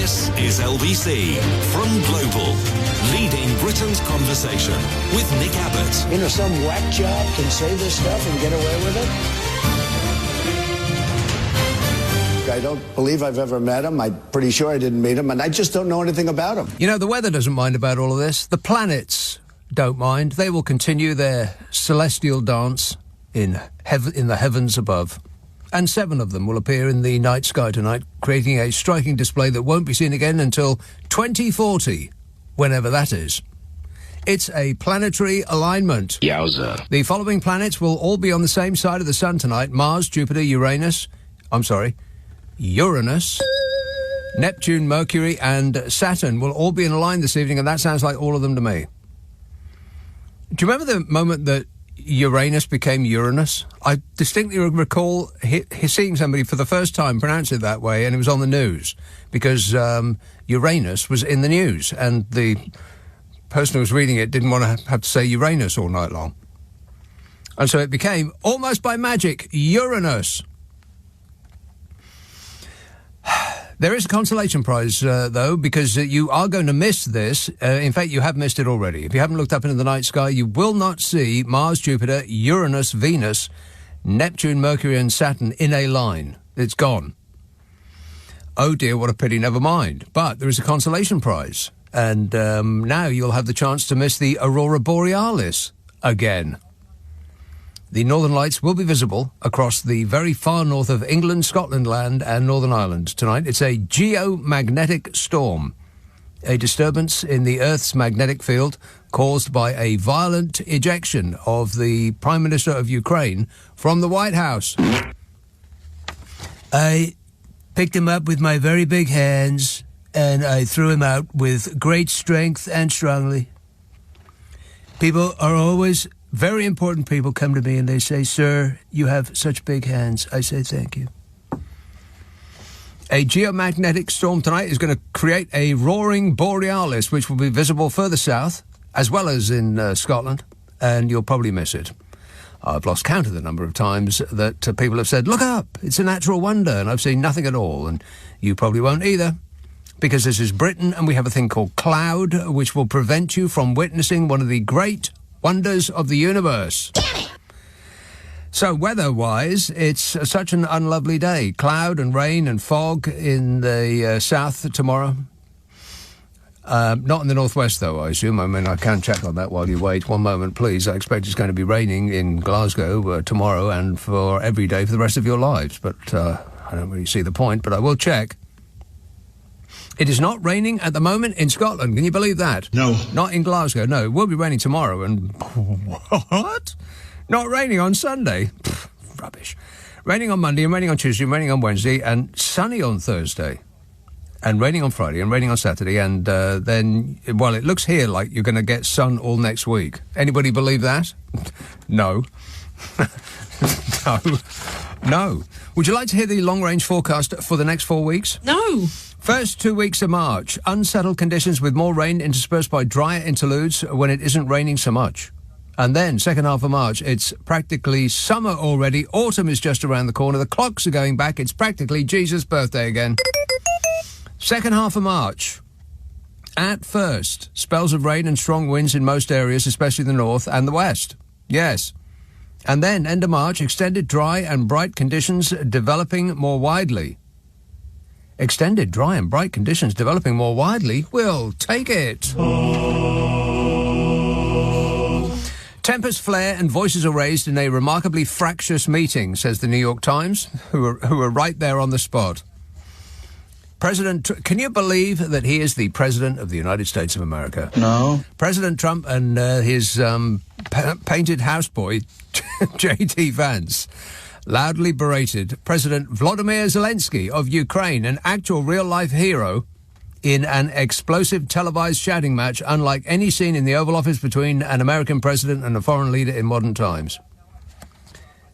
This is LBC from Global, leading Britain's conversation with Nick Abbot. You know, some whack job can say this stuff and get away with it? I don't believe I've ever met him. I'm pretty sure I didn't meet him, and I just don't know anything about him. You know, the weather doesn't mind about all of this. The planets don't mind. They will continue their celestial dance in the heavens above. And 7 of them will appear in the night sky tonight, creating a striking display that won't be seen again until 2040, whenever that is. It's a planetary alignment. Yowza. The following planets will all be on the same side of the sun tonight: Mars, Jupiter, Uranus, Neptune, Mercury, and Saturn will all be in a line this evening, and that sounds like all of them to me. Do you remember the moment that Uranus became Uranus? I distinctly recall seeing somebody for the first time pronounce it that way, and it was on the news, because Uranus was in the news, and the person who was reading it didn't want to have to say Uranus all night long. And so it became, almost by magic, Uranus. There is a consolation prize, though, because you are going to miss this. In fact, you have missed it already. If you haven't looked up into the night sky, you will not see Mars, Jupiter, Uranus, Venus, Neptune, Mercury, and Saturn in a line. It's gone. Oh dear, what a pity, never mind. But there is a consolation prize. And now you'll have the chance to miss the Aurora Borealis again. The Northern Lights will be visible across the very far north of England, Scotland land and Northern Ireland tonight. It's a geomagnetic storm, a disturbance in the Earth's magnetic field caused by a violent ejection of the Prime Minister of Ukraine from the White House. I picked him up with my very big hands and I threw him out with great strength and strongly. People are always... Very important people come to me and they say, "Sir, you have such big hands." I say, "Thank you." A geomagnetic storm tonight is going to create a roaring borealis, which will be visible further south, as well as in Scotland, and you'll probably miss it. I've lost count of the number of times that people have said, "Look up, it's a natural wonder," and I've seen nothing at all, and you probably won't either, because this is Britain, and we have a thing called cloud, which will prevent you from witnessing one of the great wonders of the universe. So weather-wise, it's such an unlovely day. Cloud and rain and fog in the south tomorrow. Not in the northwest, though, I assume. I mean, I can check on that while you wait. One moment, please. I expect it's going to be raining in Glasgow tomorrow and for every day for the rest of your lives. But I don't really see the point, but I will check. It is not raining at the moment in Scotland. Can you believe that? No. Not in Glasgow. No, it will be raining tomorrow. And what? Not raining on Sunday? Pfft, rubbish. Raining on Monday and raining on Tuesday and raining on Wednesday and sunny on Thursday. And raining on Friday and raining on Saturday. And then, well, it looks here like you're going to get sun all next week. Anybody believe that? No. No. Would you like to hear the long-range forecast for the next 4 weeks? No. First 2 weeks of March, unsettled conditions with more rain interspersed by drier interludes when it isn't raining so much. And then, second half of March, it's practically summer already. Autumn is just around the corner. The clocks are going back. It's practically Jesus' birthday again. Second half of March. At first, spells of rain and strong winds in most areas, especially the north and the west. Yes. And then, end of March, extended dry and bright conditions developing more widely. Extended dry and bright conditions developing more widely. We'll take it. Tempers flare and voices are raised in a remarkably fractious meeting, says the New York Times, who are right there on the spot. Can you believe that he is the President of the United States of America? No. President Trump and his painted houseboy, J.D. Vance, loudly berated President Volodymyr Zelensky of Ukraine, an actual real-life hero, in an explosive televised shouting match unlike any seen in the Oval Office between an American president and a foreign leader in modern times.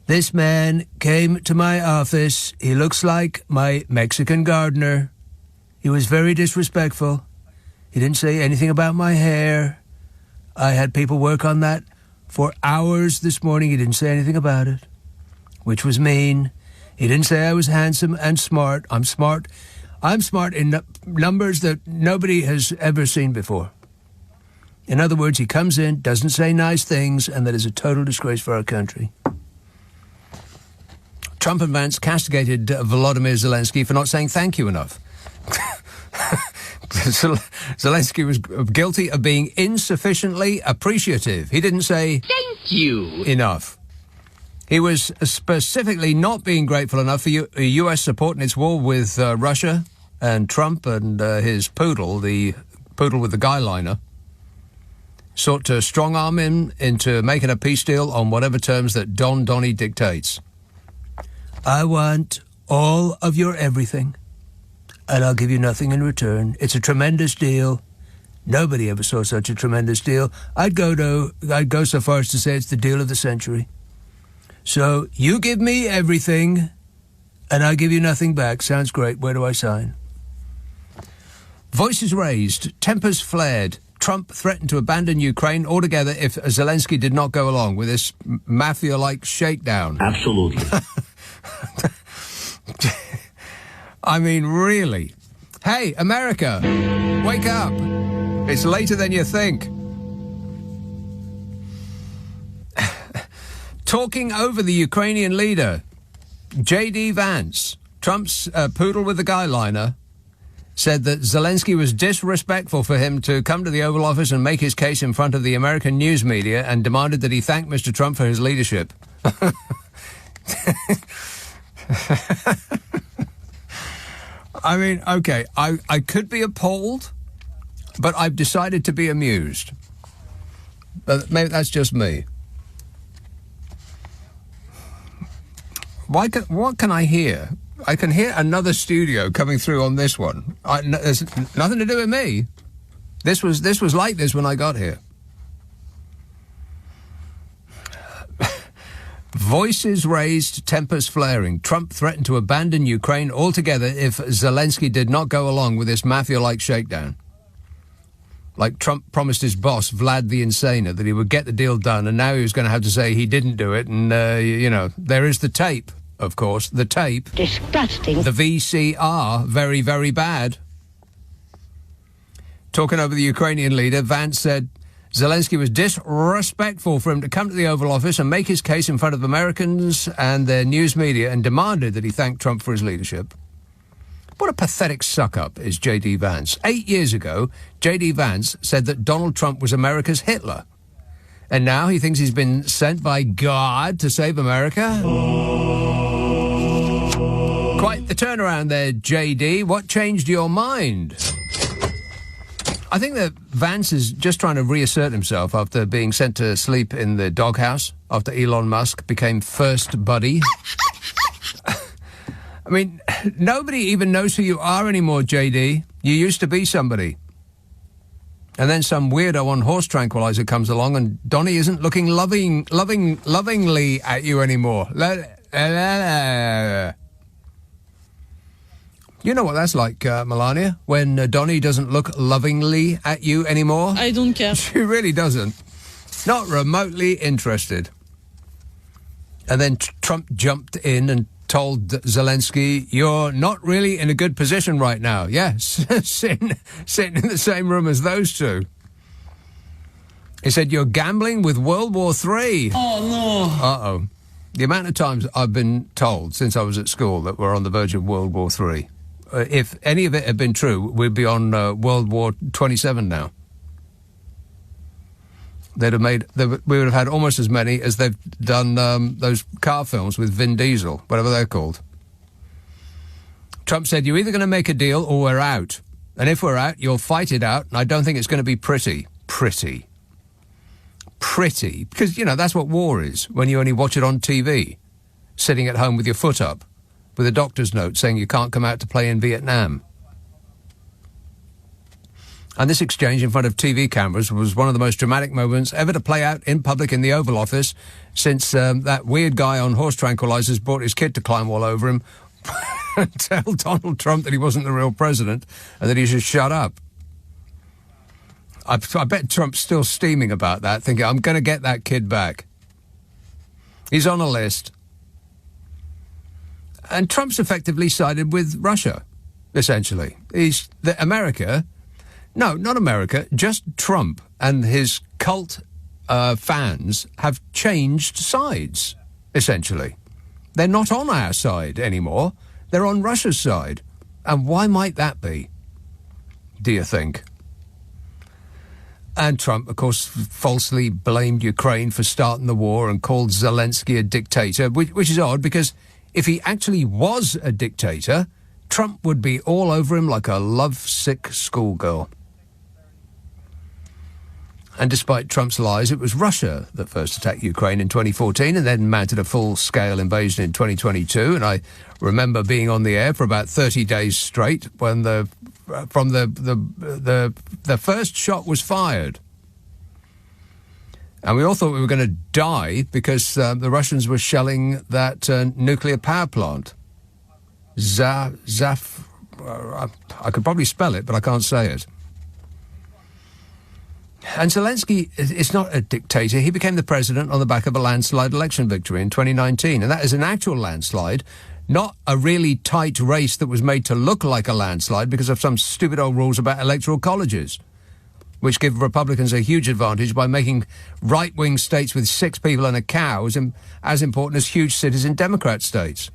"This man came to my office. He looks like my Mexican gardener. He was very disrespectful. He didn't say anything about my hair. I had people work on that for hours this morning. He didn't say anything about it, which was mean. He didn't say I was handsome and smart. I'm smart. I'm smart in numbers that nobody has ever seen before. In other words, he comes in, doesn't say nice things, and that is a total disgrace for our country. Trump and Vance castigated Volodymyr Zelensky for not saying thank you enough. Zelensky was guilty of being insufficiently appreciative. He didn't say thank you enough. He was specifically not being grateful enough for U.S. support in its war with Russia, and Trump and his poodle, the poodle with the guy liner, sought to strong-arm him into making a peace deal on whatever terms that Don Donnie dictates. I want all of your everything, and I'll give you nothing in return. It's a tremendous deal. Nobody ever saw such a tremendous deal. I'd go so far as to say it's the deal of the century. So you give me everything, and I give you nothing back. Sounds great. Where do I sign? Voices raised, tempers flared. Trump threatened to abandon Ukraine altogether if Zelensky did not go along with this mafia-like shakedown. Absolutely. I mean, really? Hey, America, wake up. It's later than you think. Talking over the Ukrainian leader, J.D. Vance, Trump's poodle with the guy liner, said that Zelensky was disrespectful for him to come to the Oval Office and make his case in front of the American news media, and demanded that he thank Mr. Trump for his leadership. I mean, okay, I could be appalled, but I've decided to be amused. But maybe that's just me. What can I hear? I can hear another studio coming through on this one. There's nothing to do with me. This was like this when I got here. Voices raised, tempers flaring. Trump threatened to abandon Ukraine altogether if Zelensky did not go along with this mafia-like shakedown. Like Trump promised his boss, Vlad the Insaner, that he would get the deal done, and now he was going to have to say he didn't do it. And, there is the tape, of course. The tape. Disgusting. The VCR. Very, very bad. Talking over the Ukrainian leader, Vance said Zelensky was disrespectful for him to come to the Oval Office and make his case in front of Americans and their news media, and demanded that he thank Trump for his leadership. What a pathetic suck-up is J.D. Vance. 8 years ago, J.D. Vance said that Donald Trump was America's Hitler. And now he thinks he's been sent by God to save America? Quite the turnaround there, J.D. What changed your mind? I think that Vance is just trying to reassert himself after being sent to sleep in the doghouse after Elon Musk became first buddy. I mean, nobody even knows who you are anymore, J.D. You used to be somebody. And then some weirdo on horse tranquilizer comes along and Donnie isn't looking lovingly at you anymore. You know what that's like, Melania, when Donnie doesn't look lovingly at you anymore? I don't care. She really doesn't. Not remotely interested. And then Trump jumped in and told Zelensky, you're not really in a good position right now. Yes, sitting in the same room as those two. He said, you're gambling with World War III. Oh, no. Uh-oh. The amount of times I've been told since I was at school that we're on the verge of World War III. If any of it had been true, we'd be on World War 27 now. We would have had almost as many as they've done those car films with Vin Diesel, whatever they're called. Trump said, you're either going to make a deal or we're out. And if we're out, you'll fight it out. And I don't think it's going to be pretty. Pretty. Because, that's what war is, when you only watch it on TV, sitting at home with your foot up, with a doctor's note saying you can't come out to play in Vietnam. And this exchange in front of TV cameras was one of the most dramatic moments ever to play out in public in the Oval Office since that weird guy on horse tranquilizers brought his kid to climb all over him and tell Donald Trump that he wasn't the real president and that he should shut up. I bet Trump's still steaming about that, thinking, I'm going to get that kid back. He's on a list. And Trump's effectively sided with Russia. essentially. Not America, just Trump and his cult fans have changed sides, essentially. They're not on our side anymore. They're on Russia's side. And why might that be, do you think? And Trump, of course, falsely blamed Ukraine for starting the war and called Zelensky a dictator, which is odd because if he actually was a dictator, Trump would be all over him like a lovesick schoolgirl. And despite Trump's lies, it was Russia that first attacked Ukraine in 2014 and then mounted a full-scale invasion in 2022. And I remember being on the air for about 30 days straight when the first shot was fired. And we all thought we were going to die because the Russians were shelling that nuclear power plant. I could probably spell it, but I can't say it. And Zelensky is not a dictator. He became the president on the back of a landslide election victory in 2019. And that is an actual landslide, not a really tight race that was made to look like a landslide because of some stupid old rules about electoral colleges, which give Republicans a huge advantage by making right-wing states with 6 people and a cow as important as huge cities in Democrat states.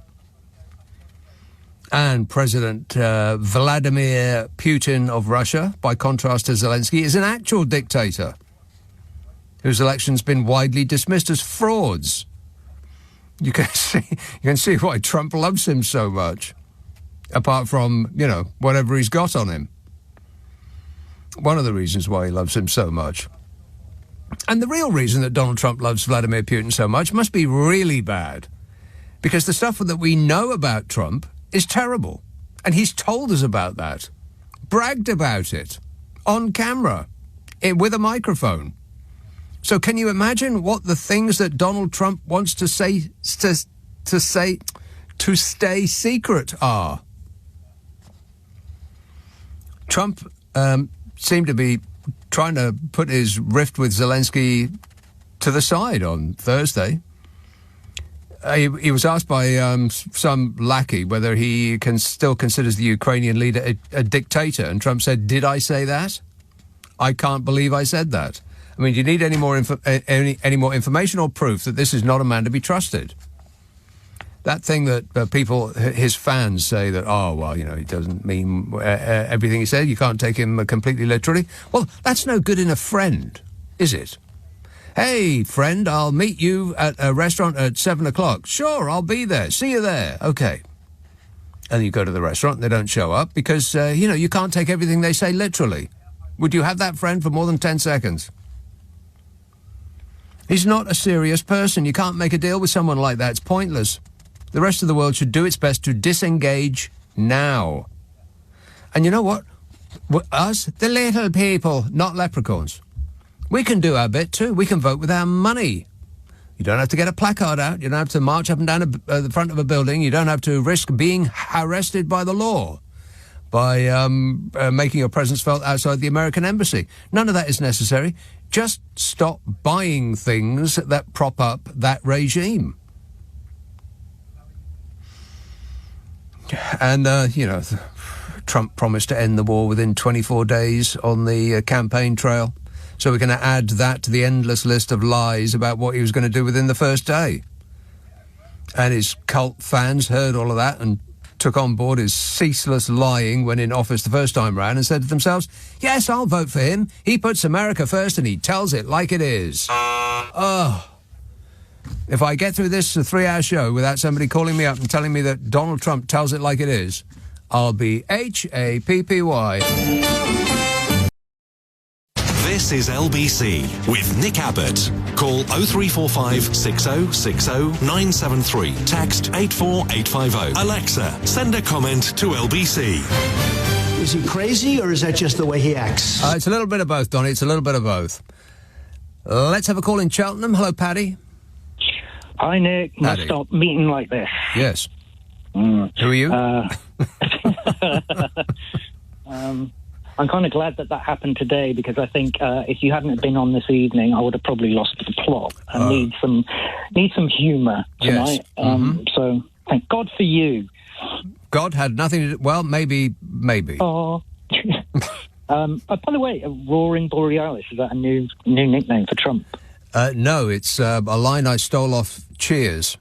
And President Vladimir Putin of Russia, by contrast to Zelensky, is an actual dictator whose election's been widely dismissed as frauds. You can see why Trump loves him so much, apart from, whatever he's got on him. One of the reasons why he loves him so much. And the real reason that Donald Trump loves Vladimir Putin so much must be really bad, because the stuff that we know about Trump is terrible. And he's told us about that. Bragged about it. On camera. With a microphone. So can you imagine what the things that Donald Trump wants to say to stay secret are? Trump seemed to be trying to put his rift with Zelensky to the side on Thursday. He was asked by some lackey whether he still considers the Ukrainian leader a dictator, and Trump said, "Did I say that? I can't believe I said that." I mean, do you need any more information or proof that this is not a man to be trusted? That thing that people, his fans, say that, he doesn't mean everything he said. You can't take him completely literally. Well, that's no good in a friend, is it? Hey, friend, I'll meet you at a restaurant at 7 o'clock. Sure, I'll be there. See you there. Okay. And you go to the restaurant and they don't show up because, you can't take everything they say literally. Would you have that friend for more than 10 seconds? He's not a serious person. You can't make a deal with someone like that. It's pointless. The rest of the world should do its best to disengage now. And you know what? Us, the little people, not leprechauns. We can do our bit too. We can vote with our money. You don't have to get a placard out. You don't have to march up and down the front of a building. You don't have to risk being arrested by the law by making your presence felt outside the American embassy. None of that is necessary. Just stop buying things that prop up that regime. And, Trump promised to end the war within 24 days on the campaign trail. So we're going to add that to the endless list of lies about what he was going to do within the first day. And his cult fans heard all of that and took on board his ceaseless lying when in office the first time round and said to themselves, yes, I'll vote for him. He puts America first and he tells it like it is. Oh, if I get through this 3-hour show without somebody calling me up and telling me that Donald Trump tells it like it is, I'll be happy. This is LBC with Nick Abbott. Call 0345 6060 973. Text 84850. Alexa, send a comment to LBC. Is he crazy or is that just the way he acts? It's a little bit of both, Donny. It's a little bit of both. Let's have a call in Cheltenham. Hello, Paddy. Hi, Nick. Must stop meeting like this. Yes. Who are you? I'm kind of glad that happened today because I think if you hadn't been on this evening, I would have probably lost the plot and need some humour tonight. Yes. So thank God for you. God had nothing to do... Well, maybe. Oh. By the way, Roaring Borealis, is that a new nickname for Trump? No, it's a line I stole off Cheers.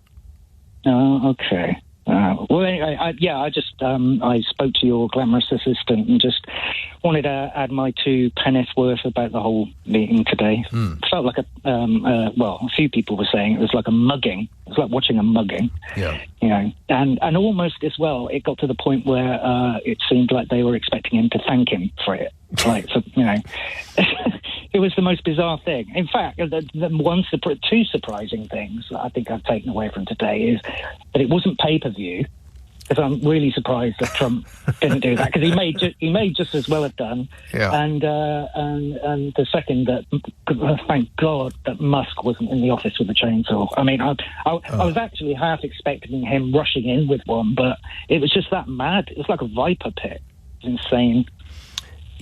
Oh, okay. Well, anyway, I spoke to your glamorous assistant and just wanted to add my 2 pennies worth about the whole meeting today. Felt like a few people were saying it was like a mugging. It was like watching a mugging. Yeah. You know, and almost as well, it got to the point where it seemed like they were expecting him to thank him for it. Like, so, you know, it was the most bizarre thing. In fact, the 2 surprising things that I think I've taken away from today is that it wasn't pay-per-view, because I'm really surprised that Trump didn't do that, because he may just as well have done. Yeah. And the second, that thank God that Musk wasn't in the office with a chainsaw. I mean, I was actually half expecting him rushing in with one, but it was just that mad. It was like a viper pit. It was insane.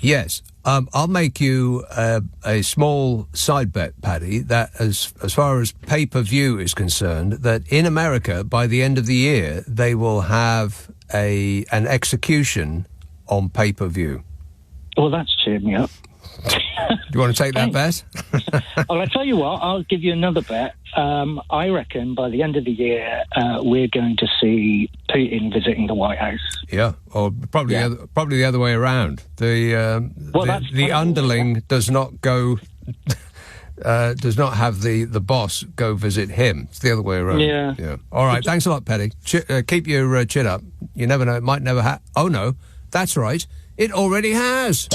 Yes. I'll make you a small side bet, Paddy, that as far as pay-per-view is concerned, that in America, by the end of the year, they will have an execution on pay-per-view. Well, that's cheered me up. Do you want to take that bet? Well, I tell you what, I'll give you another bet. I reckon by the end of the year, we're going to see Putin visiting the White House. Yeah, or probably the other way around. The underling does not go. Does not have the boss go visit him. It's the other way around. Yeah. All right. Thanks a lot, Paddy. Keep your chin up. You never know. It might never happen. Oh no, that's right. It already has.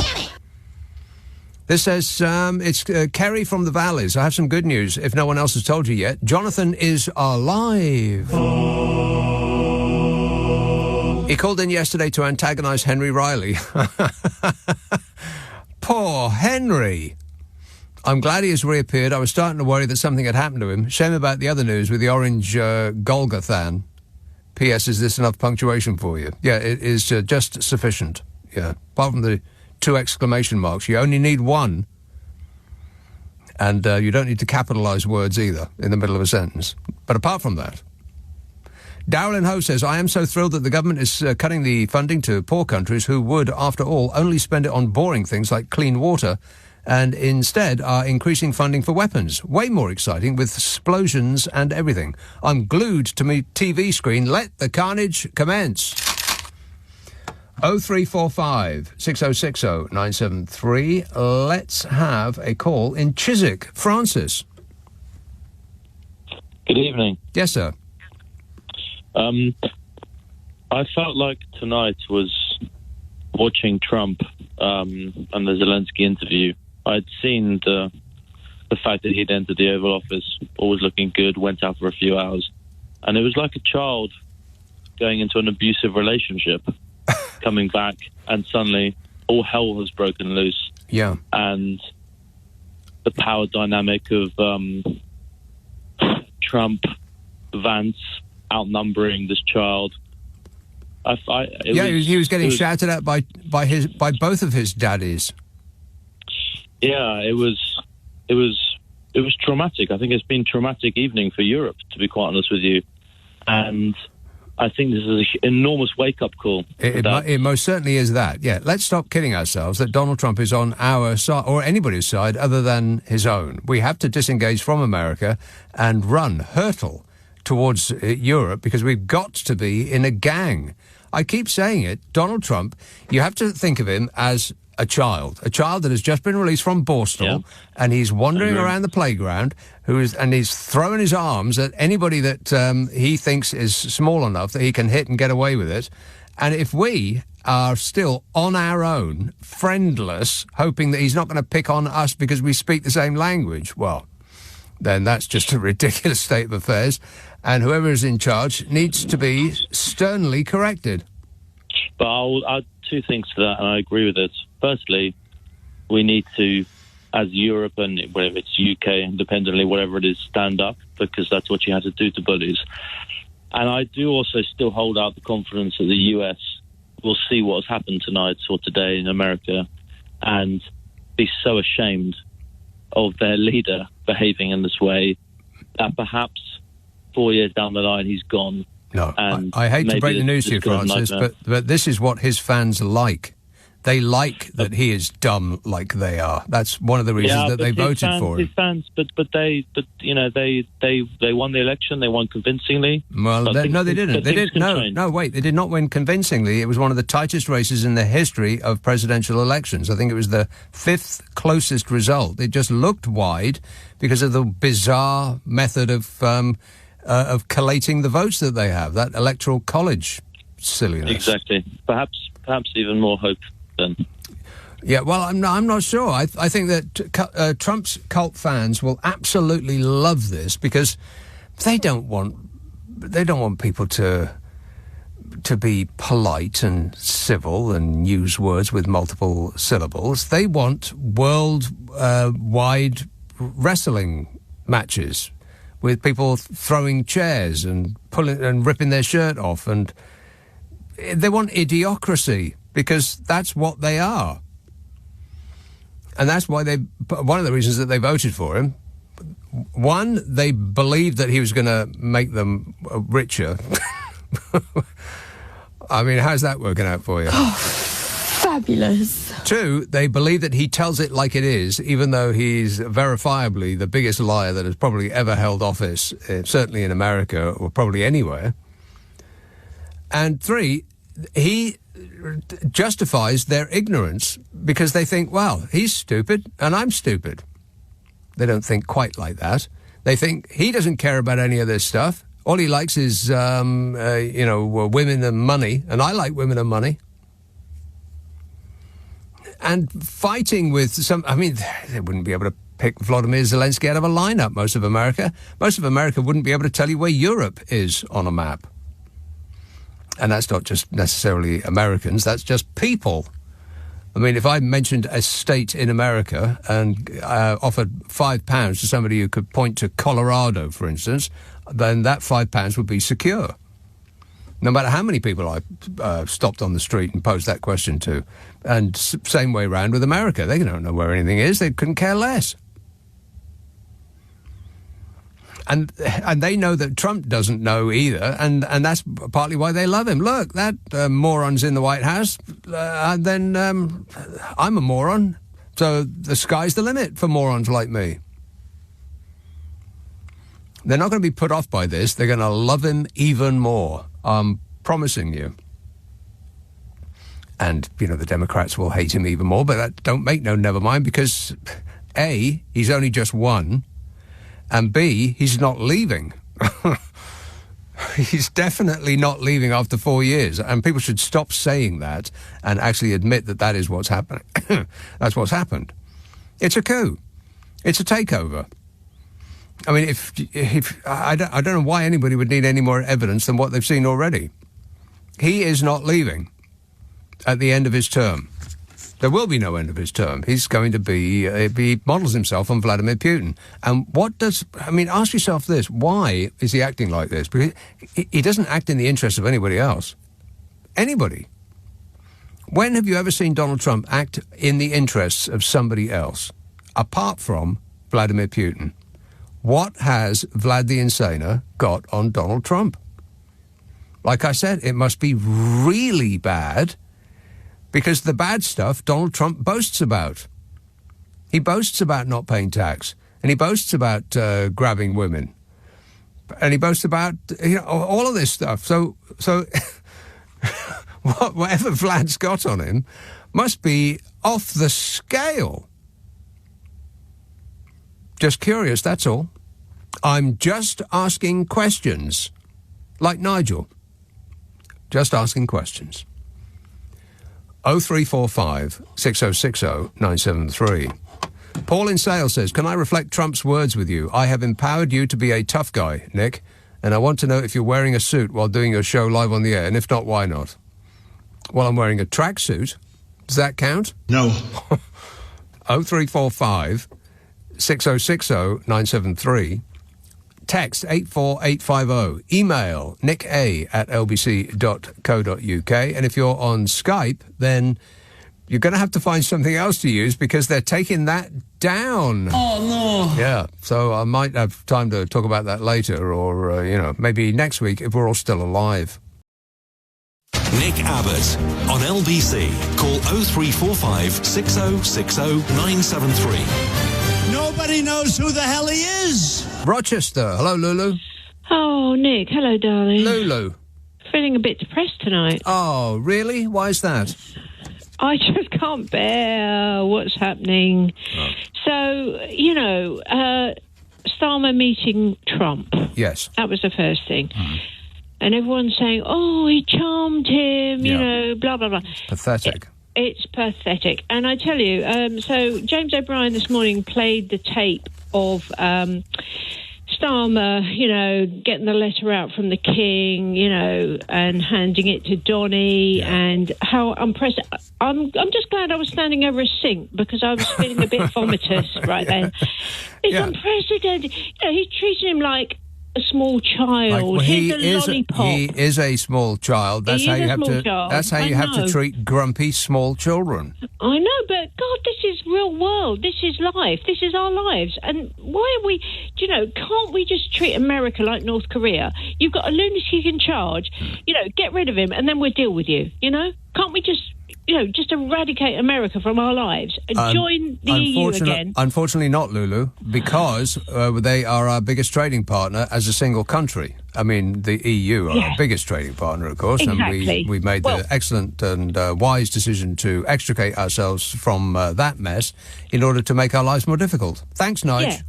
This says, it's Kerry from the Valleys. I have some good news, if no one else has told you yet. Jonathan is alive. He called in yesterday to antagonise Henry Riley. Poor Henry. I'm glad he has reappeared. I was starting to worry that something had happened to him. Shame about the other news with the orange Golgathan. P.S. Is this enough punctuation for you? Yeah, it is just sufficient. Yeah, apart from the 2 exclamation marks. You only need 1. And you don't need to capitalise words either in the middle of a sentence. But apart from that, Darrell in Ho says, I am so thrilled that the government is cutting the funding to poor countries who would, after all, only spend it on boring things like clean water and instead are increasing funding for weapons. Way more exciting with explosions and everything. I'm glued to my TV screen. Let the carnage commence. 0345 6060 973. Let's have a call in Chiswick. Francis. Good evening. Yes, sir. I felt like tonight was watching Trump and the Zelensky interview. I'd seen the fact that he'd entered the Oval Office, always looking good, went out for a few hours. And it was like a child going into an abusive relationship. Coming back, and suddenly all hell has broken loose. Yeah. And the power dynamic of Trump, Vance outnumbering this child. He was getting shouted at by both of his daddies. Yeah, it was traumatic. I think it's been a traumatic evening for Europe, to be quite honest with you. And I think this is an enormous wake-up call. It most certainly is that. Yeah, let's stop kidding ourselves that Donald Trump is on our side, or anybody's side, other than his own. We have to disengage from America and hurtle towards Europe, because we've got to be in a gang. I keep saying it. Donald Trump, you have to think of him as a child that has just been released from Borstal, and he's wandering around the playground, and he's throwing his arms at anybody that he thinks is small enough that he can hit and get away with it. And if we are still on our own, friendless, hoping that he's not going to pick on us because we speak the same language, well, then that's just a ridiculous state of affairs, and whoever is in charge needs to be sternly corrected. But I'll add 2 things to that, and I agree with it. Firstly, we need to, as Europe and whatever it's UK, independently, whatever it is, stand up, because that's what you have to do to bullies. And I do also still hold out the confidence that the US will see what has happened tonight or today in America and be so ashamed of their leader behaving in this way that perhaps 4 years down the line he's gone. No, And I hate to break the news to you, kind of Francis, nightmare. but this is what his fans like. They like that he is dumb like they are. That's one of the reasons that they voted for him. His fans, but they won the election. They won convincingly. Well, no, they didn't. They didn't. No, wait. They did not win convincingly. It was one of the tightest races in the history of presidential elections. I think it was the 5th closest result. It just looked wide because of the bizarre method of collating the votes that they have. That electoral college silliness. Exactly. Perhaps even more hope. Then. Yeah, well, I'm not sure. I think that Trump's cult fans will absolutely love this because they don't want people to be polite and civil and use words with multiple syllables. They want world-wide wrestling matches with people throwing chairs and pulling and ripping their shirt off, and they want idiocracy. Because that's what they are. And that's why one of the reasons that they voted for him, one, they believed that he was going to make them richer. I mean, how's that working out for you? Oh, fabulous. 2, they believe that he tells it like it is, even though he's verifiably the biggest liar that has probably ever held office, certainly in America or probably anywhere. And 3, he justifies their ignorance because they think, well, he's stupid and I'm stupid. They don't think quite like that. They think he doesn't care about any of this stuff. All he likes is, women and money, and I like women and money. And fighting with they wouldn't be able to pick Vladimir Zelensky out of a lineup, most of America. Most of America wouldn't be able to tell you where Europe is on a map. And that's not just necessarily Americans, that's just people. I mean, if I mentioned a state in America and offered £5 to somebody who could point to Colorado, for instance, then that £5 would be secure. No matter how many people I stopped on the street and posed that question to. And same way round with America. They don't know where anything is. They couldn't care less. And they know that Trump doesn't know either, and that's partly why they love him. Look, that moron's in the White House, and then I'm a moron, so the sky's the limit for morons like me. They're not going to be put off by this. They're going to love him even more. I'm promising you. And, the Democrats will hate him even more, but that don't make no never mind, because A, he's only just won, and B, he's not leaving. He's definitely not leaving after 4 years. And people should stop saying that and actually admit that that is what's happening. That's what's happened. It's a coup. It's a takeover. I mean, if I don't know why anybody would need any more evidence than what they've seen already. He is not leaving at the end of his term. There will be no end of his term. He's going to he models himself on Vladimir Putin. And ask yourself this, why is he acting like this? Because he doesn't act in the interest of anybody else. Anybody. When have you ever seen Donald Trump act in the interests of somebody else, apart from Vladimir Putin? What has Vlad the Insaner got on Donald Trump? Like I said, it must be really bad, because the bad stuff Donald Trump boasts about. He boasts about not paying tax, and he boasts about grabbing women, and he boasts about all of this stuff. So whatever Vlad's got on him must be off the scale. Just curious, that's all. I'm just asking questions, like Nigel. Just asking questions. 0345 6060 973. Paul in Sale says, can I reflect Trump's words with you? I have empowered you to be a tough guy, Nick, and I want to know if you're wearing a suit while doing your show live on the air, and if not, why not? Well, I'm wearing a tracksuit. Does that count? No. 0345 6060 973. Text 84850. Email nicka@lbc.co.uk. And if you're on Skype, then You're going to have to find something else to use because they're taking that down. Oh, no. Yeah, so I might have time to talk about that later or, maybe next week if we're all still alive. Nick Abbott on LBC. Call 0345 6060 973. Nobody knows who the hell he is. Rochester. Hello, Lulu. Oh, Nick. Hello, darling. Lulu. Feeling a bit depressed tonight. Oh, really? Why is that? I just can't bear what's happening. Oh. So, Starmer meeting Trump. Yes. That was the first thing. And everyone's saying, oh, he charmed him, blah, blah, blah. Pathetic. It's pathetic. And I tell you, so James O'Brien this morning played the tape of Starmer, getting the letter out from the king, and handing it to Donny, and how unprecedented. I'm just glad I was standing over a sink because I was feeling a bit vomitous right then. It's unprecedented. He's treating him like a small child. He's a lollipop. He is a small child. That's how you have to. Child. That's how you have to treat grumpy small children. I know, but God, this is real world. This is life. This is our lives. And why are we? Can't we just treat America like North Korea? You've got a lunatic in charge. Get rid of him, and then we'll deal with you. Can't we just eradicate America from our lives and join the EU again? Unfortunately not, Lulu, because they are our biggest trading partner as a single country. I mean, the EU are our biggest trading partner, of course, Exactly. and we made the excellent and wise decision to extricate ourselves from that mess in order to make our lives more difficult. Thanks, Nige. Yeah.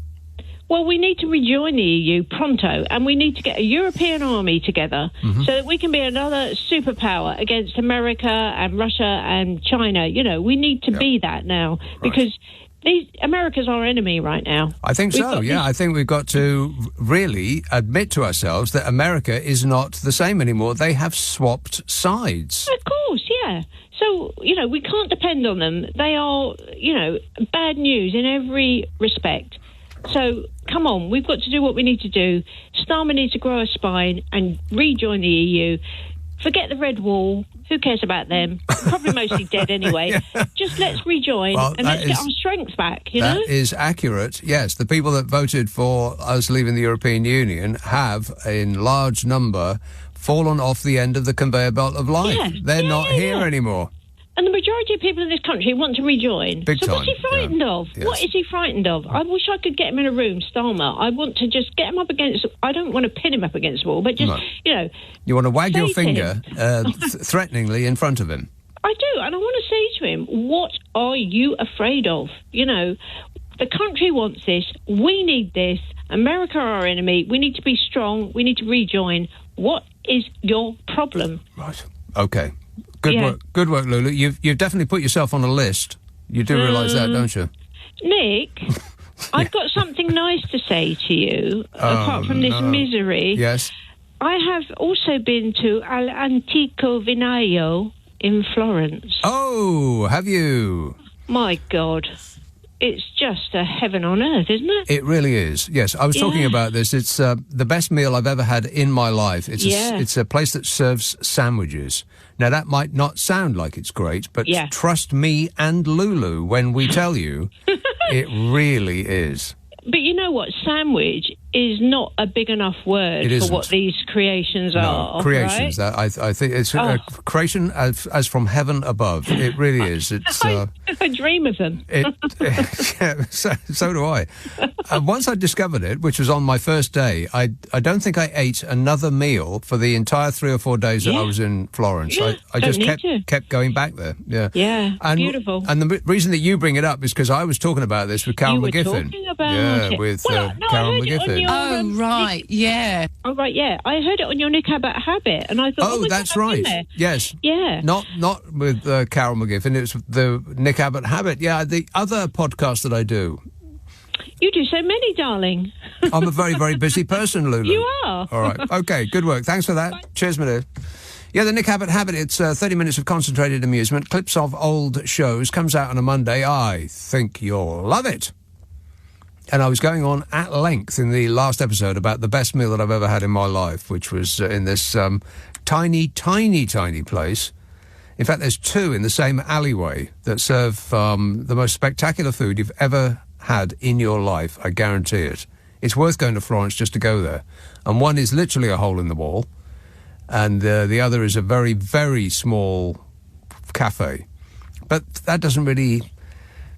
Well, we need to rejoin the EU pronto, and we need to get a European army together so that we can be another superpower against America and Russia and China. We need to be that now because America's our enemy right now. I think so, yeah. I think we've got to really admit to ourselves that America is not the same anymore. They have swapped sides. Of course, yeah. So, we can't depend on them. They are, bad news in every respect. So, come on, we've got to do what we need to do. Starmer needs to grow a spine and rejoin the EU. Forget the red wall. Who cares about them? Probably mostly dead anyway. Just let's rejoin and let's get our strength back, That is accurate, yes. The people that voted for us leaving the European Union have, in large number, fallen off the end of the conveyor belt of life. Yeah. They're not here anymore. And the majority of people in this country want to rejoin. Big so time, what's he frightened of? Yes. What is he frightened of? I wish I could get him in a room, Starmer. I want to just get him up against... I don't want to pin him up against the wall, but just, You want to wag your say to finger threateningly in front of him. I do, and I want to say to him, what are you afraid of? The country wants this. We need this. America are our enemy. We need to be strong. We need to rejoin. What is your problem? Right. Okay. Good work, Lulu. You've definitely put yourself on a list. You do realise that, don't you? Nick, I've got something nice to say to you, apart from this misery. Yes. I have also been to Al Antico Vinaio in Florence. Oh, have you? My God. It's just a heaven on earth, isn't it? It really is. Yes, I was talking about this. It's the best meal I've ever had in my life. It's a place that serves sandwiches. Now, that might not sound like it's great, but trust me and Lulu when we tell you, it really is. But you know what? Sandwich is not a big enough word for what these creations are. Creations. Right? I think it's a creation as from heaven above. It really is. It's. I dream of them. So do I. Once I discovered it, which was on my first day, I don't think I ate another meal for the entire 3 or 4 days that I was in Florence. Yeah, I just kept going back there. Yeah. Yeah. And, beautiful. And the reason that you bring it up is because I was talking about this with Carol McGiffin. Talking about it. With Carol McGiffin. Yeah. Oh, right, yeah. I heard it on your Nick Abbott Habit, and I thought, oh that's right. Yes. Yeah. Not with Carol McGiffin. It's the Nick Abbott Habit. Yeah, the other podcast that I do. You do so many, darling. I'm a very, very busy person, Lulu. You are. All right. Okay, good work. Thanks for that. Bye. Cheers, my dear. Yeah, the Nick Abbott Habit, it's 30 minutes of concentrated amusement, clips of old shows, comes out on a Monday. I think you'll love it. And I was going on at length in the last episode about the best meal that I've ever had in my life, which was in this tiny, tiny, tiny place In fact, there's two in the same alleyway that serve the most spectacular food you've ever had in your life, I guarantee it. It's worth going to Florence just to go there. And one is literally a hole in the wall, and the other is a very, very small cafe. But that doesn't really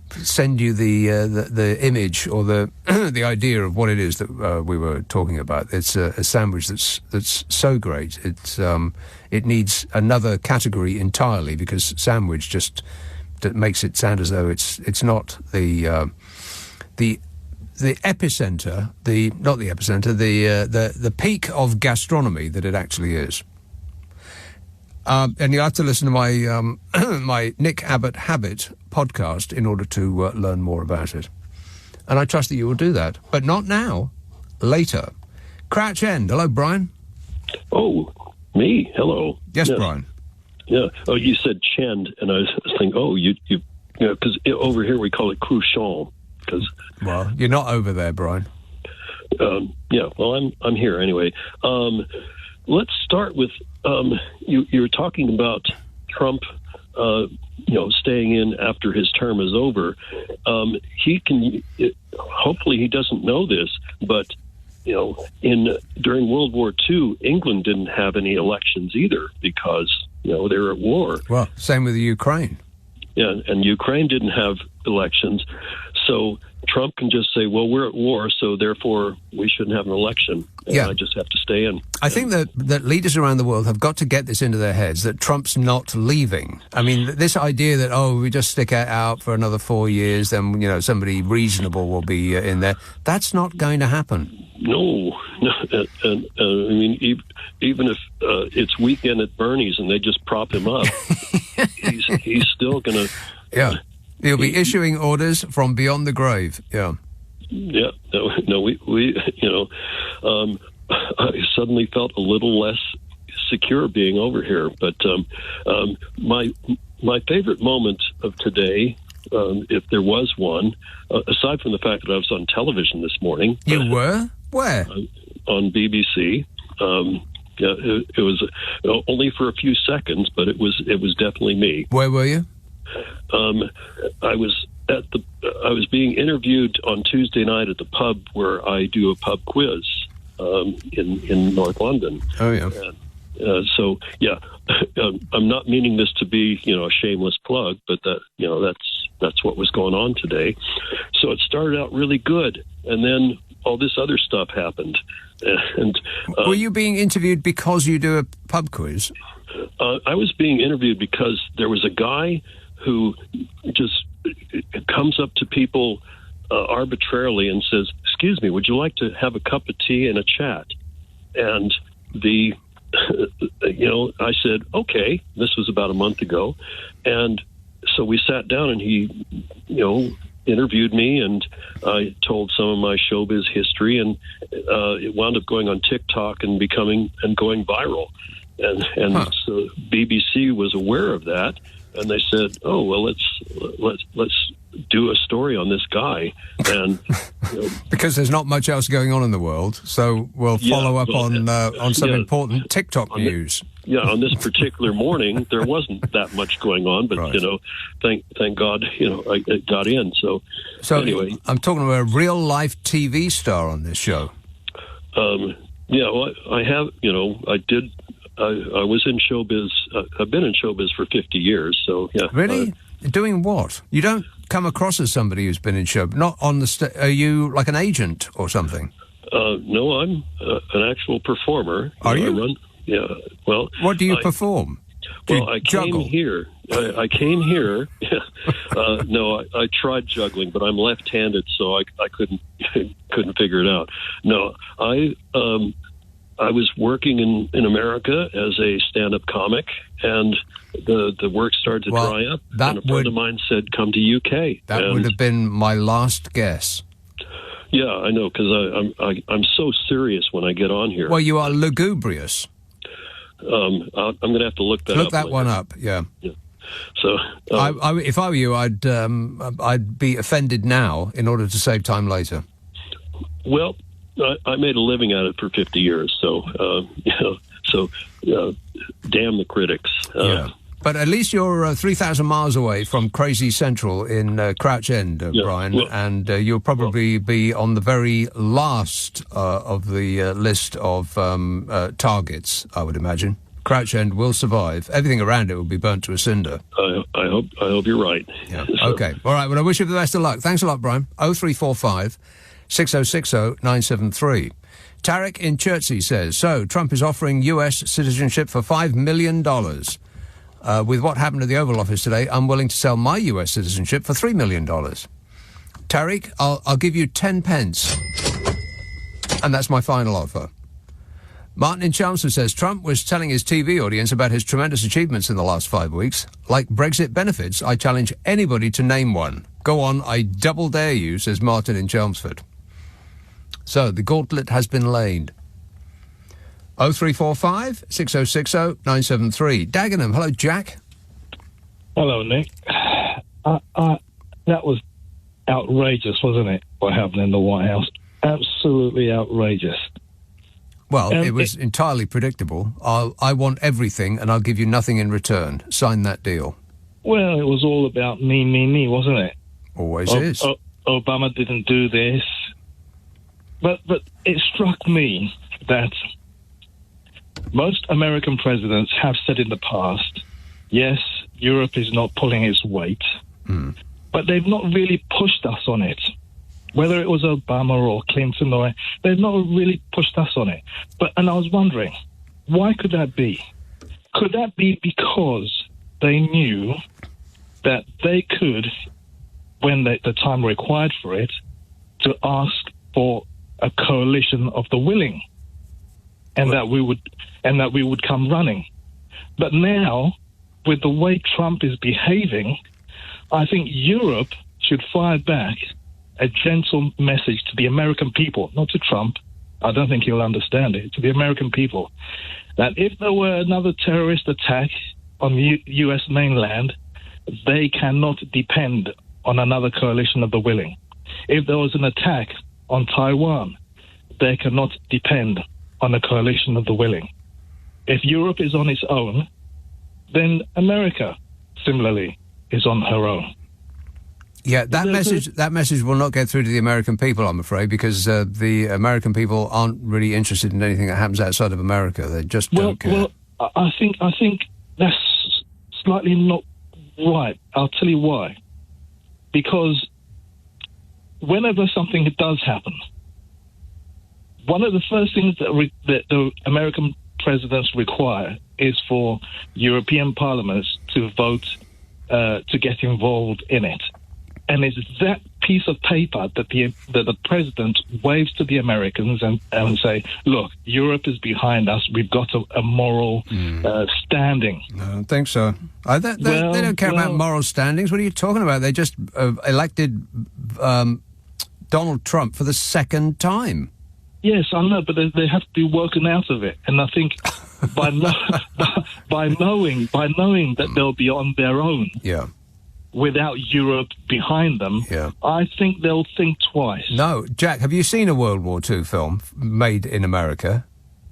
send you the image or the the idea of what it is that we were talking about. It's a sandwich that's so great. It needs another category entirely, because sandwich just that makes it sound as though it's not the epicenter, the peak of gastronomy that it actually is. And you'll have to listen to my my Nick Abbot Habit podcast in order to learn more about it. And I trust that you will do that. But not now. Later. Crouch End. Hello, Brian. Oh, me? Hello. Yes, Brian. Yeah. Oh, you said Chend, and I was thinking, because over here we call it Cruchon. Well, you're not over there, Brian. Yeah, well, I'm here anyway. Let's start with you were talking about Trump, staying in after his term is over. Hopefully he doesn't know this, but during World War II, England didn't have any elections either because they were at war. Well, same with the Ukraine. Yeah, and Ukraine didn't have elections, so Trump can just say, well, we're at war, so therefore we shouldn't have an election. And I just have to stay in. I think that leaders around the world have got to get this into their heads, that Trump's not leaving. I mean, this idea that, we just stick it out for another 4 years, then, somebody reasonable will be in there, that's not going to happen. No. And I mean, even if it's weekend at Bernie's and they just prop him up, he's still going to... Yeah. He'll be issuing orders from beyond the grave. Yeah. Yeah. No. I suddenly felt a little less secure being over here. But my favorite moment of today, if there was one, aside from the fact that I was on television this morning. You were? Where? On BBC. It was only for a few seconds, but it was definitely me. Where were you? I was being interviewed on Tuesday night at the pub where I do a pub quiz in North London. Oh yeah. So yeah, I'm not meaning this to be a shameless plug, but that's what was going on today. So it started out really good, and then all this other stuff happened. And were you being interviewed because you do a pub quiz? I was being interviewed because there was a guy who just comes up to people arbitrarily and says, "Excuse me, would you like to have a cup of tea and a chat?" And I said, "Okay." This was about a month ago, and so we sat down, and he, interviewed me, and I told some of my showbiz history, and it wound up going on TikTok and going viral, and so BBC was aware of that. And they said, "Oh well, let's do a story on this guy," and because there's not much else going on in the world, so we'll follow up on some important TikTok news. On this particular morning, there wasn't that much going on, but right. Thank God, I got in. So anyway, I'm talking about a real life TV star on this show. Well, I have, I did. I was in showbiz. I've been in showbiz for 50 years. So yeah. Really? Doing what? You don't come across as somebody who's been in showbiz. Not on the. Are you like an agent or something? No, I'm an actual performer. Are you? Well. What do you perform? I came here. I came here. No, I tried juggling, but I'm left-handed, so I couldn't figure it out. No, I was working in America as a stand-up comic, and the work started to dry up. And a friend of mine said, "Come to UK." That would have been my last guess. Yeah, I know, because I'm so serious when I get on here. Well, you are lugubrious. I'm going to have to look that up. Look that one up. Yeah. So, if I were you, I'd be offended now in order to save time later. Well, I made a living at it for 50 years, so damn the critics. But at least you're 3,000 miles away from Crazy Central in Crouch End, Brian, and you'll probably be on the very last of the list of targets, I would imagine. Crouch End will survive. Everything around it will be burnt to a cinder. I hope you're right. Yeah. Okay. All right. Well, I wish you the best of luck. Thanks a lot, Brian. 0345 6060 973. Tarek in Chertsey says, so Trump is offering U.S. citizenship for $5 million. With what happened at the Oval Office today, I'm willing to sell my U.S. citizenship for $3 million. Tarek, I'll give you 10 pence. And that's my final offer. Martin in Chelmsford says, Trump was telling his TV audience about his tremendous achievements in the last 5 weeks. Like Brexit benefits, I challenge anybody to name one. Go on, I double dare you, says Martin in Chelmsford. So, the gauntlet has been laid. 0345 6060 973. Dagenham, hello, Jack. Hello, Nick. That was outrageous, wasn't it, what happened in the White House? Absolutely outrageous. Well, it was entirely predictable. I want everything and I'll give you nothing in return. Sign that deal. Well, it was all about me, wasn't it? Always is. Obama didn't do this. But it struck me that most American presidents have said in the past, yes, Europe is not pulling its weight, but they've not really pushed us on it. Whether it was Obama or Clinton, they've not really pushed us on it. And I was wondering, why could that be? Could that be because they knew that they could, when the time required for it, to ask for a coalition of the willing, and that we would come running. But now, with the way Trump is behaving, I think Europe should fire back a gentle message to the American people, not to Trump. I don't think he'll understand it. To the American people, that if there were another terrorist attack on the U.S. mainland, they cannot depend on another coalition of the willing. If there was an attack on Taiwan, they cannot depend on a coalition of the willing. If Europe is on its own, then America, similarly, is on her own. Yeah, that message will not get through to the American people, I'm afraid, because the American people aren't really interested in anything that happens outside of America. They just don't care. Well, I think that's slightly not right. I'll tell you why. Because whenever something does happen, one of the first things that the American presidents require is for European parliaments to vote to get involved in it. And it's that piece of paper that the president waves to the Americans and say, look, Europe is behind us. We've got a moral standing. I don't think so. They don't care about moral standings. What are you talking about? They just elected Donald Trump for the second time. Yes, I know, but they have to be woken out of it. And I think by knowing that they'll be on their own, without Europe behind them, I think they'll think twice. No, Jack, have you seen a World War II film made in America?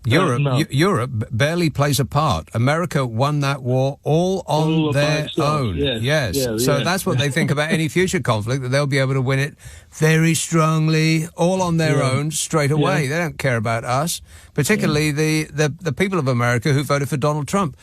Europe barely plays a part. America won that war all on their own. Yes. So that's what they think about any future conflict, that they'll be able to win it very strongly, all on their own, straight away. They don't care about us, particularly the people of America who voted for Donald Trump.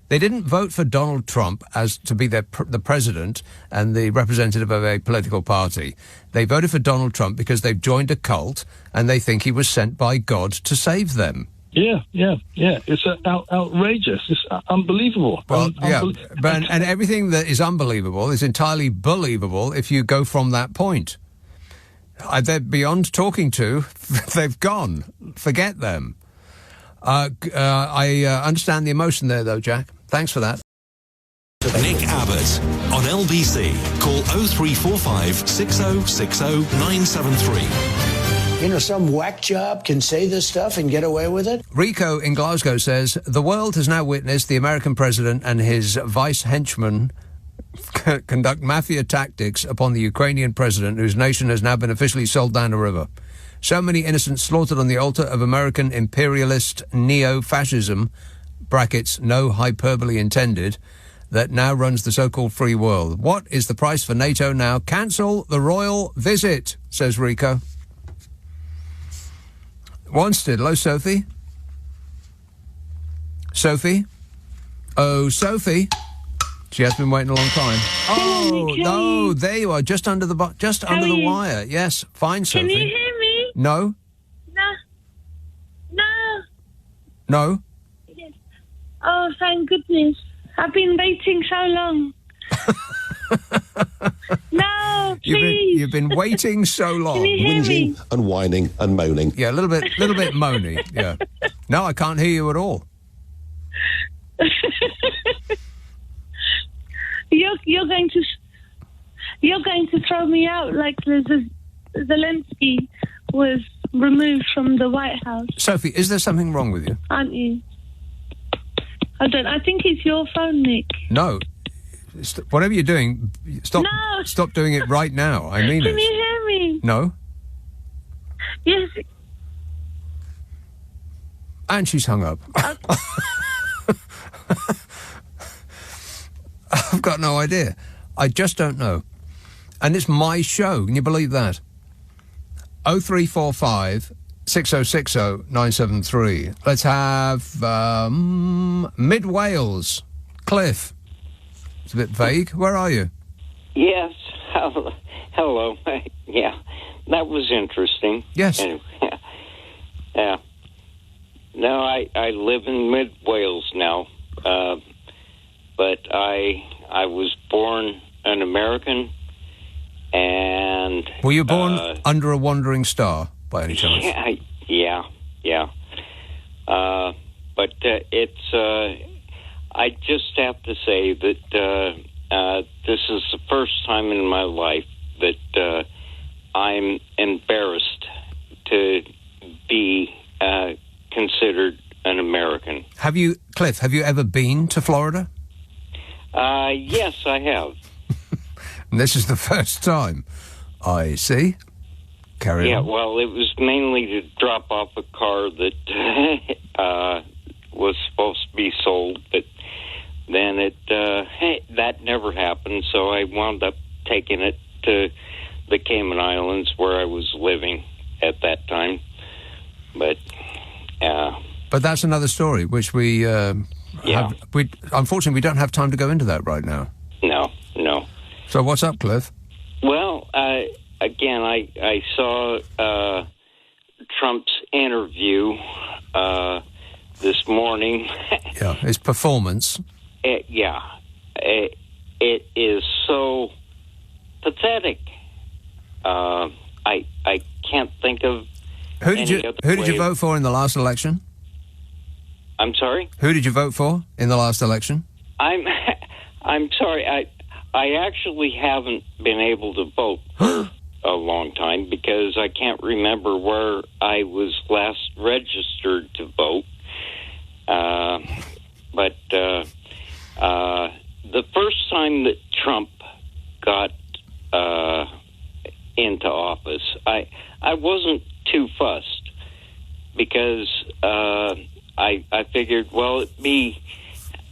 They didn't vote for Donald Trump as to be the president and the representative of a political party. They voted for Donald Trump because they've joined a cult and they think he was sent by God to save them. Yeah. It's outrageous. It's unbelievable. Well, and everything that is unbelievable is entirely believable if you go from that point. They're beyond talking to. They've gone. Forget them. I understand the emotion there, though, Jack. Thanks for that. Nick Abbott on LBC. Call 0345 6060 973. You know, some whack job can say this stuff and get away with it? Rico in Glasgow says, the world has now witnessed the American president and his vice henchmen conduct mafia tactics upon the Ukrainian president, whose nation has now been officially sold down a river. So many innocents slaughtered on the altar of American imperialist neo-fascism, brackets, no hyperbole intended, that now runs the so-called free world. What is the price for NATO now? Cancel the royal visit, says Rico. Wanstead. Hello, Sophie. Sophie? Oh, Sophie. She has been waiting a long time. Oh, no, there you are, just under the wire. Yes, fine, Sophie. Can you hear me? No? No? Yes. Oh, thank goodness. I've been waiting so long. No, please. You've been waiting so long. Can you hear me? And whining and moaning. Yeah, a little bit moany. Yeah. No, I can't hear you at all. You're going to throw me out like Zelensky was removed from the White House. Sophie, is there something wrong with you? Aren't you? I think it's your phone, Nick. No. Whatever you're doing, stop doing it right now. I mean it. Can you hear me? No. Yes. And she's hung up. I've got no idea. I just don't know. And it's my show. Can you believe that? 0345 6060 973. Let's have Mid Wales. Cliff. It's a bit vague. Where are you? Yes. Hello. Yeah. That was interesting. Yes. Yeah. No, I live in Mid Wales now. But I was born an American, and... Were you born under a wandering star, by any chance? Yeah. But it's... I just have to say that this is the first time in my life that I'm embarrassed to be considered an American. Cliff, have you ever been to Florida? Yes, I have. And this is the first time. I see. Carry on. Yeah, well, it was mainly to drop off a car that was supposed to be sold, but then that never happened, so I wound up taking it to the Cayman Islands where I was living at that time. But that's another story, which we... unfortunately, we don't have time to go into that right now. No. So what's up, Cliff? Well, again, I saw Trump's interview this morning. Yeah, his performance. It is so pathetic. I can't think of who did you vote for in the last election? I'm sorry? Who did you vote for in the last election? I'm sorry. I actually haven't been able to vote for a long time because I can't remember where I was last registered to vote. But the first time that Trump got into office, I wasn't too fussed because I figured, well, it'd be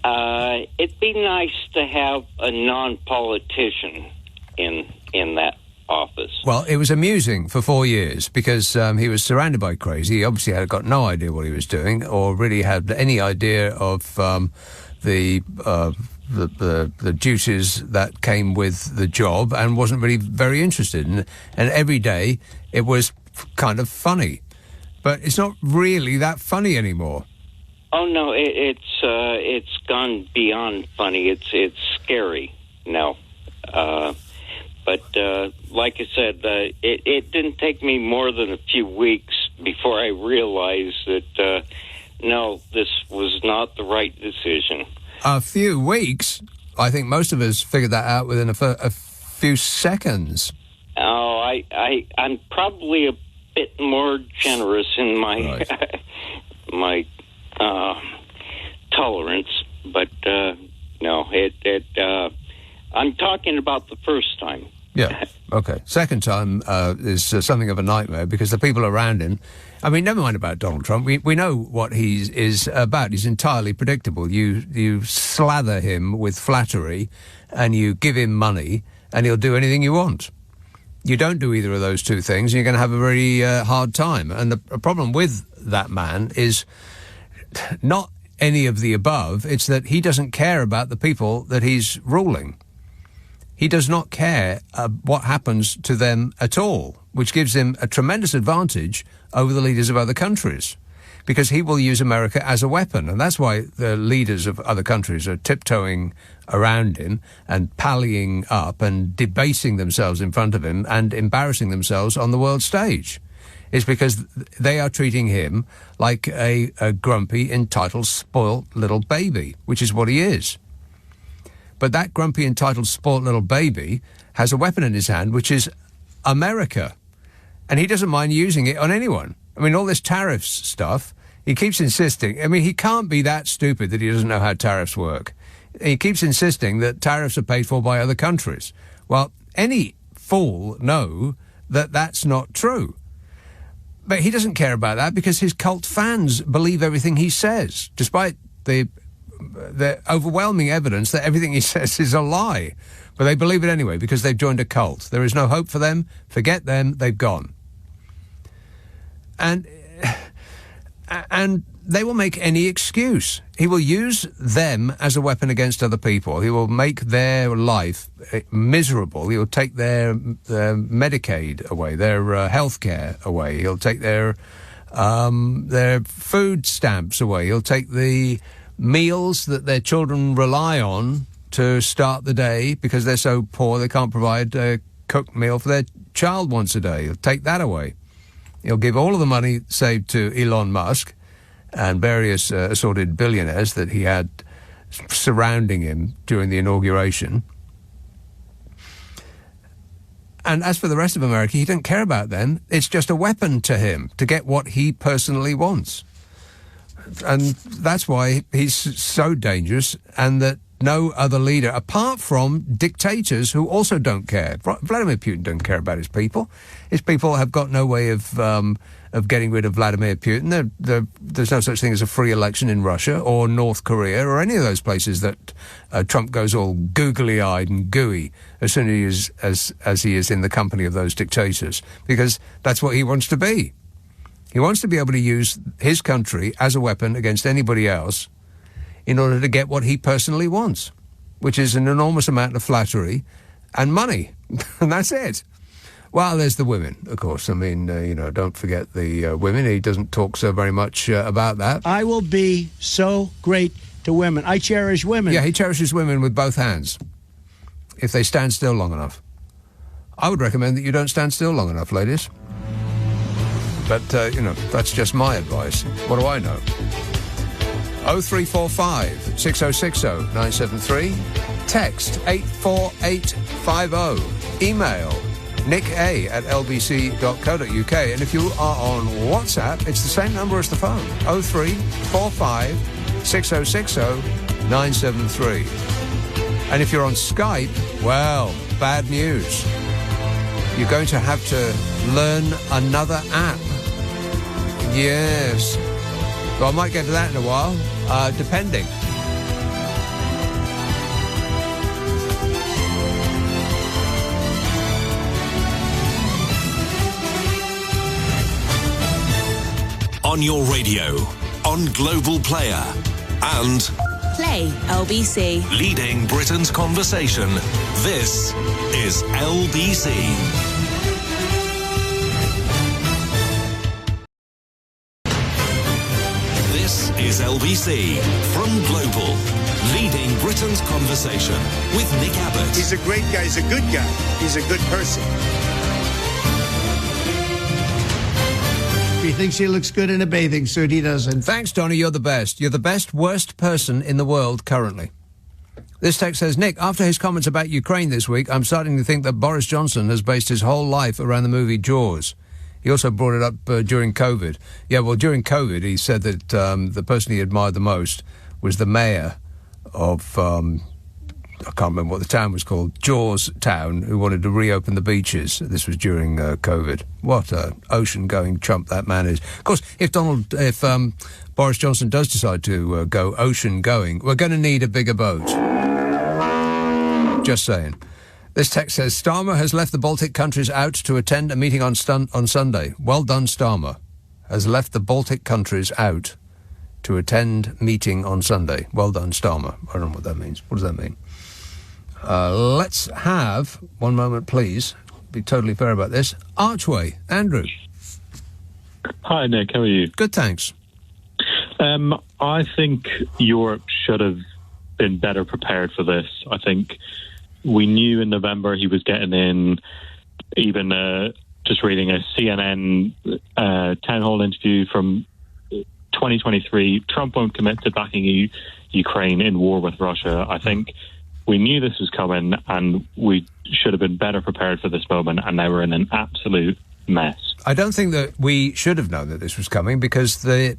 nice to have a non-politician in that office. Well, it was amusing for 4 years because he was surrounded by crazy. He obviously had got no idea what he was doing, or really had any idea of the duties that came with the job, and wasn't really very interested. And every day it was kind of funny, but it's not really that funny anymore. Oh no, it's gone beyond funny. It's scary now. But like I said, it didn't take me more than a few weeks before I realized that no, this was not the right decision. A few weeks? I think most of us figured that out within a few seconds. Oh, I'm probably a bit more generous in my my tolerance, but no, I'm talking about the first time. Yeah, okay. Second time is something of a nightmare because the people around him... I mean, never mind about Donald Trump. We know what he is about. He's entirely predictable. You slather him with flattery and you give him money and he'll do anything you want. You don't do either of those two things and you're going to have a very hard time. And the problem with that man is not any of the above. It's that he doesn't care about the people that he's ruling. He does not care what happens to them at all, which gives him a tremendous advantage over the leaders of other countries, because he will use America as a weapon. And that's why the leaders of other countries are tiptoeing around him and pallying up and debasing themselves in front of him and embarrassing themselves on the world stage. It's because they are treating him like a grumpy, entitled, spoilt little baby, which is what he is. But that grumpy, entitled, spoilt little baby has a weapon in his hand, which is America. And he doesn't mind using it on anyone. I mean, all this tariffs stuff, he keeps insisting. I mean, he can't be that stupid that he doesn't know how tariffs work. He keeps insisting that tariffs are paid for by other countries. Well, any fool know that that's not true. But he doesn't care about that because his cult fans believe everything he says, despite the overwhelming evidence that everything he says is a lie. But they believe it anyway because they've joined a cult. There is no hope for them. Forget them. They've gone. And they will make any excuse. He will use them as a weapon against other people. He will make their life miserable. He will take their Medicaid away, their health care away. He'll take their food stamps away. He'll take the meals that their children rely on to start the day because they're so poor they can't provide a cooked meal for their child once a day. He'll take that away. He'll give all of the money saved to Elon Musk and various assorted billionaires that he had surrounding him during the inauguration. And as for the rest of America, he doesn't care about them. It's just a weapon to him to get what he personally wants. And that's why he's so dangerous, and that no other leader, apart from dictators who also don't care. Vladimir Putin doesn't care about his people. His people have got no way of getting rid of Vladimir Putin. There's no such thing as a free election in Russia or North Korea or any of those places that Trump goes all googly-eyed and gooey as soon as he is in the company of those dictators, because that's what he wants to be. He wants to be able to use his country as a weapon against anybody else in order to get what he personally wants, which is an enormous amount of flattery and money. And that's it. Well, there's the women, of course. I mean, don't forget the women. He doesn't talk so very much about that. I will be so great to women. I cherish women. Yeah, he cherishes women with both hands, if they stand still long enough. I would recommend that you don't stand still long enough, ladies. But, that's just my advice. What do I know? 0345 6060 973. Text 84850. Email nick@lbc.co.uk. And if you are on WhatsApp, it's the same number as the phone. 0345 6060 973. And if you're on Skype, well, bad news. You're going to have to learn another app. Yes. Well, I might get to that in a while, depending. On your radio, on Global Player, and Play LBC. leading Britain's conversation. This is LBC. This is LBC from Global, leading Britain's conversation with Nick Abbot. He's a great guy. He's a good guy. He's a good person. He thinks he looks good in a bathing suit. He doesn't. Thanks, Donny. You're the best. You're the best, worst person in the world currently. This text says, Nick, after his comments about Ukraine this week, I'm starting to think that Boris Johnson has based his whole life around the movie Jaws. He also brought it up during COVID. Yeah, well, during COVID, he said that the person he admired the most was the mayor of I can't remember what the town was called, Jaws Town, who wanted to reopen the beaches. This was during COVID. What a ocean-going chump that man is. Of course, if Boris Johnson does decide to go ocean-going, we're going to need a bigger boat. Just saying. This text says, Starmer has left the Baltic countries out to attend a meeting on Sunday. Well done, Starmer. Has left the Baltic countries out to attend meeting on Sunday. Well done, Starmer. I don't know what that means. What does that mean? Let's have, one moment, please. Be totally fair about this. Archway, Andrew. Hi, Nick. How are you? Good, thanks. I think Europe should have been better prepared for this. I think we knew in November he was getting in. Even just reading a CNN town hall interview from 2023, Trump won't commit to backing Ukraine in war with Russia. I think we knew this was coming, and we should have been better prepared for this moment, and now we're in an absolute mess. I don't think that we should have known that this was coming, because the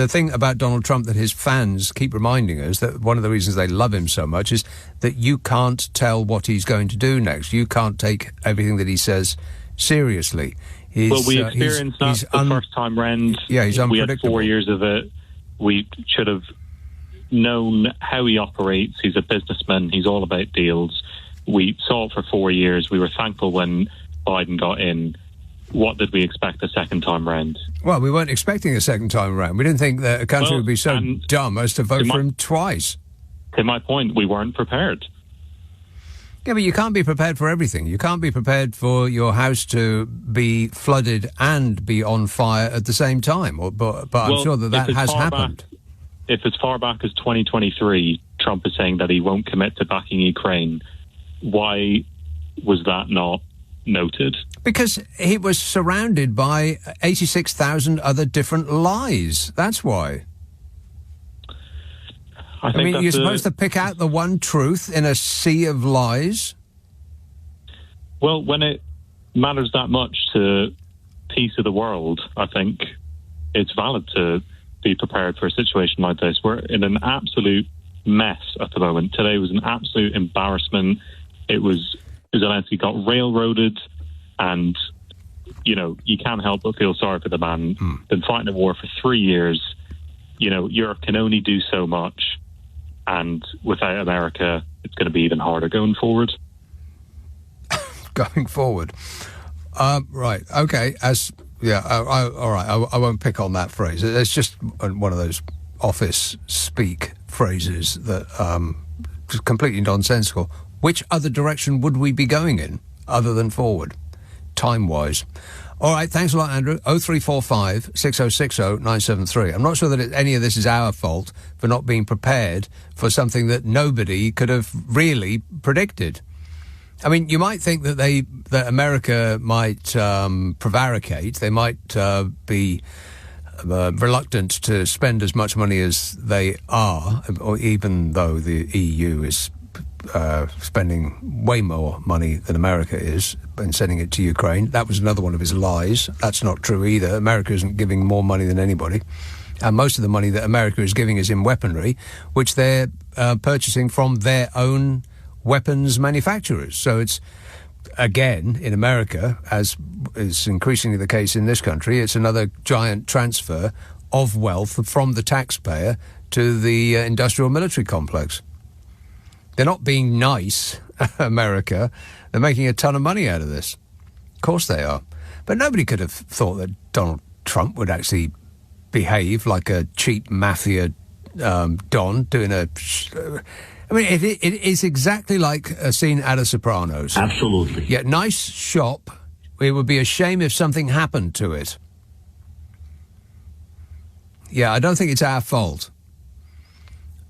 thing about Donald Trump that his fans keep reminding us, that one of the reasons they love him so much, is that you can't tell what he's going to do next. You can't take everything that he says seriously. Well, we experienced that the first time round. Yeah, he's unpredictable. We had 4 years of it. We should have known how he operates. He's a businessman. He's all about deals. We saw it for 4 years. We were thankful when Biden got in. What did we expect the second time round? Well, we weren't expecting a second time round. We didn't think that a country would be so dumb as to vote for him twice. To my point, we weren't prepared. Yeah, but you can't be prepared for everything. You can't be prepared for your house to be flooded and be on fire at the same time. But I'm sure that has happened. If as far back as 2023, Trump is saying that he won't commit to backing Ukraine, why was that not noted? Because he was surrounded by 86,000 other different lies. That's why. I mean, you're supposed to pick out the one truth in a sea of lies? Well, when it matters that much to peace of the world, I think it's valid to be prepared for a situation like this. We're in an absolute mess at the moment. Today was an absolute embarrassment. Zelensky got railroaded, and, you know, you can't help but feel sorry for the man. Been fighting a war for 3 years. You know, Europe can only do so much. And without America, it's going to be even harder going forward. Going forward. Right. Okay. All right. I won't pick on that phrase. It's just one of those office speak phrases that just completely nonsensical. Which other direction would we be going in other than forward, time-wise? All right, thanks a lot, Andrew. 0345 6060 973. I'm not sure that any of this is our fault for not being prepared for something that nobody could have really predicted. I mean, you might think that that America might prevaricate. They might be reluctant to spend as much money as they are, or even though the EU is spending way more money than America is and sending it to Ukraine. That was another one of his lies. That's not true either. America isn't giving more money than anybody. And most of the money that America is giving is in weaponry, which they're purchasing from their own weapons manufacturers. So it's, again, in America, as is increasingly the case in this country, it's another giant transfer of wealth from the taxpayer to the industrial military complex. They're not being nice, America. They're making a ton of money out of this. Of course they are. But nobody could have thought that Donald Trump would actually behave like a cheap mafia don doing a... I mean, it is exactly like a scene out of Sopranos. Absolutely. Yeah, nice shop. It would be a shame if something happened to it. Yeah, I don't think it's our fault.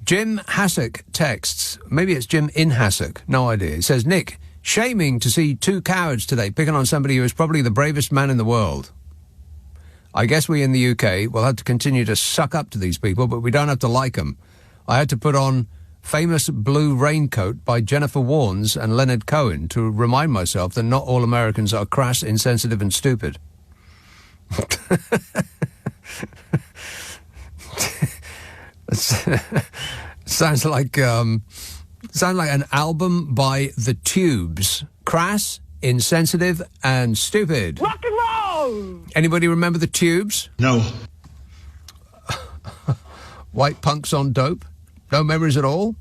Jim Hassock texts, maybe it's Jim in Hassock, no idea. It says, Nick, shaming to see two cowards today picking on somebody who is probably the bravest man in the world. I guess we in the UK will have to continue to suck up to these people, but we don't have to like them. I had to put on Famous Blue Raincoat by Jennifer Warnes and Leonard Cohen to remind myself that not all Americans are crass, insensitive and stupid. Sounds like Sounds like an album by The Tubes. Crass, insensitive, and stupid. Rock and roll! Anybody remember The Tubes? No. White punks on dope? No memories at all?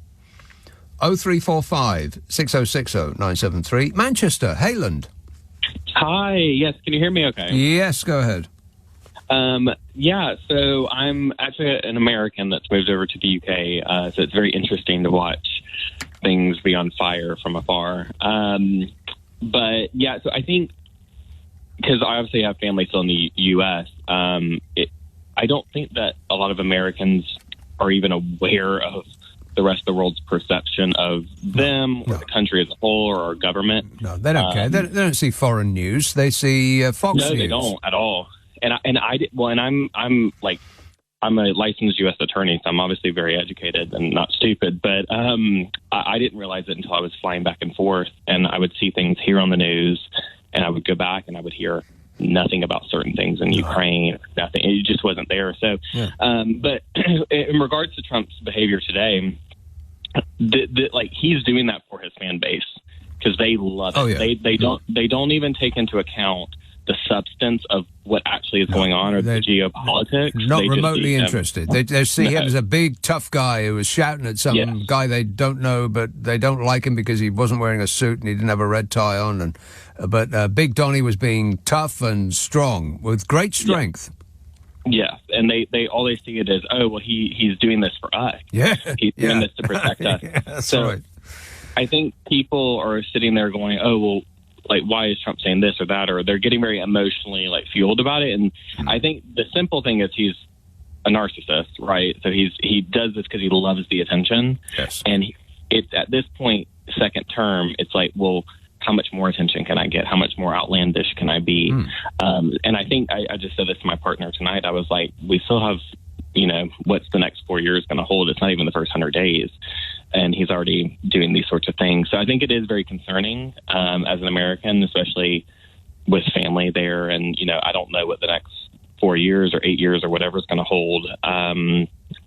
0345 6060 973. Manchester, Hayland. Hi, yes, can you hear me okay? Yes, go ahead. Yeah, so I'm actually an American that's moved over to the UK, so it's very interesting to watch things be on fire from afar. But yeah, so I think, because I obviously have family still in the US, I don't think that a lot of Americans are even aware of the rest of the world's perception of them or the country as a whole or our government. No, they don't care. They don't see foreign news. They see Fox News. No, they don't at all. I'm a licensed U.S. attorney, so I'm obviously very educated and not stupid. But I didn't realize it until I was flying back and forth, and I would see things here on the news, and I would go back and I would hear nothing about certain things in Ukraine. Nothing. It just wasn't there. So, but in regards to Trump's behavior today, he's doing that for his fan base because they love it. Oh, yeah. They don't even take into account the substance of what actually is going on or the geopolitics. Not remotely interested. They see him as a big, tough guy who was shouting at some guy they don't know, but they don't like him because he wasn't wearing a suit and he didn't have a red tie on. But Big Donnie was being tough and strong with great strength. Yeah, and they all they see it as, oh, well, he's doing this for us. Yeah. He's doing this to protect us. That's so right. I think people are sitting there going, oh, well, like, why is Trump saying this or that? Or they're getting very emotionally, fueled about it. And I think the simple thing is he's a narcissist, right? So he does this because he loves the attention. Yes. And it's at this point, second term, it's like, well, how much more attention can I get? How much more outlandish can I be? And I think I just said this to my partner tonight. I was like, we still have, what's the next 4 years going to hold? It's not even the first 100 days. And he's already doing these sorts of things. So I think it is very concerning as an American, especially with family there. And, I don't know what the next 4 years or 8 years or whatever is going to hold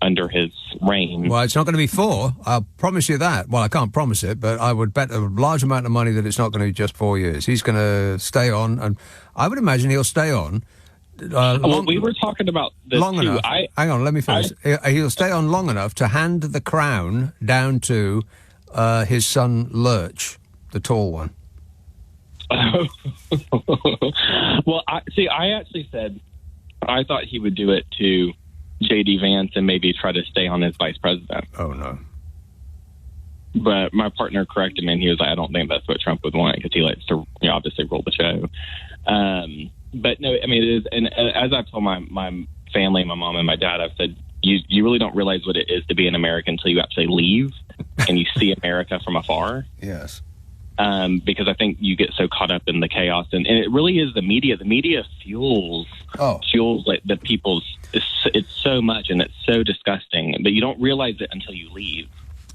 under his reign. Well, it's not going to be 4. I'll promise you that. Well, I can't promise it, but I would bet a large amount of money that it's not going to be just 4 years. He's going to stay on, and I would imagine he'll stay on. We were talking about this long too. enough. Hang on, let me finish. He'll stay on long enough to hand the crown down to his son Lurch, the tall one. Well, I actually said I thought he would do it to J.D. Vance and maybe try to stay on as vice president. Oh, no. But my partner corrected me, and he was like, I don't think that's what Trump would want because he likes to obviously roll the show. But no, I mean, it is, and as I've told my family, my mom and my dad, I've said, you really don't realize what it is to be an American until you actually leave and you see America from afar. Yes. Because I think you get so caught up in the chaos, and it really is the media. The media fuels like the people's. It's so much, and it's so disgusting, but you don't realize it until you leave.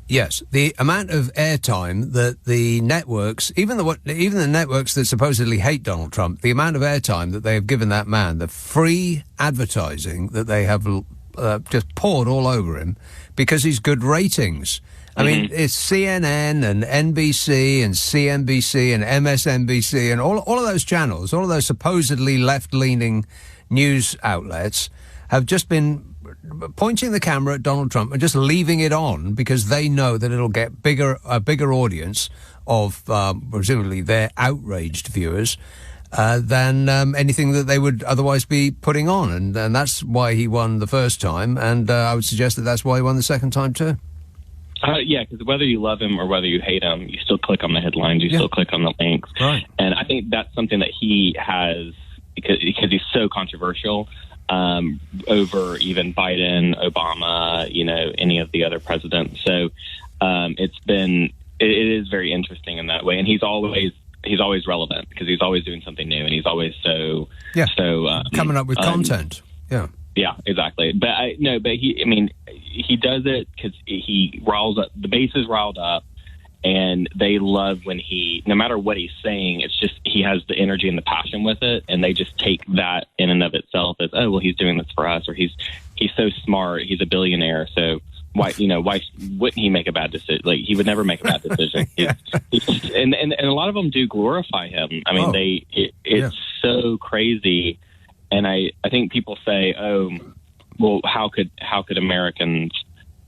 Yes, the amount of airtime that the networks, even the networks that supposedly hate Donald Trump, the amount of airtime that they have given that man, the free advertising that they have just poured all over him because he's good ratings. I mean, it's CNN and NBC and CNBC and MSNBC and all of those channels, all of those supposedly left-leaning news outlets have just been pointing the camera at Donald Trump and just leaving it on because they know that it'll get a bigger audience of presumably their outraged viewers than anything that they would otherwise be putting on. And that's why he won the first time, and I would suggest that that's why he won the second time too. Yeah, because whether you love him or whether you hate him, you still click on the headlines, you still click on the links. Right. And I think that's something that he has, because he's so controversial, over even Biden, Obama, any of the other presidents. So it is very interesting in that way. And he's always relevant because he's always doing something new, and he's always so coming up with content. Yeah, exactly. But he does it because he riles up, the base is riled up, and they love when no matter what he's saying, it's just he has the energy and the passion with it, and they just take that in and of itself as, oh, well, he's doing this for us, or he's so smart, he's a billionaire, so why wouldn't he make a bad decision? Like, he would never make a bad decision. And a lot of them do glorify him. I mean, it's so crazy. And I think people say, oh, well, how could Americans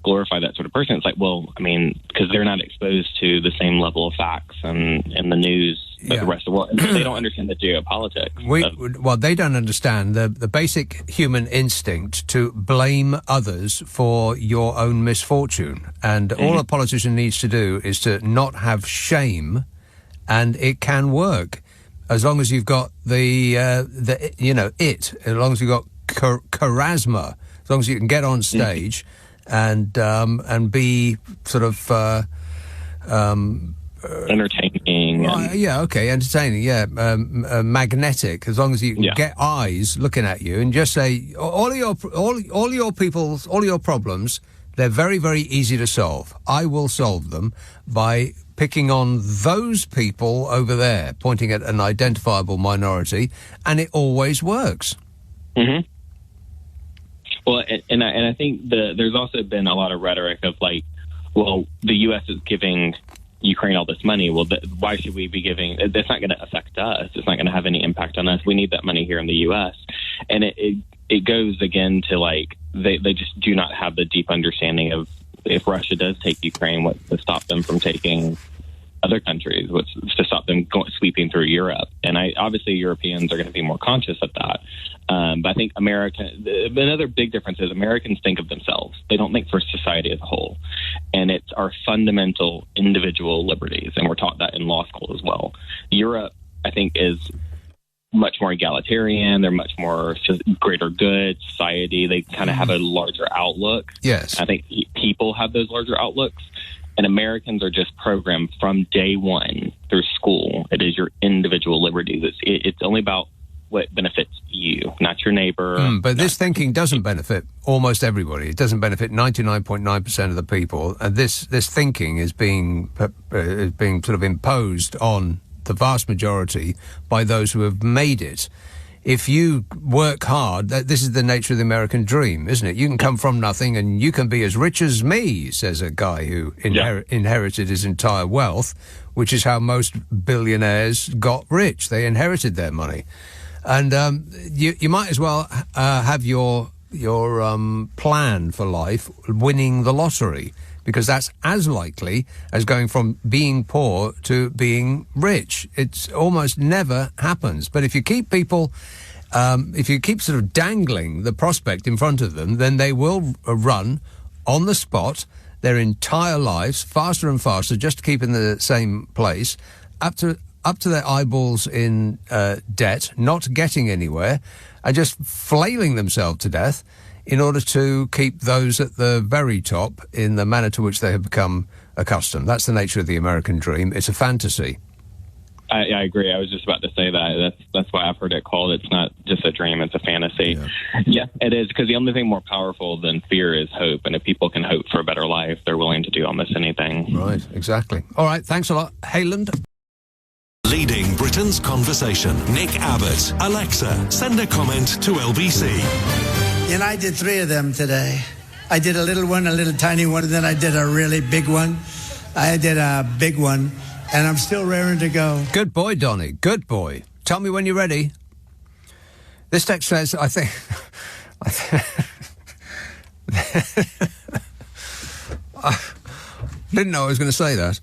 glorify that sort of person? It's like, well, I mean, because they're not exposed to the same level of facts and the news that the rest of the world. They don't understand the geopolitics. Well, they don't understand the basic human instinct to blame others for your own misfortune. And all a politician needs to do is to not have shame, and it can work. As long as you've got as long as you've got charisma, as long as you can get on stage and be sort of entertaining. Entertaining. Magnetic. As long as you can get eyes looking at you and just say all your problems, they're very, very easy to solve. I will solve them by picking on those people over there, pointing at an identifiable minority, and it always works. Mm-hmm. Well, and I think there's also been a lot of rhetoric of like, well, the U.S. is giving Ukraine all this money. Well, why should we be giving? That's not going to affect us. It's not going to have any impact on us. We need that money here in the U.S. And it goes again to like they just do not have the deep understanding of, if Russia does take Ukraine, what's to stop them from taking other countries? What's to stop them sweeping through Europe? And obviously Europeans are going to be more conscious of that. But I think another big difference is Americans think of themselves. They don't think for society as a whole. And it's our fundamental individual liberties. And we're taught that in law school as well. Europe, I think, is much more egalitarian. They're much more greater good society. They kind of have a larger outlook. Yes. I think people have those larger outlooks. And Americans are just programmed from day one through school. It is your individual liberties. It's only about what benefits you, not your neighbor. But this thinking doesn't benefit almost everybody. It doesn't benefit 99.9% of the people. And this thinking is being sort of imposed on the vast majority by those who have made it. If you work hard, this is the nature of the American dream, isn't it? You can come from nothing and you can be as rich as me, says a guy who inherited his entire wealth, which is how most billionaires got rich. They inherited their money. And you might as well have your plan for life winning the lottery, because that's as likely as going from being poor to being rich. It almost never happens. But if you keep people, if you keep sort of dangling the prospect in front of them, then they will run on the spot their entire lives, faster and faster, just to keep in the same place, up to their eyeballs in debt, not getting anywhere, and just flailing themselves to death in order to keep those at the very top in the manner to which they have become accustomed. That's the nature of the American dream. It's a fantasy. I agree. I was just about to say that. That's why I've heard it called. It's not just a dream, it's a fantasy. Yeah, it is, because the only thing more powerful than fear is hope. And if people can hope for a better life, they're willing to do almost anything. Right, exactly. All right, thanks a lot. Hayland. Leading Britain's conversation, Nick Abbot. Alexa, send a comment to LBC. And I did 3 of them today. I did a little one, a little tiny one, and then I did a really big one. I did a big one, and I'm still raring to go. Good boy, Donny. Good boy. Tell me when you're ready. This text says, I didn't know I was going to say that.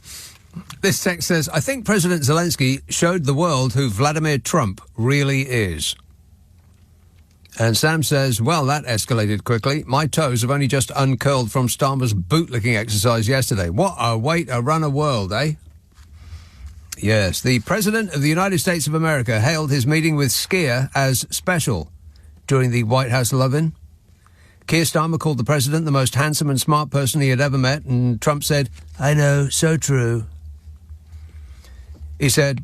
This text says, I think President Zelensky showed the world who Vladimir Trump really is. And Sam says, well, that escalated quickly. My toes have only just uncurled from Starmer's bootlicking exercise yesterday. What a way to run a world, eh? Yes, the President of the United States of America hailed his meeting with Skier as special during the White House love-in. Keir Starmer called the President the most handsome and smart person he had ever met, and Trump said, I know, so true. He said,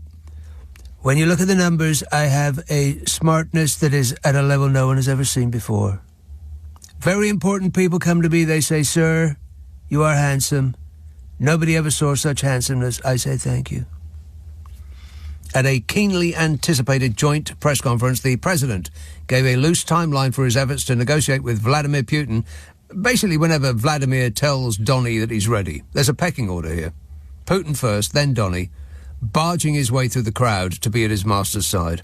when you look at the numbers, I have a smartness that is at a level no one has ever seen before. Very important people come to me, they say, sir, you are handsome. Nobody ever saw such handsomeness. I say thank you. At a keenly anticipated joint press conference, the President gave a loose timeline for his efforts to negotiate with Vladimir Putin Basically, whenever Vladimir tells Donny that he's ready, there's a pecking order here. Putin first, then Donny, barging his way through the crowd to be at his master's side.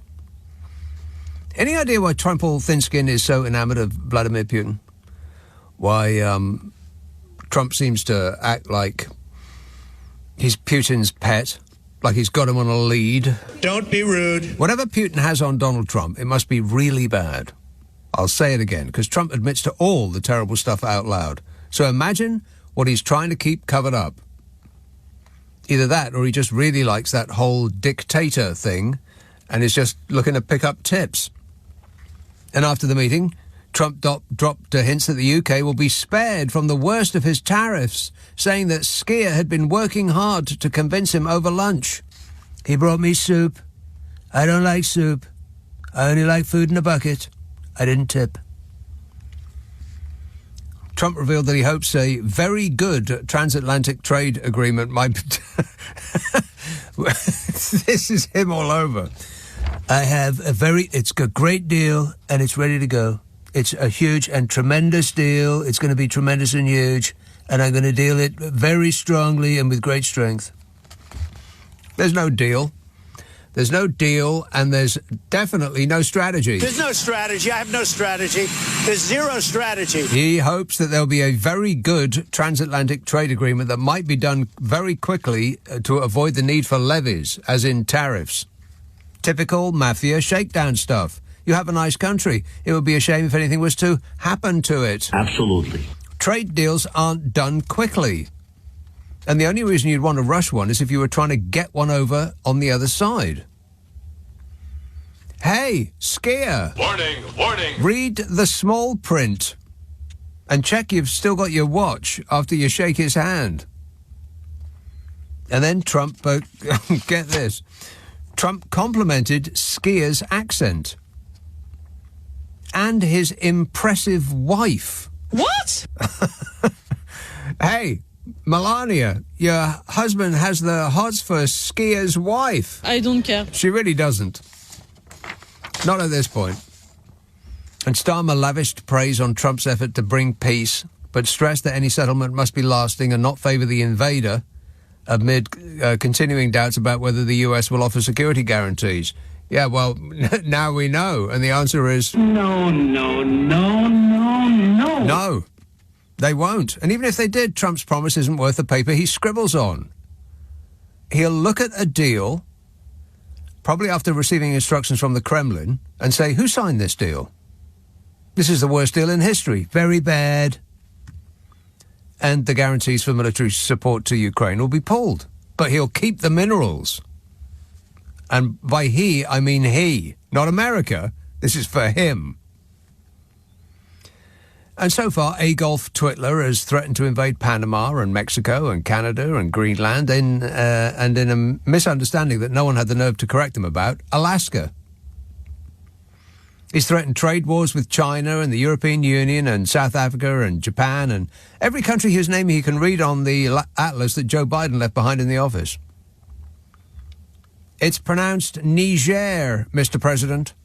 Any idea why Trumple Thinskin is so enamoured of Vladimir Putin? Why Trump seems to act like he's Putin's pet, like he's got him on a lead. Don't be rude. Whatever Putin has on Donald Trump, it must be really bad. I'll say it again, because Trump admits to all the terrible stuff out loud. So imagine what he's trying to keep covered up. Either that, or he just really likes that whole dictator thing, and is just looking to pick up tips. And after the meeting, Trump dropped hints that the UK will be spared from the worst of his tariffs, saying that Skier had been working hard to convince him over lunch. He brought me soup. I don't like soup. I only like food in a bucket. I didn't tip. Trump revealed that he hopes a very good transatlantic trade agreement might be... This is him all over. It's a great deal, and it's ready to go. It's a huge and tremendous deal. It's going to be tremendous and huge, and I'm going to deal it very strongly and with great strength. There's no deal. There's no deal, and there's definitely no strategy. There's no strategy. I have no strategy. There's zero strategy. He hopes that there'll be a very good transatlantic trade agreement that might be done very quickly to avoid the need for levies, as in tariffs. Typical mafia shakedown stuff. You have a nice country. It would be a shame if anything was to happen to it. Absolutely. Trade deals aren't done quickly. And the only reason you'd want to rush one is if you were trying to get one over on the other side. Hey, Skier! Warning, warning! Read the small print and check you've still got your watch after you shake his hand. And then Trump, get this, Trump complimented Skier's accent and his impressive wife. What? Hey, Melania, your husband has the hots for Skier's wife. I don't care. She really doesn't. Not at this point. And Starmer lavished praise on Trump's effort to bring peace, but stressed that any settlement must be lasting and not favour the invader, amid continuing doubts about whether the US will offer security guarantees. Yeah, well, now we know. And the answer is... No. No, they won't. And even if they did, Trump's promise isn't worth the paper he scribbles on. He'll look at a deal, probably after receiving instructions from the Kremlin, and say, who signed this deal? This is the worst deal in history. Very bad. And the guarantees for military support to Ukraine will be pulled. But he'll keep the minerals. And by he, I mean he, not America. This is for him. And so far, Adolf Hitler has threatened to invade Panama and Mexico and Canada and Greenland and in a misunderstanding that no one had the nerve to correct him about, Alaska. He's threatened trade wars with China and the European Union and South Africa and Japan and every country whose name he can read on the atlas that Joe Biden left behind in the office. It's pronounced Niger, Mr. President.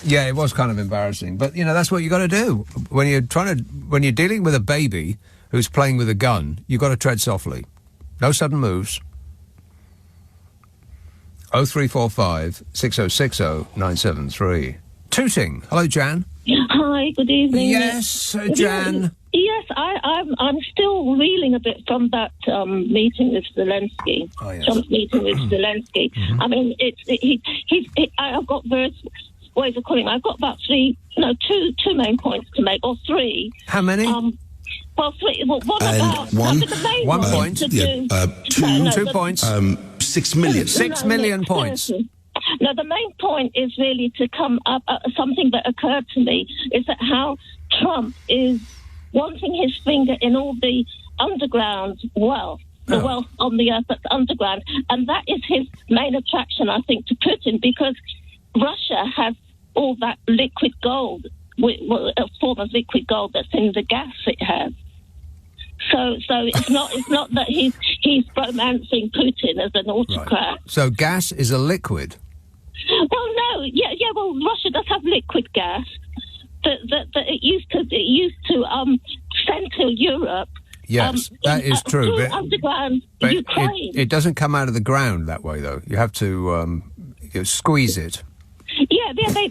Yeah, it was kind of embarrassing, but, you know, that's what you got to do. When you're dealing with a baby who's playing with a gun, you've got to tread softly. No sudden moves. 0345 6060 973. Tooting. Hello, Jan. Hi, good evening. Yes, Jan. Yes, I'm still reeling a bit from that meeting with Zelensky. Oh, yes. Trump's meeting with Zelensky. Mm-hmm. I mean, I've got various ways of calling it. I've got about two main points to make, or three. How many? Well, three. Well, what And about one, the main one one point. to Yeah, do- 2 points. 6 million. 6 million points. No, the main point is really to come up. Something that occurred to me is that how Trump is wanting his finger in all the underground wealth, the wealth on the earth that's underground, and that is his main attraction, I think, to Putin, because Russia has all that liquid gold, a form of liquid gold that's in the gas it has. So it's not that he's romancing Putin as an autocrat. Right. So gas is a liquid. Well, no, yeah. Well, Russia does have liquid gas. that it used to Central Europe. Yes, that is true. But underground Ukraine. It doesn't come out of the ground that way, though. You have to squeeze it. Yeah, then they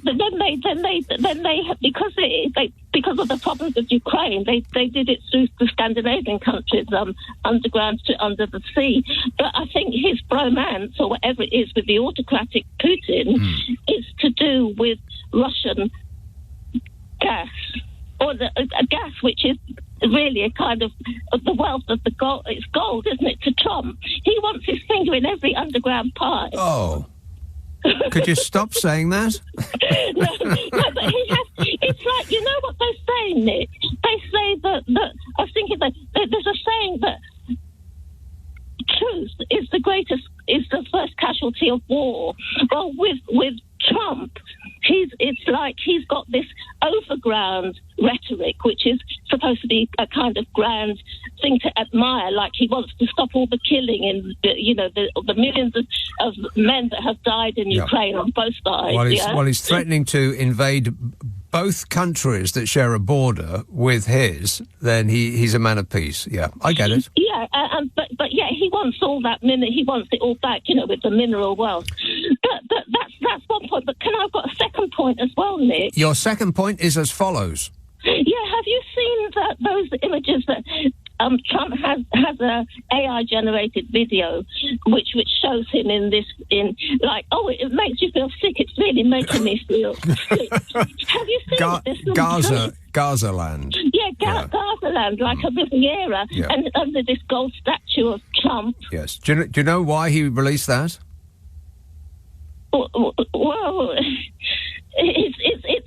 because of the problems with Ukraine, they did it through the Scandinavian countries, underground to under the sea. But I think his bromance, or whatever it is, with the autocratic Putin, is to do with Russian gas, or a gas which is really a kind of the wealth of the gold. It's gold, isn't it? To Trump, he wants his finger in every underground pie. Oh. Could you stop saying that? no, but he has. It's like, you know what they say, Nick? They say that I was thinking that there's a saying that truth is the first casualty of war. Well, with Trump, it's like he's got this overground rhetoric, which is supposed to be a kind of grand thing to admire. Like he wants to stop all the killing in the millions of men that have died in Ukraine on both sides. While he's threatening to invade both countries that share a border with his, then he's a man of peace. Yeah, I get it. Yeah, but yeah, he wants all that. He wants it all back, with the mineral wealth. But that's one point. But I've got a second point as well, Nick. Your second point is as follows. Yeah, have you seen those images that Trump has a AI generated video which shows him it makes you feel sick. It's really making me feel sick. Have you seen Gaza land? Yeah, Gaza land, like a Riviera, and under this gold statue of Trump. Yes. Do you know why he released that? Well,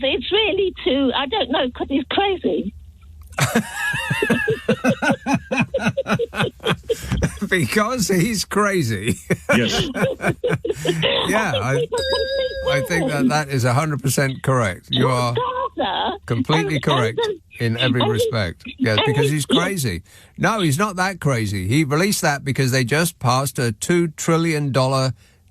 it's really I don't know, because he's crazy. Because he's crazy. Yes. Yeah, I think that is 100% correct. You are completely correct in every respect. Yes, because he's crazy. No, he's not that crazy. He released that because they just passed a $2 trillion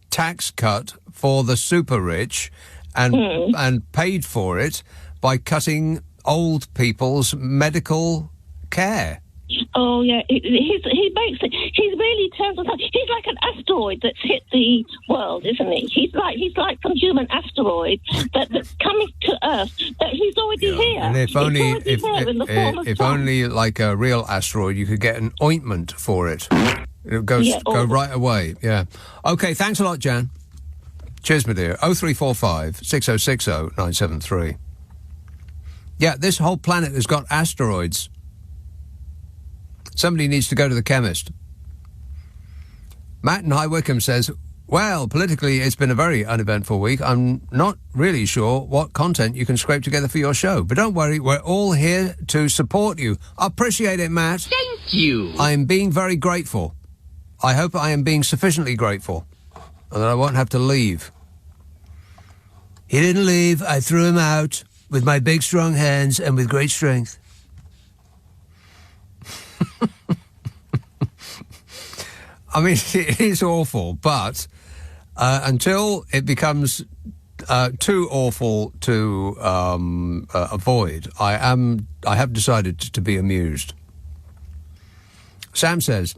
tax cut for the super rich and paid for it by cutting old people's medical care. Oh yeah, he makes it. He really turns on. He's like an asteroid that's hit the world, isn't he? He's like some human asteroid that's coming to Earth. That he's already here. And if only like a real asteroid, you could get an ointment for it. It'll go right away. Yeah. Okay. Thanks a lot, Jan. Cheers, my dear. 0345 6060 973. Yeah, this whole planet has got asteroids. Somebody needs to go to the chemist. Matt in High Wycombe says, well, politically, it's been a very uneventful week. I'm not really sure what content you can scrape together for your show. But don't worry, we're all here to support you. I appreciate it, Matt. Thank you. I'm being very grateful. I hope I am being sufficiently grateful and that I won't have to leave. He didn't leave. I threw him out with my big, strong hands and with great strength. I mean, it is awful, but until it becomes too awful to avoid, I have decided to be amused. Sam says,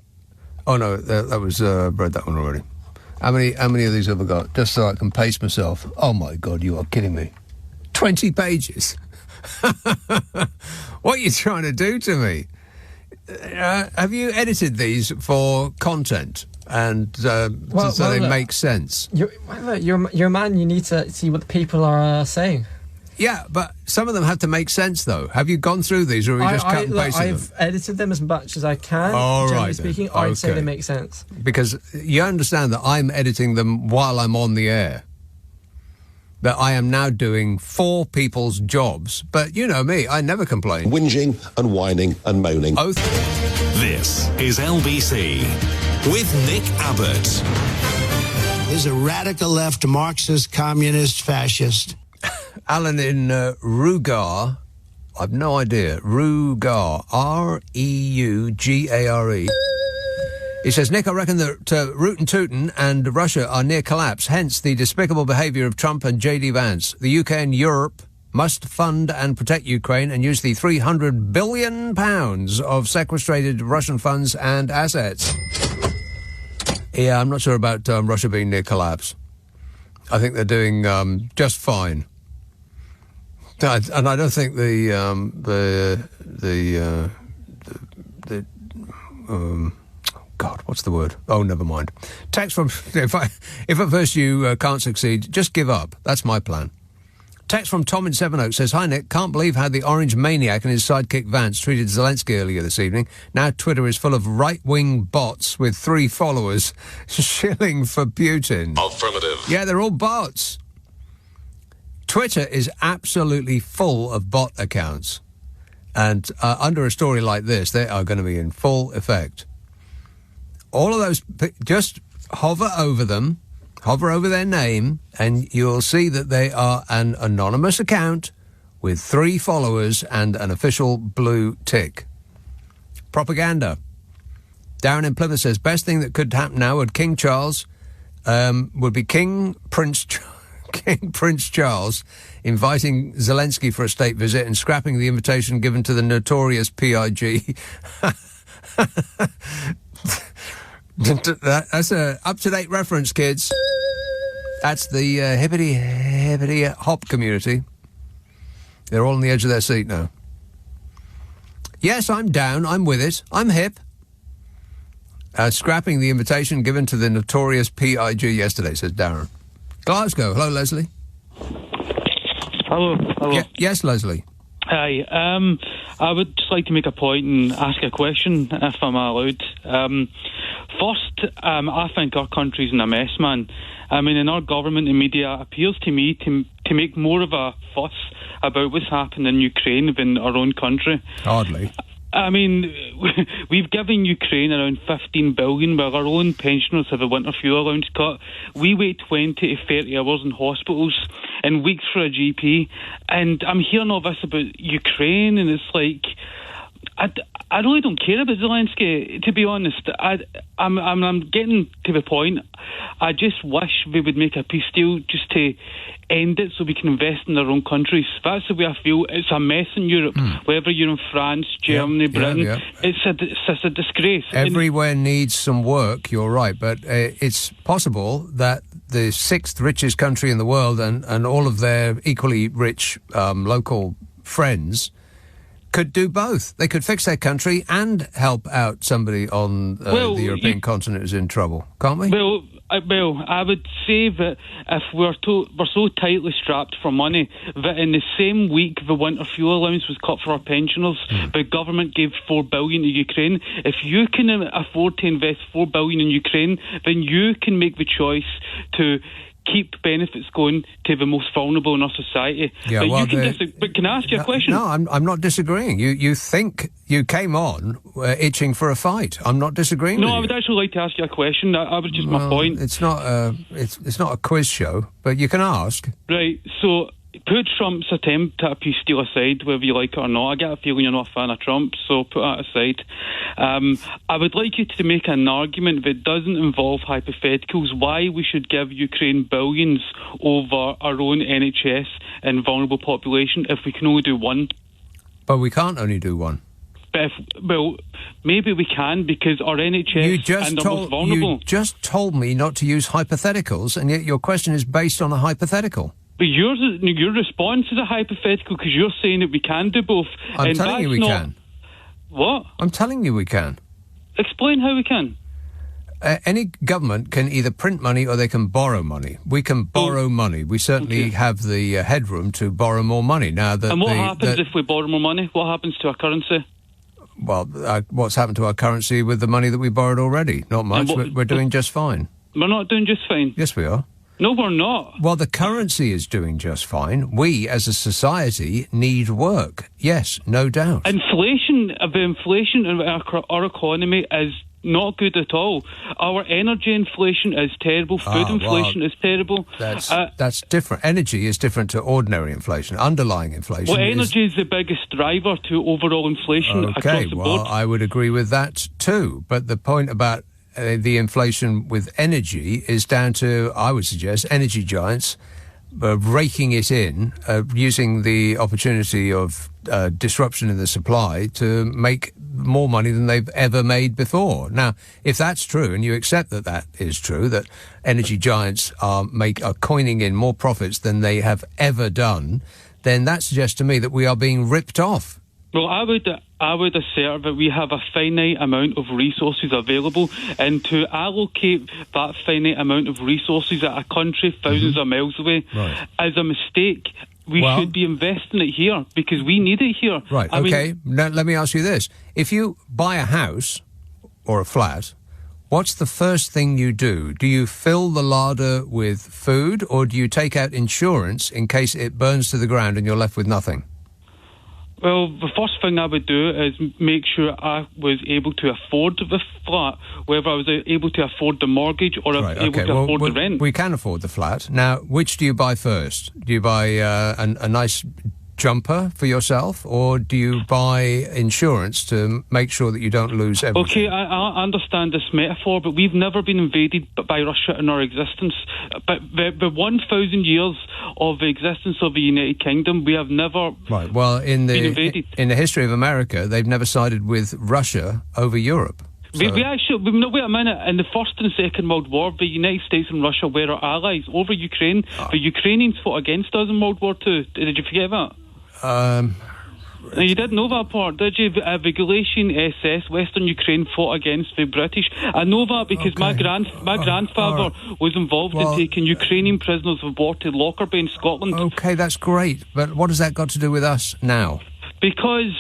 oh no, that was read that one already. How many of these have I got? Just so I can pace myself. Oh my God, you are kidding me. 20 pages. What are you trying to do to me? Have you edited these for content and so they make sense? You're a man. You need to see what the people are saying. Yeah, but some of them have to make sense, though. Have you gone through these, or are you just cut and pasted them? I've edited them as much as I can. Generally speaking, I'd say they make sense. Because you understand that I'm editing them while I'm on the air. That I am now doing 4 people's jobs. But you know me, I never complain. Whinging and whining and moaning. This is LBC with Nick Abbott. Is a radical left Marxist, communist, fascist. Alan in Rugar, I've no idea. Rugar, R-E-U-G-A-R-E. He says, Nick, I reckon that Rootin' Tootin' and Russia are near collapse, hence the despicable behaviour of Trump and J.D. Vance. The UK and Europe must fund and protect Ukraine and use the £300 billion of sequestrated Russian funds and assets. Yeah, I'm not sure about Russia being near collapse. I think they're doing just fine. And I don't think God, what's the word? Oh, never mind. Text from... If at first you can't succeed, just give up. That's my plan. Text from Tom in Sevenoaks says, "Hi, Nick. Can't believe how the orange maniac and his sidekick Vance treated Zelensky earlier this evening. Now Twitter is full of right-wing bots with 3 followers shilling for Putin." Affirmative. Yeah, they're all bots. Twitter is absolutely full of bot accounts. And under a story like this, they are going to be in full effect. All of those, just hover over them, hover over their name, and you'll see that they are an anonymous account with 3 followers and an official blue tick. Propaganda. Darren in Plymouth says, best thing that could happen now would King Charles, would be King Prince Charles inviting Zelensky for a state visit and scrapping the invitation given to the notorious PIG. That's a up-to-date reference, kids. That's the hippity-hop community. They're all on the edge of their seat now. Yes, I'm down. I'm with it. I'm hip. Scrapping the invitation given to the notorious PIG yesterday, says Darren. Glasgow. Hello, Leslie. Hello. Yes, Leslie. Hi. I would just like to make a point and ask a question, if I'm allowed. First, I think our country's in a mess, man. I mean, and our government and media appears to me to make more of a fuss about what's happening in Ukraine than our own country. Hardly. I mean, we've given Ukraine around 15 billion, while our own pensioners have a winter fuel allowance cut. We wait 20 to 30 hours in hospitals and weeks for a GP. And I'm hearing all this about Ukraine, and it's like, I really don't care about Zelensky, to be honest. I'm getting to the point. I just wish we would make a peace deal just to end it so we can invest in our own countries. That's the way I feel. It's a mess in Europe. Whether you're in France, Germany, Britain, it's a disgrace. Everywhere needs some work, you're right, but it's possible that the 6th richest country in the world and all of their equally rich local friends could do both. They could fix their country and help out somebody on the European continent who's in trouble, can't we? Well, I would say that if we're so tightly strapped for money that in the same week the winter fuel allowance was cut for our pensioners, the government gave $4 billion to Ukraine. If you can afford to invest $4 billion in Ukraine, then you can make the choice to keep benefits going to the most vulnerable in our society. Yeah, but can I ask you a question? No, I'm not disagreeing. You think you came on itching for a fight. I'm not disagreeing with you. I would actually like to ask you a question. That was just my point. It's not a quiz show, but you can ask. Right, so put Trump's attempt at a peace deal aside, whether you like it or not. I get a feeling you're not a fan of Trump, so put that aside. I would like you to make an argument that doesn't involve hypotheticals why we should give Ukraine billions over our own NHS and vulnerable population if we can only do one. But we can't only do one. But maybe we can, because our NHS and our most vulnerable... You just told me not to use hypotheticals, and yet your question is based on a hypothetical. But your response is a hypothetical, because you're saying that we can do both. I'm telling you we can. What? I'm telling you we can. Explain how we can. Any government can either print money or they can borrow money. We can borrow money. We certainly have the headroom to borrow more money. Now, and what happens if we borrow more money? What happens to our currency? Well, what's happened to our currency with the money that we borrowed already? Not much. We're doing just fine. We're not doing just fine? Yes, we are. No, we're not. Well, the currency is doing just fine. We, as a society, need work. Yes, no doubt. The inflation in our economy is not good at all. Our energy inflation is terrible. Food inflation is terrible. That's different. Energy is different to ordinary inflation, underlying inflation. Well, energy is the biggest driver to overall inflation across the board. Well, I would agree with that too. But the point about the inflation with energy is down to, I would suggest, energy giants raking it in, using the opportunity of disruption in the supply to make more money than they've ever made before. Now, if that's true, and you accept that that is true, that energy giants are coining in more profits than they have ever done, then that suggests to me that we are being ripped off. Well, I would assert that we have a finite amount of resources available, and to allocate that finite amount of resources at a country thousands of miles away is a mistake. We should be investing it here because we need it here. Right, okay. Now, let me ask you this. If you buy a house or a flat, what's the first thing you do? Do you fill the larder with food, or do you take out insurance in case it burns to the ground and you're left with nothing? Well, the first thing I would do is make sure I was able to afford the flat, whether I was able to afford the mortgage or able to afford the rent. We can afford the flat. Now, which do you buy first? Do you buy a nice jumper for yourself, or do you buy insurance to make sure that you don't lose everything? Okay, I understand this metaphor, but we've never been invaded by Russia in our existence. But the 1,000 years of the existence of the United Kingdom, we have never been invaded. In the history of America, they've never sided with Russia over Europe. So. Wait a minute. In the First and Second World War, the United States and Russia were our allies over Ukraine. The Ukrainians fought against us in World War II. Did you forget that? No, you didn't know that part, did you? The Galician SS, Western Ukraine, fought against the British. I know that because my grandfather was involved in taking Ukrainian prisoners of war to Lockerbie in Scotland. Okay, that's great. But what has that got to do with us now? Because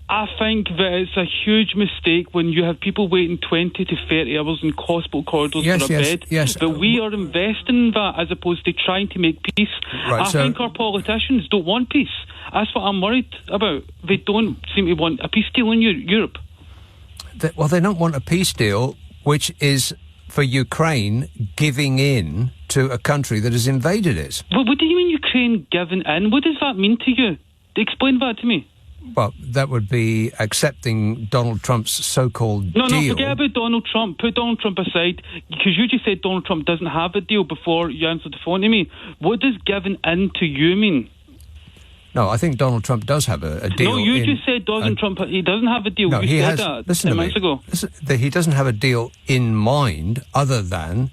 I think that it's a huge mistake when you have people waiting 20 to 30 hours in hospital corridors for a bed. Yes. But we are investing in that as opposed to trying to make peace. I think our politicians don't want peace. That's what I'm worried about. They don't seem to want a peace deal in Europe. They don't want a peace deal, which is for Ukraine giving in to a country that has invaded it. Well, what do you mean Ukraine giving in? What does that mean to you? Explain that to me. Well, that would be accepting Donald Trump's so-called deal. No, forget about Donald Trump. Put Donald Trump aside, because you just said Donald Trump doesn't have a deal before you answered the phone to me. What does giving in to you mean? No, I think Donald Trump does have a deal. No, you just said Donald Trump, he doesn't have a deal. No, you said that 10 months ago. He doesn't have a deal in mind other than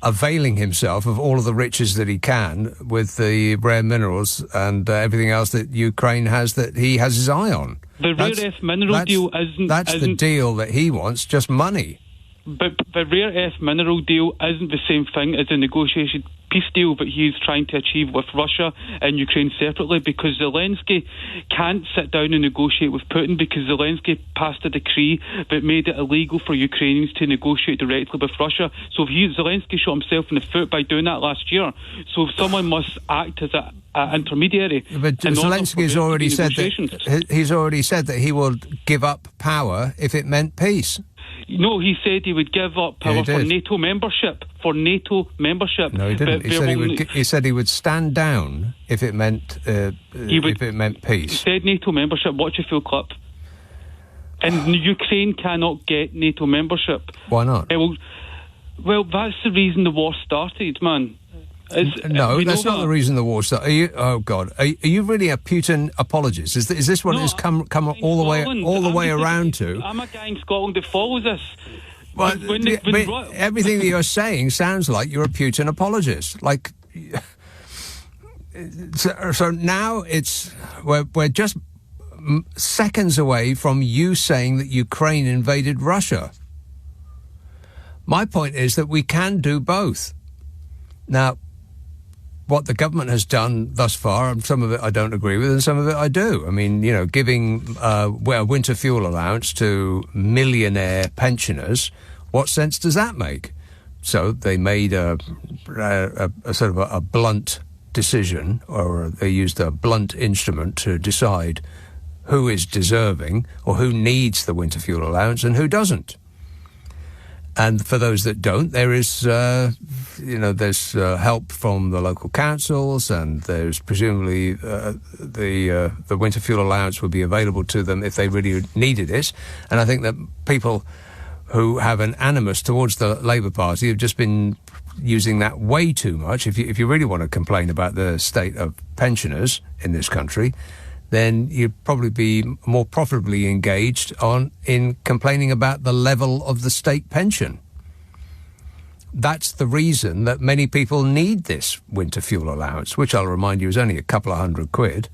availing himself of all of the riches that he can with the rare minerals and everything else that Ukraine has that he has his eye on. The rare earth mineral deal isn't... That's the deal that he wants, just money. But the rare earth mineral deal isn't the same thing as a negotiated peace deal that he's trying to achieve with Russia and Ukraine separately, because Zelensky can't sit down and negotiate with Putin because Zelensky passed a decree that made it illegal for Ukrainians to negotiate directly with Russia. So Zelensky shot himself in the foot by doing that last year. So someone must act as an intermediary. But Zelensky has already said that he will give up power if it meant peace. No, he said he would give up power for NATO membership. No, he didn't. He said he would stand down if it meant if it meant peace. He said NATO membership. Watch a full clip. And Ukraine cannot get NATO membership. Why not? Well, that's the reason the war started, man. No, that's not the reason the war started. Are you really a Putin apologist? Is this what it's come all the way around to? I'm a guy in Scotland that follows this. Well, everything that you're saying sounds like you're a Putin apologist. Like, so now we're just seconds away from you saying that Ukraine invaded Russia. My point is that we can do both. Now, what the government has done thus far, and some of it I don't agree with and some of it I do. I mean, giving winter fuel allowance to millionaire pensioners, what sense does that make? So they made a sort of a blunt decision, or they used a blunt instrument to decide who is deserving or who needs the winter fuel allowance and who doesn't. And for those that don't, there is, there's help from the local councils, and there's presumably the winter fuel allowance would be available to them if they really needed it. And I think that people who have an animus towards the Labour Party have just been using that way too much. If you really want to complain about the state of pensioners in this country, then you'd probably be more profitably engaged in complaining about the level of the state pension. That's the reason that many people need this winter fuel allowance, which I'll remind you is only a couple of £100,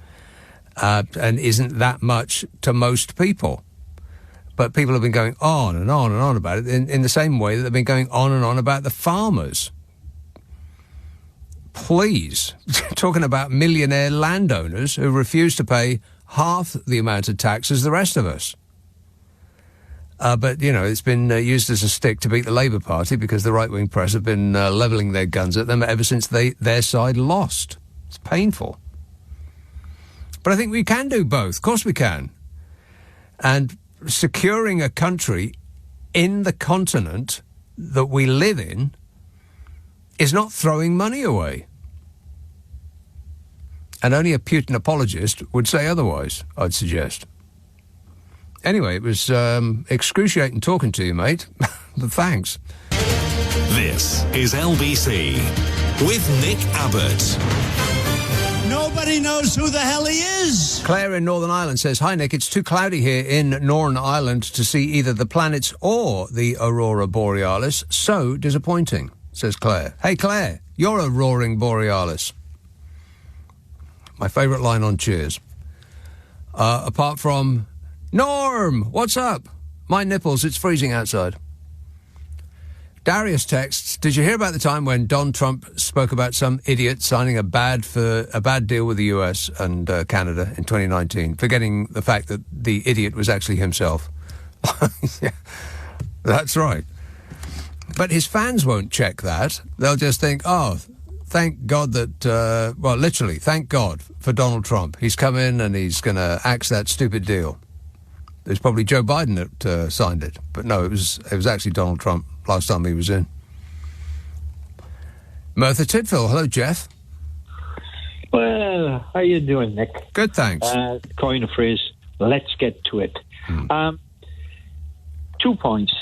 and isn't that much to most people. But people have been going on and on and on about it in the same way that they've been going on and on about the farmers. Please, talking about millionaire landowners who refuse to pay half the amount of tax as the rest of us. But, you know, it's been used as a stick to beat the Labour Party because the right-wing press have been levelling their guns at them ever since their side lost. It's painful. But I think we can do both. Of course we can. And securing a country in the continent that we live in is not throwing money away. And only a Putin apologist would say otherwise, I'd suggest. Anyway, it was excruciating talking to you, mate. But thanks. This is LBC with Nick Abbott. Nobody knows who the hell he is. Claire in Northern Ireland says, "Hi, Nick. It's too cloudy here in Northern Ireland to see either the planets or the aurora borealis. So disappointing," says Claire. Hey, Claire, you're a roaring borealis. My favourite line on Cheers. Apart from, "Norm, what's up? My nipples, it's freezing outside." Darius texts, "Did you hear about the time when Don Trump spoke about some idiot signing a bad deal with the US and Canada in 2019, forgetting the fact that the idiot was actually himself?" Yeah, that's right. But his fans won't check that. They'll just think, oh, thank God that, literally, thank God for Donald Trump. He's come in and he's going to axe that stupid deal. It was probably Joe Biden that signed it. But no, it was actually Donald Trump last time he was in. Merthyr Tydfil. Hello, Jeff. Well, how you doing, Nick? Good, thanks. Coin a phrase, let's get to it. 2 points.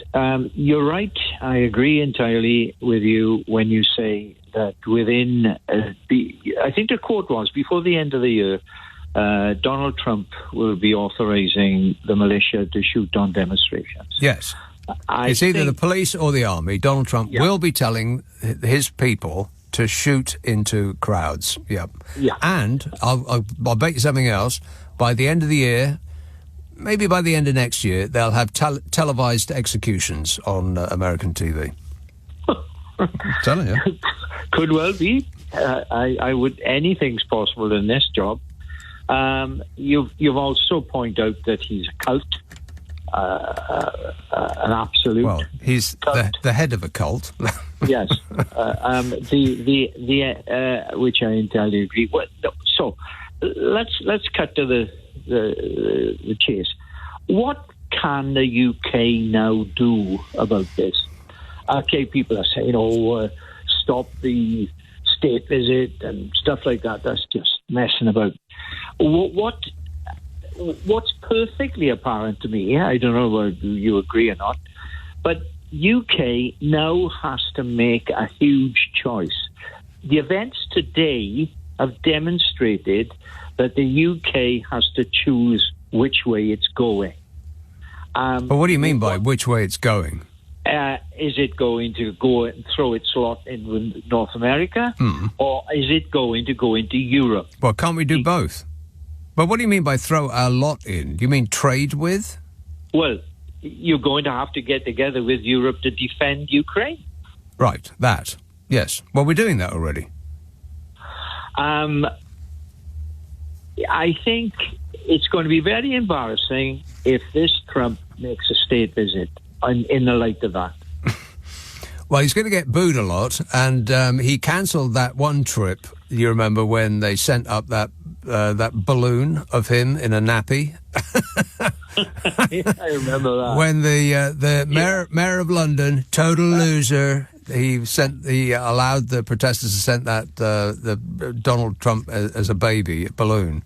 You're right. I agree entirely with you when you say that within I think the quote was, before the end of the year, Donald Trump will be authorizing the militia to shoot on demonstrations. Yes. It's either the police or the army. Donald Trump will be telling his people to shoot into crowds. Yep. Yeah. And I'll bet you something else. By the end of the year, maybe by the end of next year, they'll have televised executions on American TV. I'm telling you. Could well be. I would. Anything's possible in this job. You've also pointed out that he's a cult. An absolute. Well, he's the head of a cult. Yes, which I entirely agree. Well, so let's cut to the chase. What can the UK now do about this? Okay, people are saying, stop the state visit and stuff like that. That's just messing about. What's perfectly apparent to me, I don't know whether you agree or not, but UK now has to make a huge choice. The events today have demonstrated that the UK has to choose which way it's going. But what do you mean by which way it's going? Is it going to go and throw its lot in North America, or is it going to go into Europe? Well, can't we do both? But what do you mean by throw our lot in? Do you mean trade with? Well, you're going to have to get together with Europe to defend Ukraine. Right, that. Yes. Well, we're doing that already. I think it's going to be very embarrassing if this Trump makes a state visit in the light of that. Well, he's going to get booed a lot, and he cancelled that one trip. You remember when they sent up that balloon of him in a nappy? Yeah, I remember that. When the mayor of London, total loser, he allowed the protesters to send that the Donald Trump as a baby balloon,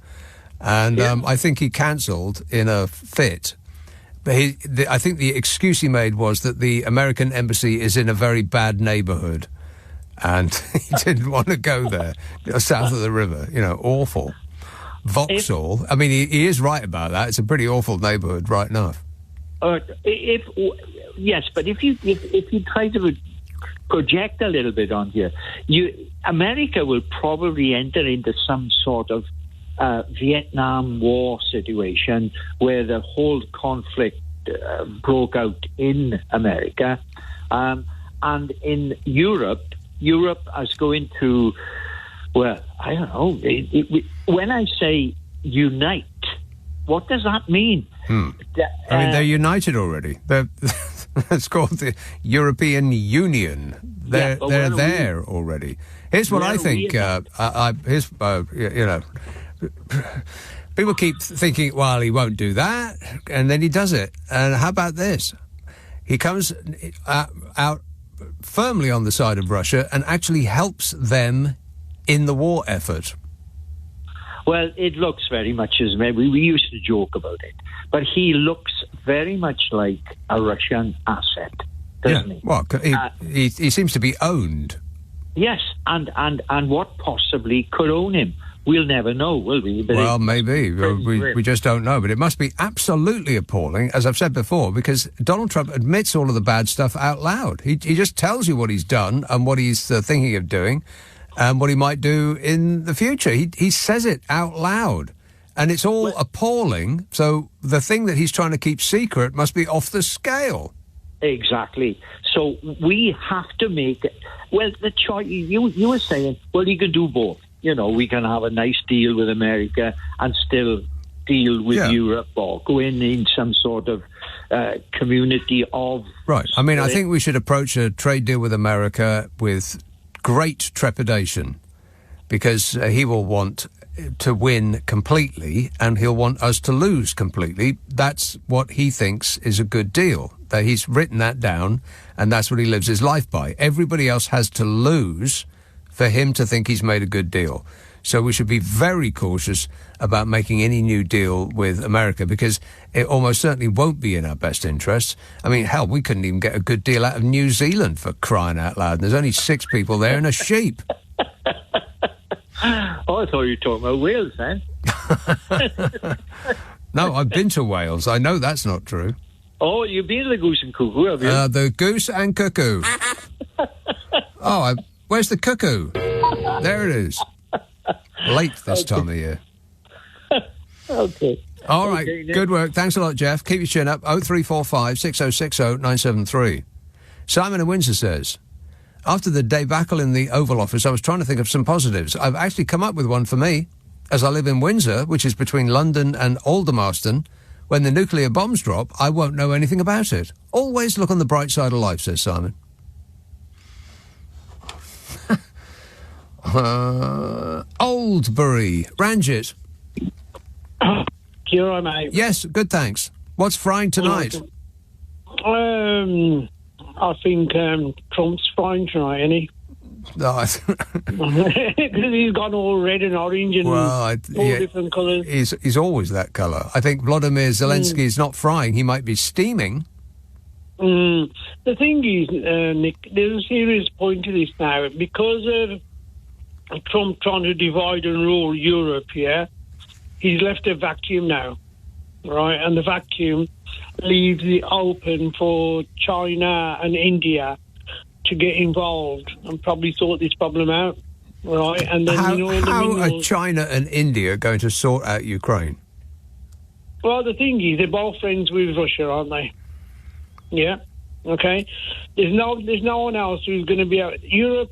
and I think he cancelled in a fit. But I think the excuse he made was that the American embassy is in a very bad neighbourhood, and he didn't want to go there, south of the river. Awful. Vauxhall. I mean, he is right about that. It's a pretty awful neighbourhood, right enough. Yes, but if you try to project a little bit on here, America will probably enter into some sort of Vietnam War situation where the whole conflict broke out in America, and in Europe is going to, well, I don't know. When I say unite, what does that mean? I mean, they're united already. It's called the European Union. They're there already. Here's what I think. People keep thinking, well, he won't do that, and then he does it. And how about this? He comes out firmly on the side of Russia and actually helps them in the war effort. Well, it looks very much as we used to joke about it, but he looks very much like a Russian asset, doesn't he? Well, he seems to be owned. Yes, and what possibly could own him? We'll never know, will we? But maybe. We just don't know. But it must be absolutely appalling, as I've said before, because Donald Trump admits all of the bad stuff out loud. He just tells you what he's done and what he's thinking of doing and what he might do in the future. He says it out loud. And it's all appalling. So the thing that he's trying to keep secret must be off the scale. Exactly. So we have to make it. Well, the choice, you were saying, well, you can do both. We can have a nice deal with America and still deal with Europe, or go in some sort of community of... Right. I mean, I think we should approach a trade deal with America with great trepidation, because he will want to win completely and he'll want us to lose completely. That's what he thinks is a good deal. That he's written that down, and that's what he lives his life by. Everybody else has to lose for him to think he's made a good deal. So we should be very cautious about making any new deal with America, because it almost certainly won't be in our best interests. I mean, hell, we couldn't even get a good deal out of New Zealand, for crying out loud. There's only 6 people there and a sheep. Oh, I thought you were talking about Wales, then. No, I've been to Wales. I know that's not true. Oh, you've been to the Goose and Cuckoo, have you? The Goose and Cuckoo. Where's the cuckoo? There it is. Late this time of year. Okay. All right. Good work. Thanks a lot, Jeff. Keep your chin up. 0345 6060 973. Simon in Windsor says, after the debacle in the Oval Office, I was trying to think of some positives. I've actually come up with one for me. As I live in Windsor, which is between London and Aldermaston, when the nuclear bombs drop, I won't know anything about it. Always look on the bright side of life, says Simon. Oldbury, Ranjit. You're right, mate. Yes, good, thanks. What's frying tonight? I think Trump's frying tonight, isn't he? No, because he's gone all red and orange and all different colours. He's always that colour. I think Vladimir Zelensky is not frying. He might be steaming. The thing is, Nick, there's a serious point to this now. Because of Trump trying to divide and rule Europe, he's left a vacuum now, right? And the vacuum leaves it open for China and India to get involved and probably sort this problem out, right? And then how are China and India going to sort out Ukraine? Well, the thing is, they're both friends with Russia, aren't they? Yeah. Okay. There's no one else who's going to be out. Europe.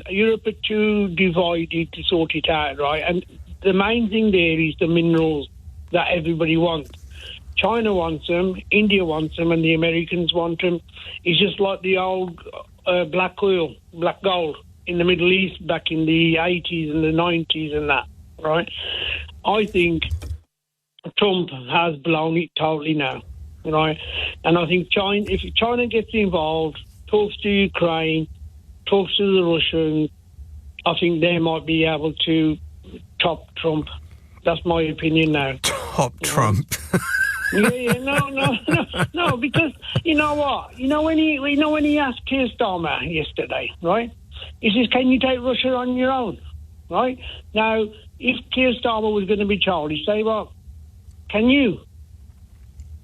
Europe are too divided to sort it out, right? And the main thing there is the minerals that everybody wants. China wants them, India wants them, and the Americans want them. It's just like the old black oil, black gold in the Middle East back in the 80s and the 90s and that, right? I think Trump has blown it totally now, right? And I think if China gets involved, talks to Ukraine, talks to the Russians, I think they might be able to top Trump. That's my opinion now. Top Trump. No, because you know what? You know when he asked Keir Starmer yesterday, right? He says, "Can you take Russia on your own?" Right? Now, if Keir Starmer was going to be childish, say, "Well, can you?"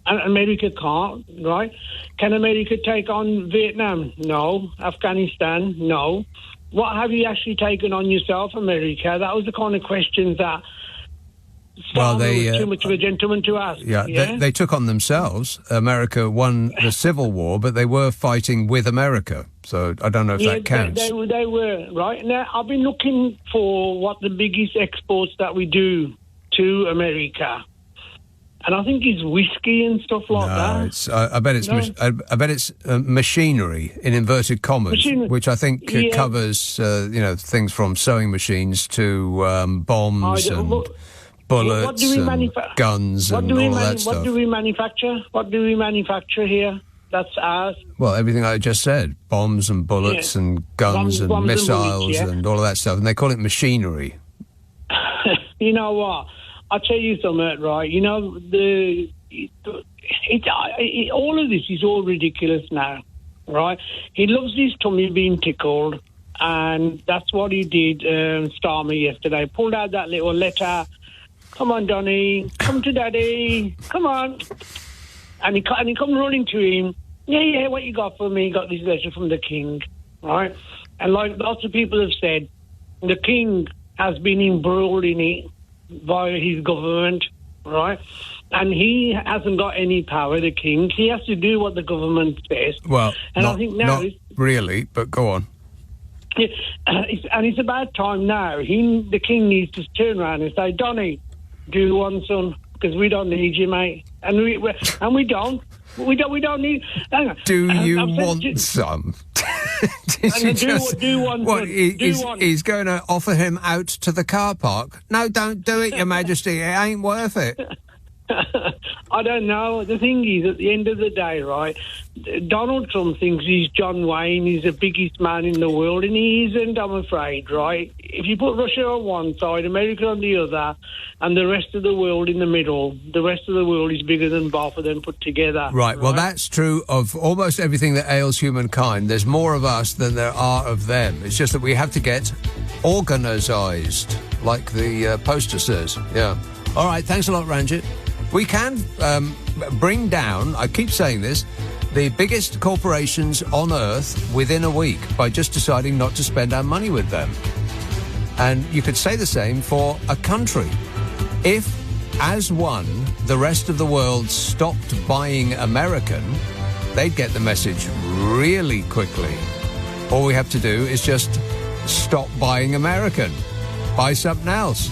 And America can't, right? Can America take on Vietnam? No. Afghanistan? No. What have you actually taken on yourself, America? That was the kind of questions that Starmer was too much of a gentleman to ask. Yeah, they took on themselves. America won the Civil War, but they were fighting with America. So I don't know if that counts. They were, right? Now, I've been looking for what the biggest exports that we do to America. And I think it's whiskey and stuff like that. I bet it's machinery in inverted commas, which I think covers things from sewing machines to bombs and bullets and guns and all of that stuff. What do we manufacture? What do we manufacture here? That's ours. Well, everything I just said: bombs and bullets and guns and missiles and all of that stuff, and they call it machinery. You know what? I'll tell you something, right? You know, all of this is all ridiculous now, right? He loves his tummy being tickled, and that's what he did, Starmer, yesterday. Pulled out that little letter. Come on, Donny. Come to Daddy. Come on. And he come running to him. Yeah, what you got for me? Got this letter from the king, right? And like lots of people have said, the king has been embroiled in it via his government, right? And he hasn't got any power, the king. He has to do what the government says. Well, and not, I think now not really, but go on. Yeah, and it's about time now. The king needs to turn around and say, Donny, do one, son, because we don't need you, mate. And we don't. We don't need. Hang on. Do you want some? Do one. What, he's going to offer him out to the car park? No, don't do it, Your Majesty. It ain't worth it. I don't know. The thing is, at the end of the day, right, Donald Trump thinks he's John Wayne, he's the biggest man in the world, and he isn't, I'm afraid, right? If you put Russia on one side, America on the other, and the rest of the world in the middle, the rest of the world is bigger than both of them put together. Right, well, that's true of almost everything that ails humankind. There's more of us than there are of them. It's just that we have to get organised, like the poster says. Yeah. All right, thanks a lot, Ranjit. We can bring down, I keep saying this, the biggest corporations on Earth within a week by just deciding not to spend our money with them. And you could say the same for a country. If, as one, the rest of the world stopped buying American, they'd get the message really quickly. All we have to do is just stop buying American. Buy something else.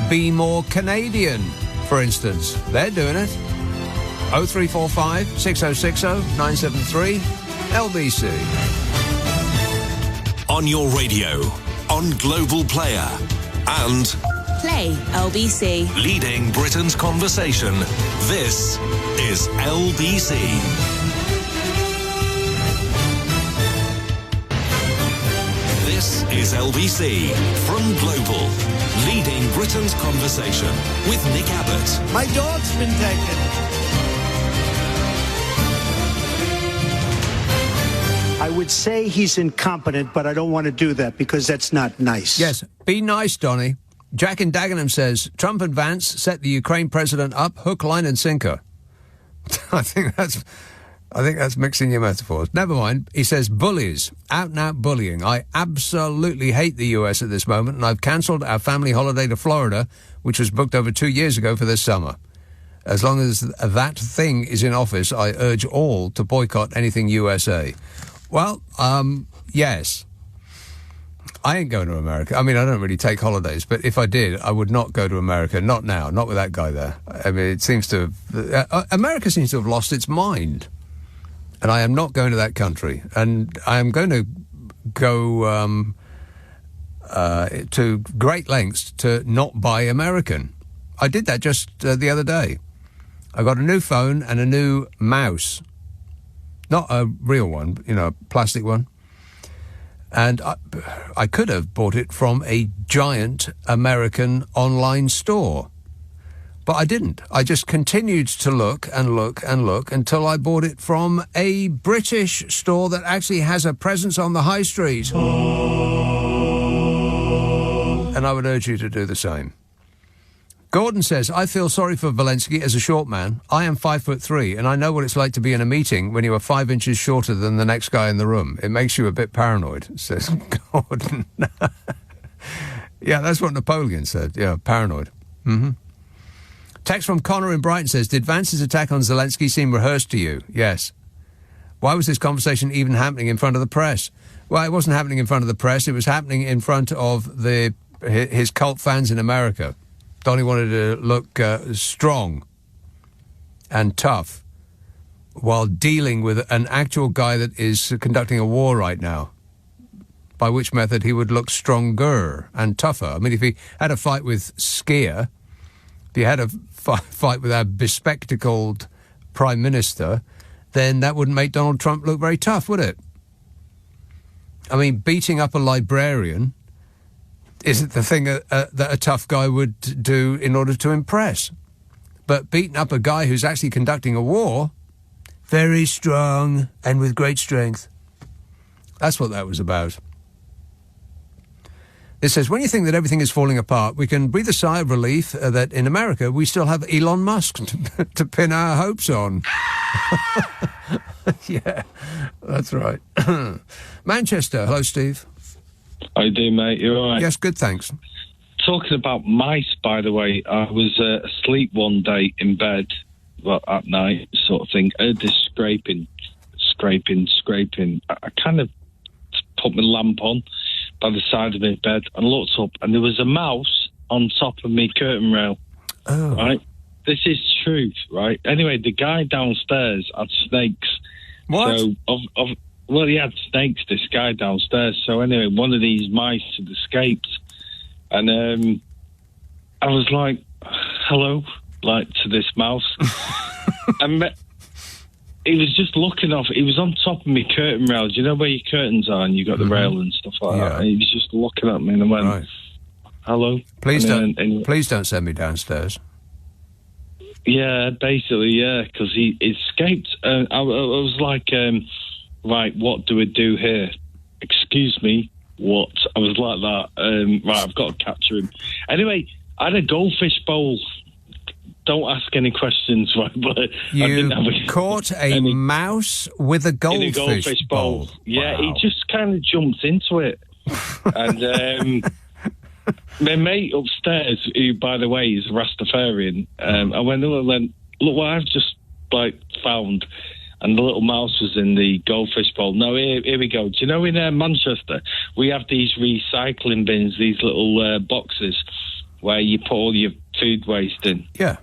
Be more Canadian. For instance, they're doing it. 0345 6060 973 LBC. On your radio, on Global Player, and Play LBC. leading Britain's conversation. This is LBC. This is LBC from Global, leading Britain's conversation with Nick Abbot. My dog's been taken. I would say he's incompetent, but I don't want to do that because that's not nice. Yes, be nice, Donny. Jack in Dagenham says, Trump and Vance set the Ukraine president up, hook, line and sinker. I think that's mixing your metaphors. Never mind. He says, bullies, out-and-out bullying. I absolutely hate the US at this moment, and I've cancelled our family holiday to Florida, which was booked over 2 years ago for this summer. As long as that thing is in office, I urge all to boycott anything USA. Well, yes. I ain't going to America. I mean, I don't really take holidays, but if I did, I would not go to America. Not now. Not with that guy there. I mean, it seems to have... America seems to have lost its mind. And I am not going to that country. And I am going to go to great lengths to not buy American. I did that just the other day. I got a new phone and a new mouse. Not a real one, a plastic one. And I could have bought it from a giant American online store. But I didn't. I just continued to look and look and look until I bought it from a British store that actually has a presence on the high street. And I would urge you to do the same. Gordon says, I feel sorry for Zelensky as a short man. I am 5'3", and I know what it's like to be in a meeting when you are 5 inches shorter than the next guy in the room. It makes you a bit paranoid, says Gordon. Yeah, that's what Napoleon said. Yeah, paranoid. Mm-hmm. Text from Connor in Brighton says, did Vance's attack on Zelensky seem rehearsed to you? Yes. Why was this conversation even happening in front of the press? Well, it wasn't happening in front of the press. It was happening in front of his cult fans in America. Donnie wanted to look strong and tough while dealing with an actual guy that is conducting a war right now, by which method he would look stronger and tougher. I mean, if he had a fight with Skier, if he had a fight with our bespectacled Prime Minister, then that wouldn't make Donald Trump look very tough, would it? I mean, beating up a librarian isn't the thing that a tough guy would do in order to impress. But beating up a guy who's actually conducting a war, very strong and with great strength. That's what that was about. It says, when you think that everything is falling apart, we can breathe a sigh of relief that in America we still have Elon Musk to pin our hopes on. Yeah, that's right. Manchester. Hello, Steve. How you doing, mate? You all right? Yes, good, thanks. Talking about mice, by the way, I was asleep one day in bed, well, at night, sort of thing. I heard this scraping. I kind of put my lamp on by the side of my bed and looked up, and there was a mouse on top of my curtain rail. Oh. Right? This is truth, right? Anyway, the guy downstairs had snakes. What? So, well, he had snakes, this guy downstairs. So anyway, one of these mice had escaped. And I was like, hello, like, to this mouse. And he was just looking off. He was on top of my curtain rail. Do you know where your curtains are and you got the rail and stuff like that? And he was just looking at me and I went, hello. Please don't send me downstairs. Yeah, basically, yeah, because he escaped. I was like... right, what do we do here? Excuse me, what? I was like that. Right, I've got to capture him. Anyway, I had a goldfish bowl. Don't ask any questions, right? But you caught a mouse with a goldfish bowl. Yeah, wow. He just kind of jumped into it. And my mate upstairs, who, by the way, is Rastafarian, I went, look what I've just, like, found. And the little mouse was in the goldfish bowl. No, here we go. Do you know in Manchester, we have these recycling bins, these little boxes where you put all your food waste in? Yeah.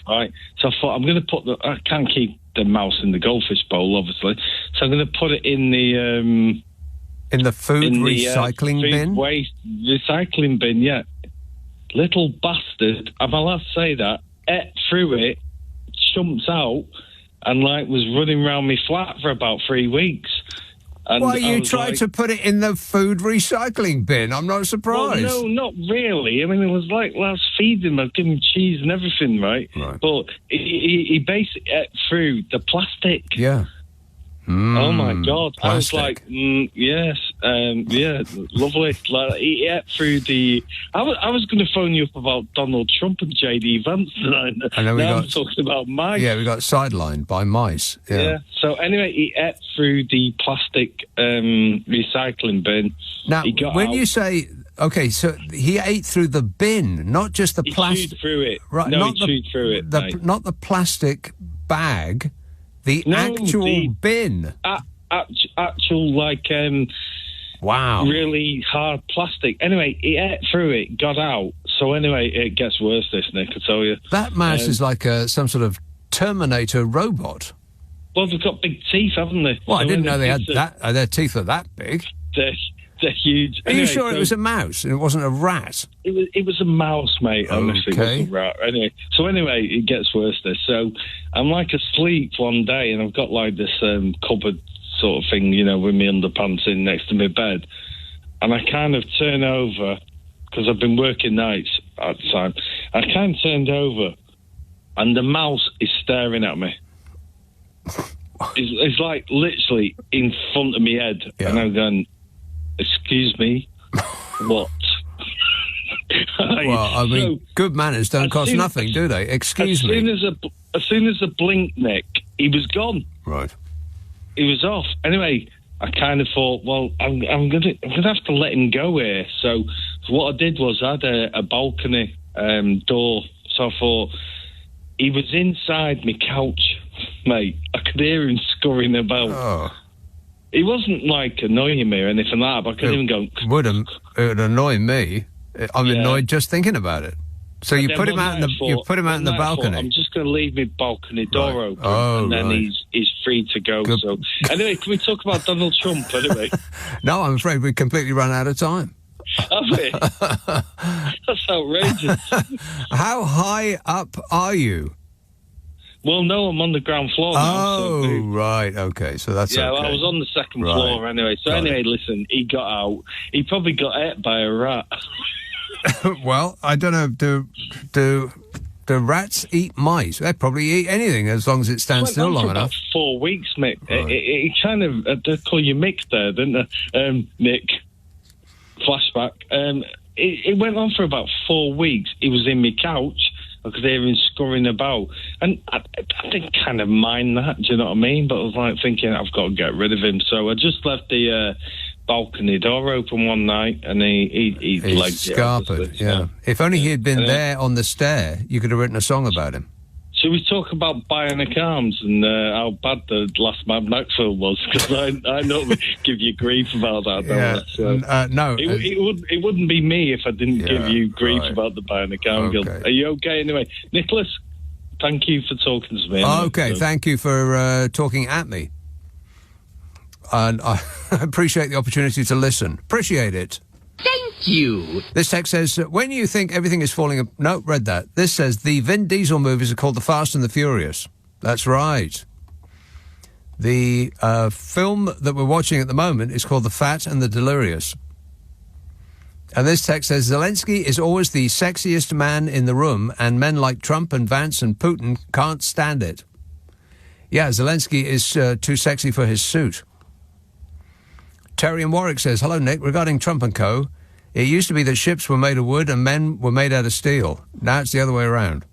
All right. So I thought, I can't keep the mouse in the goldfish bowl, obviously. So I'm going to put it in the... in the food recycling bin? Food waste recycling bin, yeah. Little bastard, am I allowed to say that? Ate through it, jumps out... and, like, was running around me flat for about 3 weeks. And well, you tried to put it in the food recycling bin. I'm not surprised. Well, no, not really. I mean, it was like, I was feeding him, I was giving him cheese and everything, right? But he basically ate through the plastic. Yeah. Oh, my God. Plastic. I was like, yes, yeah, lovely. Like, he ate through the... I was going to phone you up about Donald Trump and J.D. Vance tonight. And then I'm talking about mice. Yeah, we got sidelined by mice. Yeah. So anyway, he ate through the plastic recycling bin. Now, he got when out. You say... Okay, so he ate through the bin, not just the plastic... He chewed through it. Right, No, he chewed through it, mate. Not the plastic bag... The actual bin. Actual, like, wow, really hard plastic. Anyway, he ate through it, got out. So anyway, it gets worse, this, Nick, I tell you. That mouse is like some sort of Terminator robot. Well, they've got big teeth, haven't they? Well, I didn't know they had that. Their teeth are that big. They're huge. Are you sure it was a mouse and it wasn't a rat? It was a mouse, mate. Honestly, it wasn't a rat. Anyway, it gets worse. This. So I'm like asleep one day, and I've got like this cupboard sort of thing, you know, with my underpants in next to my bed, and I kind of turn over because I've been working nights at the time. I kind of turned over, and the mouse is staring at me. It's like literally in front of my head, and I'm going, "Excuse me, what?" Well, I mean, good manners don't cost nothing, do they? Excuse me. As soon as I blinked, Nick, he was gone. Right. He was off. Anyway, I kind of thought, well, I'm gonna have to let him go here. So what I did was I had a balcony door. So I thought he was inside my couch, mate. I could hear him scurrying about. Oh. He wasn't like annoying me or anything like that. But I could even go. It would annoy me. I'm annoyed just thinking about it. So you put him out in the balcony. I'm just going to leave my balcony door open, and then he's free to go. Good. So anyway, can we talk about Donald Trump anyway? No, I'm afraid we've completely run out of time. Have we? That's outrageous. How high up are you? Well, no, I'm on the ground floor now. Oh, right, okay, so that's okay. Well, I was on the second floor anyway. So listen, he got out. He probably got ate by a rat. Well, I don't know. Do rats eat mice? They probably eat anything as long as it stands still long enough. About 4 weeks, Mick. Right. It kind of they call you Mick there, didn't they? Mick. Flashback. It went on for about 4 weeks. He was in my couch. I could hear him scurrying about, and I didn't kind of mind that. Do you know what I mean? But I was like thinking I've got to get rid of him, so I just left the balcony door open one night, and he legged scarpered. Yeah. If only he had been there on the stair, you could have written a song about him. Should we talk about bionic arms and how bad the last Mad Max film was? Because I normally give you grief about that. No, it wouldn't be me if I didn't give you grief about the bionic arm. Okay. Are you okay anyway, Nicholas? Thank you for talking to me. Okay, thank you for talking at me. And I appreciate the opportunity to listen. Appreciate it. Thank you. This text says, when you think everything is falling... No, read that. This says, the Vin Diesel movies are called The Fast and the Furious. That's right. The film that we're watching at the moment is called The Fat and the Delirious. And this text says, Zelensky is always the sexiest man in the room, and men like Trump and Vance and Putin can't stand it. Yeah, Zelensky is too sexy for his suit. Terry in Warwick says, hello, Nick. Regarding Trump and co., it used to be that ships were made of wood and men were made out of steel. Now it's the other way around.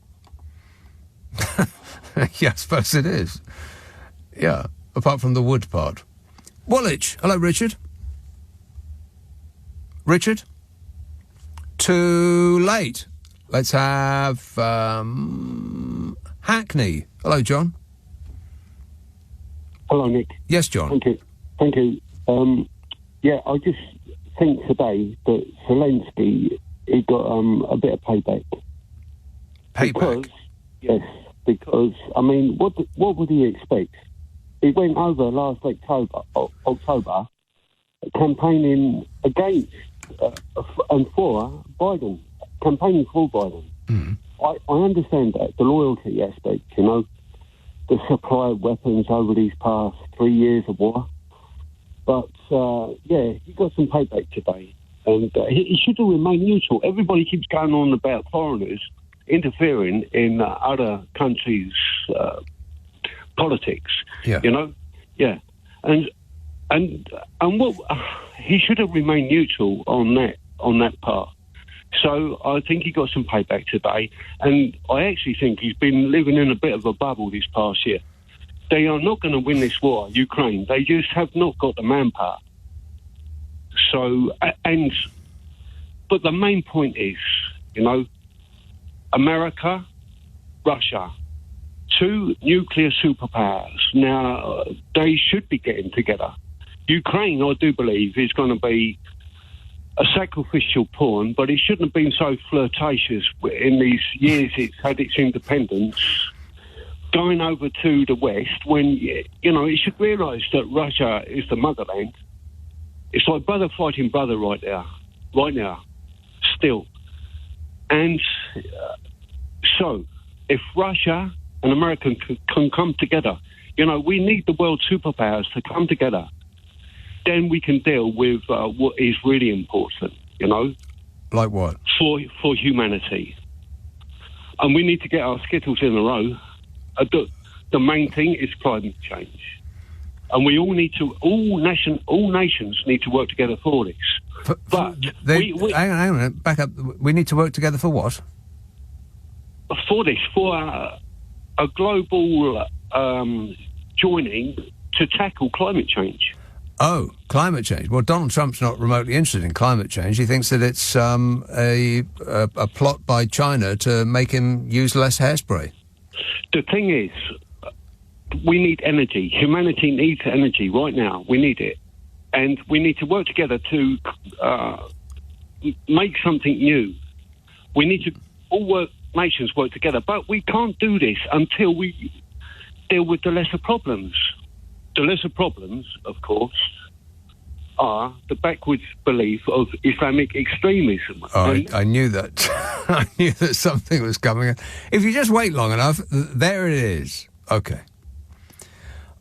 Yeah, I suppose it is. Yeah, apart from the wood part. Woolwich. Hello, Richard. Richard? Too late. Let's have Hackney. Hello, John. Hello, Nick. Yes, John. Thank you. Yeah, I just think today that Zelensky, he got a bit of payback. Payback? Because, I mean, what would he expect? He went over last October campaigning against and for Biden, campaigning for Biden. Mm. I understand that, the loyalty aspect, you know, the supply of weapons over these past 3 years of war. But, he got some payback today. And he should have remained neutral. Everybody keeps going on about foreigners interfering in other countries' politics. Yeah. You know? Yeah. And what he should have remained neutral on that part. So I think he got some payback today. And I actually think he's been living in a bit of a bubble this past year. They are not going to win this war, Ukraine. They just have not got the manpower. So, but the main point is, you know, America, Russia, two nuclear superpowers. Now, they should be getting together. Ukraine, I do believe, is going to be a sacrificial pawn, but it shouldn't have been so flirtatious in these years it's had its independence. Going over to the West when, you know, it should realise that Russia is the motherland. It's like brother fighting brother right now, still. And so, if Russia and America can come together, you know, we need the world superpowers to come together. Then we can deal with what is really important, you know. Like what? For humanity. and we need to get our skittles in a row. The main thing is climate change, and we all need to. All nations need to work together for this. Hang on, back up. We need to work together for what? For this, for a global joining to tackle climate change. Oh, climate change. Well, Donald Trump's not remotely interested in climate change. He thinks that it's a plot by China to make him use less hairspray. The thing is, we need energy. Humanity needs energy right now. We need it. And we need to work together to make something new. We need to nations work together. But we can't do this until we deal with the lesser problems. The lesser problems, of course, are the backwards belief of Islamic extremism. Oh, I knew that. I knew that something was coming. If you just wait long enough, there it is. Okay.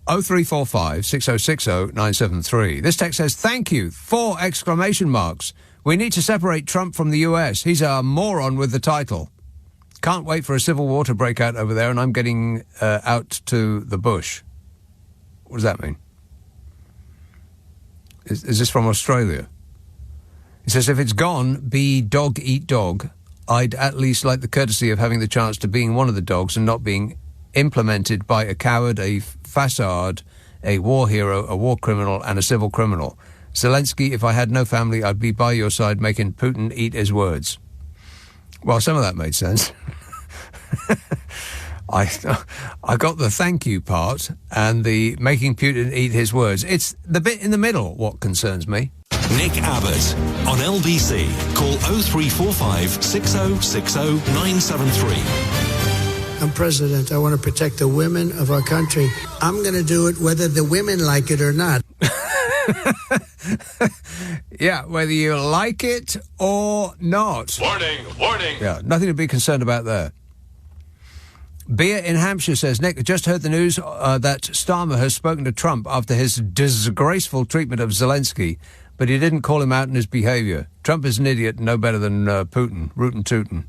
0345 6060 973. This text says, thank you, 4 exclamation marks. We need to separate Trump from the US. He's a moron with the title. Can't wait for a civil war to break out over there, and I'm getting out to the bush. What does that mean? Is this from Australia? He says, if it's gone, be dog eat dog, I'd at least like the courtesy of having the chance to being one of the dogs and not being implemented by a coward, a facade, a war hero, a war criminal, and a civil criminal. Zelensky, if I had no family, I'd be by your side making Putin eat his words. Well, some of that made sense. I got the thank you part and the making Putin eat his words. It's the bit in the middle what concerns me. Nick Abbott on LBC. Call 0345 6060 973. I'm president. I want to protect the women of our country. I'm going to do it whether the women like it or not. Yeah, whether you like it or not. Warning, warning. Yeah, nothing to be concerned about there. Beer in Hampshire says, Nick, just heard the news that Starmer has spoken to Trump after his disgraceful treatment of Zelensky, but he didn't call him out in his behaviour. Trump is an idiot, no better than Putin, rootin' tootin'.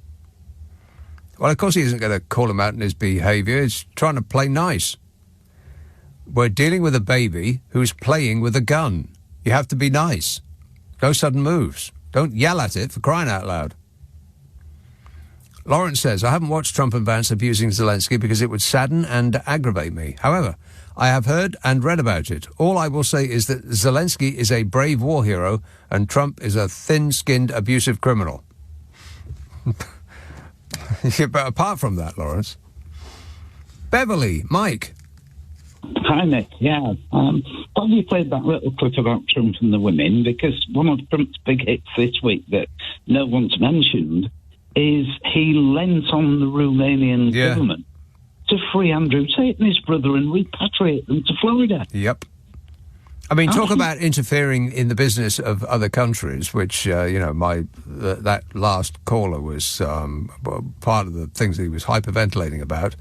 Well, of course he isn't going to call him out in his behaviour. He's trying to play nice. We're dealing with a baby who's playing with a gun. You have to be nice. No sudden moves. Don't yell at it, for crying out loud. Lawrence says, I haven't watched Trump and Vance abusing Zelensky because it would sadden and aggravate me. However, I have heard and read about it. All I will say is that Zelensky is a brave war hero and Trump is a thin-skinned, abusive criminal. But apart from that, Lawrence. Beverly, Mike. Hi, Nick. Yeah. Glad you played that little clip about Trump and the women, because one of Trump's big hits this week that no one's mentioned is he lent on the Romanian government to free Andrew Tate and his brother and repatriate them to Florida. Yep. I mean, talk about interfering in the business of other countries, which, that last caller was part of the things that he was hyperventilating about.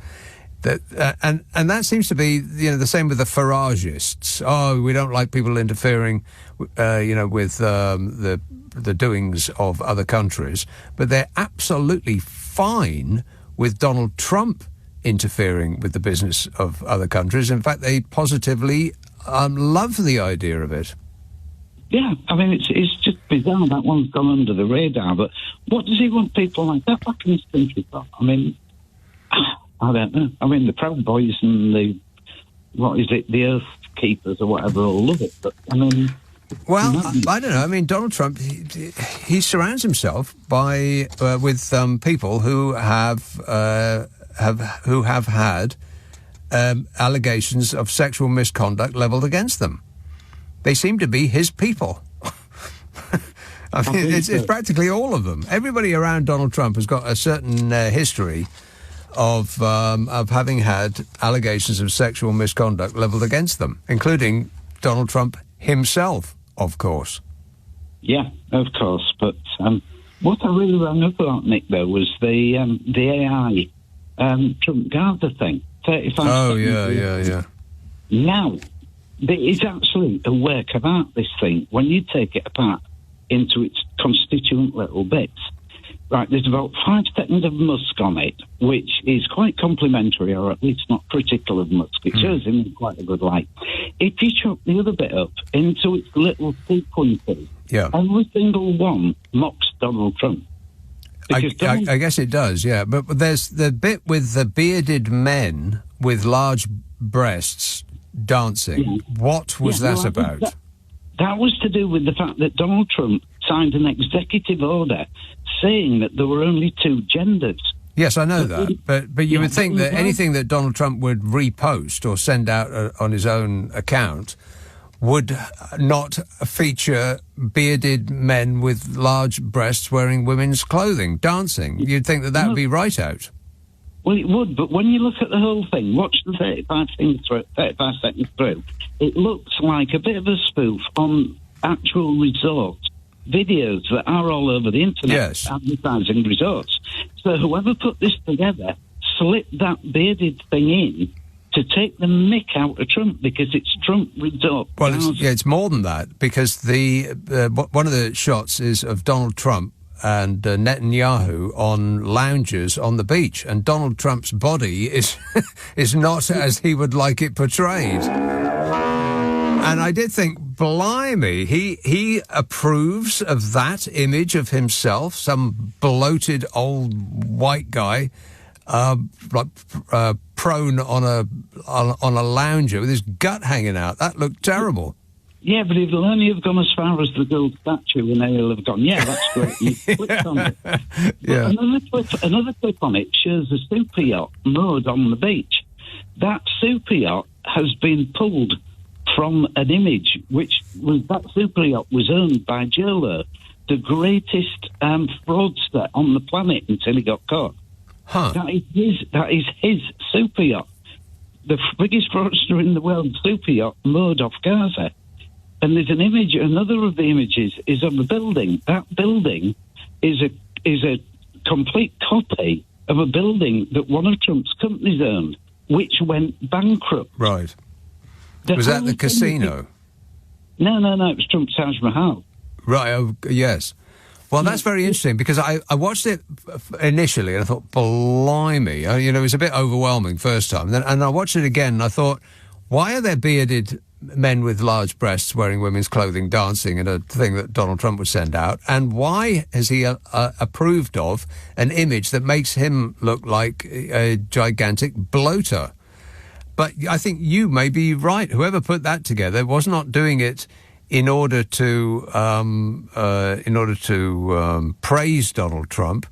And that seems to be, the same with the Faragists. Oh, we don't like people interfering, with the doings of other countries. But they're absolutely fine with Donald Trump interfering with the business of other countries. In fact, they positively love the idea of it. Yeah, I mean, it's just bizarre. That one's gone under the radar. But what does he want people like that back in his country for? I mean, I don't know. I mean, the Proud Boys and the Earth Keepers or whatever all love it. But, I mean... Well, I don't know. I mean, Donald Trump, he surrounds himself with people who have had allegations of sexual misconduct levelled against them. They seem to be his people. I mean, it's practically all of them. Everybody around Donald Trump has got a certain history of having had allegations of sexual misconduct levelled against them, including Donald Trump himself, of course. Yeah, of course. But what I really rang up about, Nick, though, was the AI Trump Garda thing. 35 Oh, yeah. Now, it's actually a work of art, this thing. When you take it apart into its constituent little bits, right, there's about 5 seconds of Musk on it, which is quite complimentary, or at least not critical of Musk. It shows him in quite a good light. If you chop the other bit up into its little sequences, every single one mocks Donald Trump. I guess it does, yeah. But there's the bit with the bearded men with large breasts dancing. Yeah. What was that about? That was to do with the fact that Donald Trump signed an executive order saying that there were only 2 genders. Yes, I know that. But you would think that anything that Donald Trump would repost or send out on his own account would not feature bearded men with large breasts wearing women's clothing, dancing. You'd think that would be right out. Well, it would, but when you look at the whole thing, watch the 35 seconds through, it looks like a bit of a spoof on actual resort videos that are all over the internet advertising resorts. So whoever put this together slipped that bearded thing in to take the mick out of Trump, because it's Trump resort. Well, it's more than that, because one of the shots is of Donald Trump and Netanyahu on lounges on the beach, and Donald Trump's body is not as he would like it portrayed. And I did think, blimey, he approves of that image of himself, some bloated old white guy, prone on a lounger with his gut hanging out. That looked terrible. Yeah, but he'll only have gone as far as the gold statue, and he'll have gone, yeah, that's great. You clicked on it. Yeah. Another clip on it shows a super yacht moored on the beach. That super yacht has been pulled from an image, which was that super yacht was owned by Jolo, the greatest fraudster on the planet until he got caught. Huh. That is his super yacht. The biggest fraudster in the world, super yacht, moored off Gaza. And there's an image, another of the images is of a building. That building is a complete copy of a building that one of Trump's companies owned, which went bankrupt. Right. Was that the casino? No, it was Trump's Taj Mahal. Right, yes. Well, that's very interesting, because I watched it initially and I thought, blimey, it was a bit overwhelming first time. And I watched it again and I thought, why are there bearded men with large breasts wearing women's clothing dancing in a thing that Donald Trump would send out? And why has he approved of an image that makes him look like a gigantic bloater? But I think you may be right. Whoever put that together was not doing it in order to praise Donald Trump.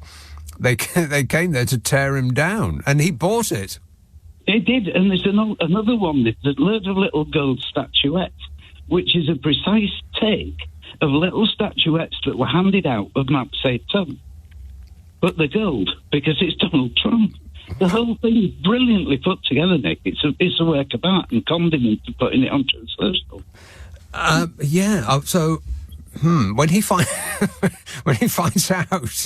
They came there to tear him down, and he bought it. They did, and there's another one. There's loads of little gold statuettes, which is a precise take of little statuettes that were handed out of Mao Zedong. But they're gold, because it's Donald Trump. The whole thing is brilliantly put together, Nick. It's a work of art and condiment to putting it onto a social. So when he finds out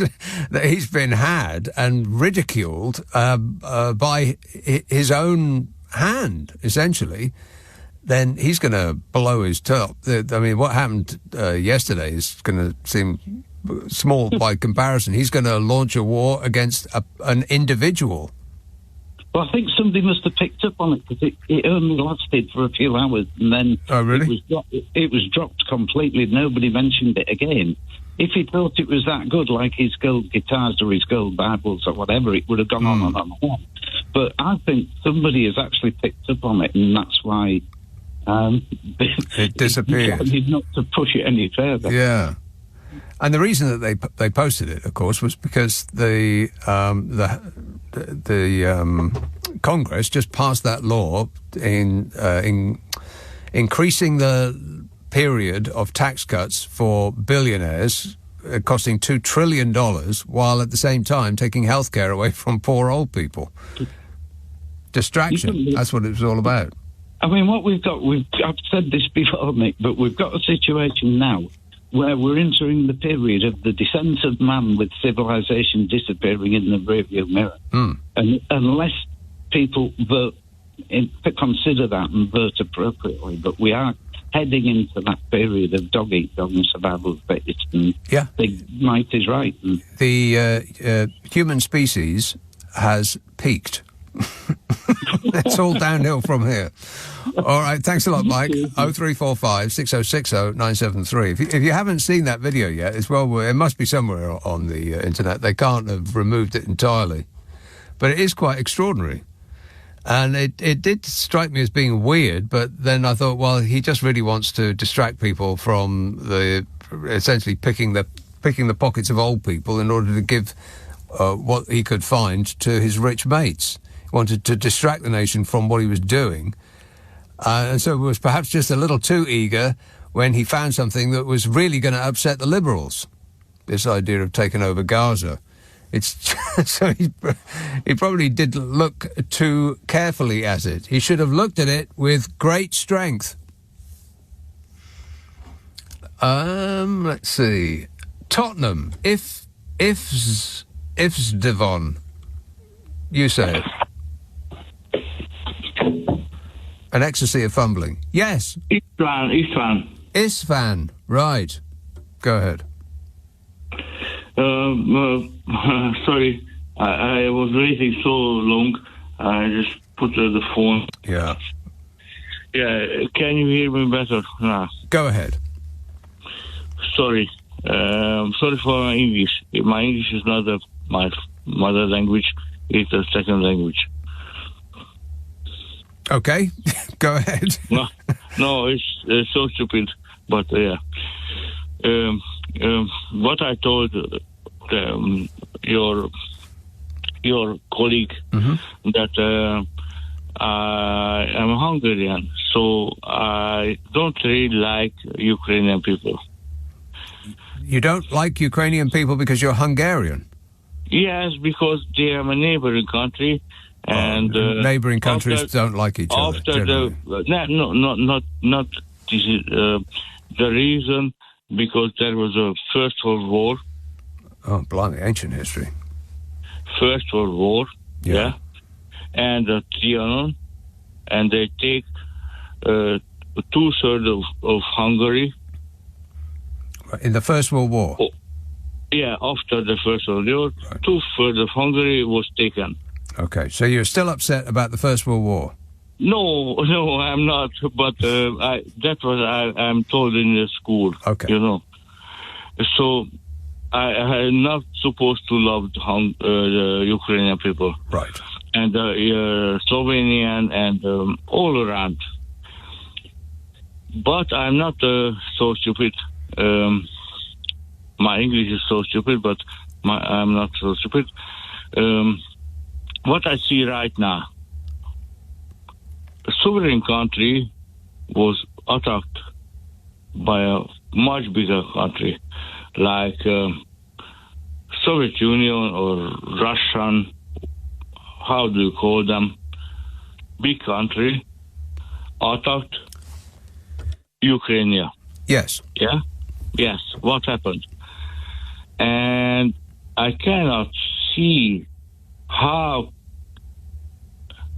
that he's been had and ridiculed by his own hand, essentially, then he's going to blow his top. I mean, what happened yesterday is going to seem small by comparison. He's going to launch a war against an individual. Well, I think somebody must have picked up on it, because it only lasted for a few hours, and then it was dropped completely. Nobody mentioned it again. If he thought it was that good, like his gold guitars or his gold Bibles or whatever, it would have gone on and on and on. But I think somebody has actually picked up on it, and that's why it disappeared. Not to push it any further. Yeah. And the reason that they posted it, of course, was because the Congress just passed that law in increasing the period of tax cuts for billionaires, costing $2 trillion, while at the same time taking healthcare away from poor old people. Distraction. That's what it was all about. I mean, what I've said this before, Nick, but we've got a situation now where we're entering the period of the descent of man, with civilization disappearing in the rearview mirror. And unless people vote consider that and vote appropriately. But we are heading into that period of dog eat dog and survival of the fittest. And Mike is right. The human species has peaked. It's all downhill from here. All right, thanks a lot, Mike. 0345 6060 973. If you haven't seen that video yet, it's it must be somewhere on the internet. They can't have removed it entirely, but it is quite extraordinary. And it did strike me as being weird, but then I thought, well, he just really wants to distract people from essentially picking the pockets of old people in order to give what he could find to his rich mates. He wanted to distract the nation from what he was doing. And so was perhaps just a little too eager when he found something that was really going to upset the Liberals. This idea of taking over Gaza. So he probably didn't look too carefully at it. He should have looked at it with great strength. Let's see. Tottenham. Ifs Devon. You say it. An ecstasy of fumbling. Yes. Isfan. Right. Go ahead. Sorry, I was waiting so long. I just put the phone. Yeah. Yeah. Can you hear me better? Nah. Go ahead. Sorry. Sorry for my English. My English is not my mother language. It's a second language. Okay, go ahead. No, it's so stupid. But yeah, what I told your colleague that I am Hungarian, so I don't really like Ukrainian people. You don't like Ukrainian people because you're Hungarian? Yes, because they are a neighboring country. And neighbouring countries don't like each other. Not this is the reason, because there was a First World War. Oh, blimey, ancient history. First World War, yeah. And Trianon, and they take 2/3 of Hungary. In the First World War? Oh, yeah, after the First World War, 2/3 of Hungary was taken. Okay, so you're still upset about the First World War? No, I'm not. But that's what I'm told in the school. Okay, you know. So I'm not supposed to love the Ukrainian people, right? And Slovenian and all around. But I'm not so stupid. My English is so stupid, but I'm not so stupid. What I see right now, a sovereign country was attacked by a much bigger country, like Soviet Union or Russian, how do you call them, big country, attacked Ukraine. Yes. Yeah? Yes. What happened? And I cannot see how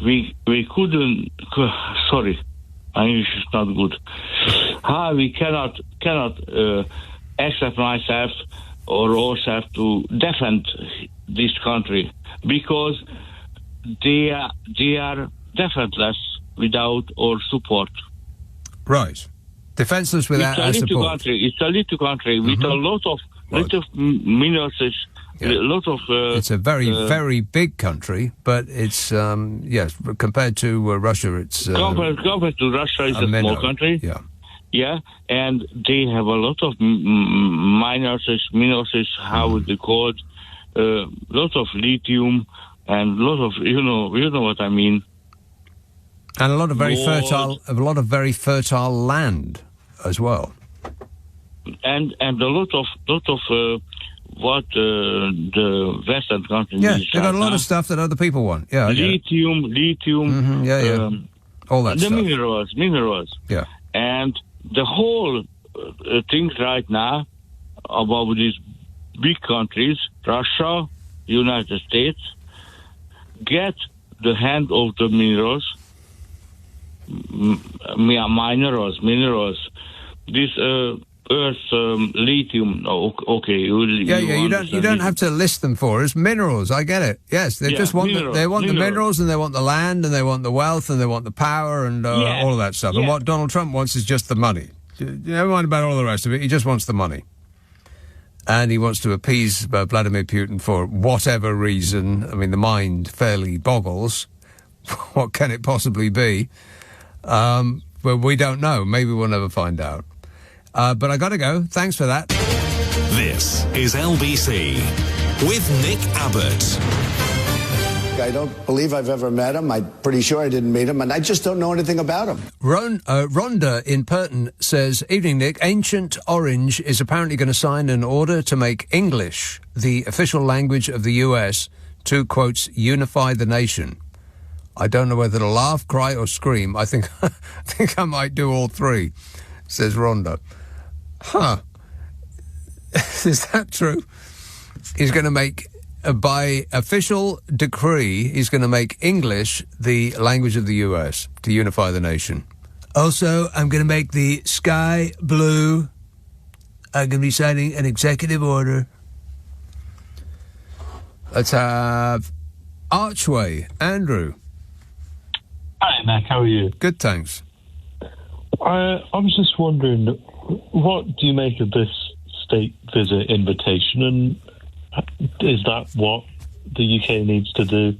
we couldn't. Sorry, my English is not good. How we cannot accept myself or ourselves to defend this country, because they are defenseless without our support. Right, defenseless without our support. It's a little country with a lot of minerals. It's a very big country, but it's yes, compared to Russia, it's compared to Russia, it's a small country. Yeah, and they have a lot of minerals, how would they call it? Lot of lithium and a lot of you know what I mean. And a lot of very fertile land as well. And a lot of what the Western countries. Yeah, they've got a lot of stuff that other people want. Yeah, lithium. All that the stuff. minerals. Yeah, and the whole thing right now about these big countries, Russia, United States, get the hand of the minerals minerals. This Earth lithium. Oh, okay. You don't have to list them for us. Minerals, I get it. Yes, they just want the minerals, and they want the land, and they want the wealth, and they want the power, and all of that stuff. And what Donald Trump wants is just the money. Never mind about all the rest of it. He just wants the money. And he wants to appease Vladimir Putin for whatever reason. I mean, the mind fairly boggles. What can it possibly be? Well, we don't know. Maybe we'll never find out. But I got to go. Thanks for that. This is LBC with Nick Abbott. I don't believe I've ever met him. I'm pretty sure I didn't meet him, and I just don't know anything about him. Rhonda in Purton says, "Evening, Nick. Ancient Orange is apparently going to sign an order to make English the official language of the US to, quotes, unify the nation. I don't know whether to laugh, cry, or scream. I think I might do all three," says Rhonda. Huh. Is that true? He's going to make... by official decree, he's going to make English the language of the US to unify the nation. Also, I'm going to make the sky blue. I'm going to be signing an executive order. Let's have Archway. Andrew. Hi, Nick. How are you? Good, thanks. I was just wondering, what do you make of this state visit invitation, and is that what the UK needs to do?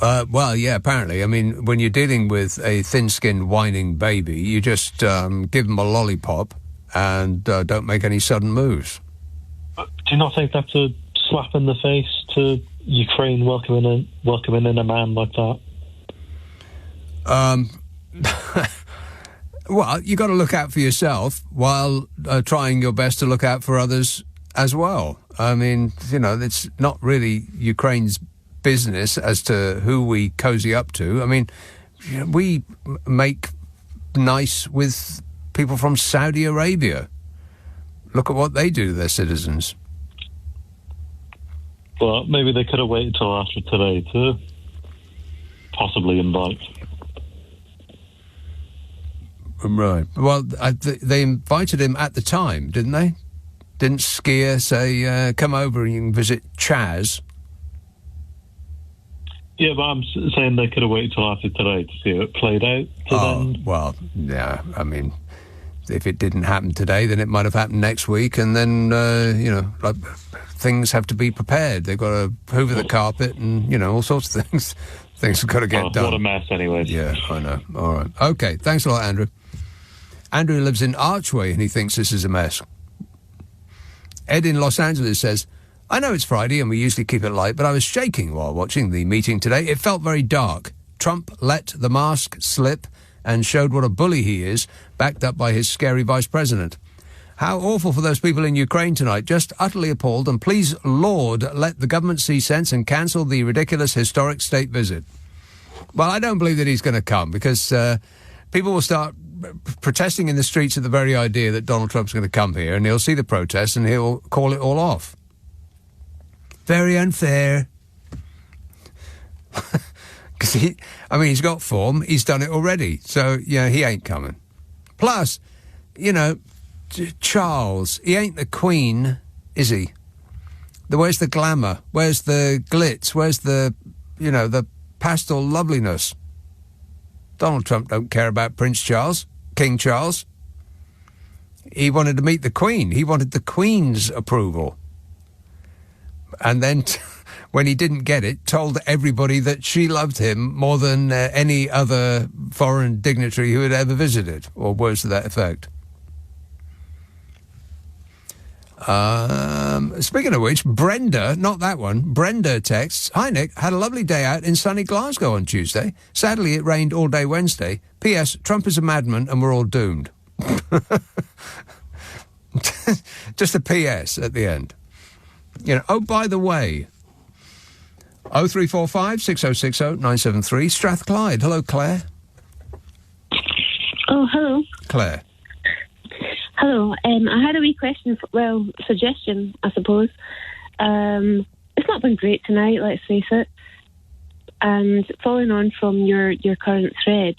Well, yeah, apparently. I mean, when you're dealing with a thin-skinned, whining baby, you just give them a lollipop and don't make any sudden moves. Do you not think that's a slap in the face to Ukraine welcoming in a man like that? Well, you got to look out for yourself while trying your best to look out for others as well. I mean, it's not really Ukraine's business as to who we cozy up to. I mean, we make nice with people from Saudi Arabia. Look at what they do to their citizens. Well, maybe they could have waited till after today to possibly invite. Right. Well, they invited him at the time, didn't they? Didn't Skier say, come over and you can visit Chaz? Yeah, but I'm saying they could have waited till after today to see how it played out. Well, yeah, I mean, if it didn't happen today, then it might have happened next week, and then, things have to be prepared. They've got to hoover the carpet and, all sorts of things. Things have got to get done. What a mess, anyway. Yeah, I know. All right. Okay, thanks a lot, Andrew. Andrew lives in Archway, and he thinks this is a mess. Ed in Los Angeles says, I know it's Friday and we usually keep it light, but I was shaking while watching the meeting today. It felt very dark. Trump let the mask slip and showed what a bully he is, backed up by his scary vice president. How awful for those people in Ukraine tonight. Just utterly appalled. And please, Lord, let the government see sense and cancel the ridiculous historic state visit. Well, I don't believe that he's going to come because people will start protesting in the streets at the very idea that Donald Trump's going to come here, and he'll see the protests and he'll call it all off. Very unfair. Because he's got form. He's done it already. So, he ain't coming. Plus, Charles, he ain't the Queen, is he? Where's the glamour? Where's the glitz? Where's the pastel loveliness? Donald Trump don't care about Prince Charles, King Charles. He wanted to meet the Queen. He wanted the Queen's approval. And then, when he didn't get it, told everybody that she loved him more than any other foreign dignitary who had ever visited, or words to that effect. Speaking of which, Brenda, not that one, Brenda texts, Hi Nick, had a lovely day out in sunny Glasgow on Tuesday. Sadly, it rained all day Wednesday. P.S. Trump is a madman and we're all doomed. Just a P.S. at the end. Oh, by the way, 0345 6060 973, Strathclyde. Hello, Claire. Oh, hello. Claire. Hello. I had a wee question, suggestion, I suppose. It's not been great tonight, let's face it. And following on from your current thread,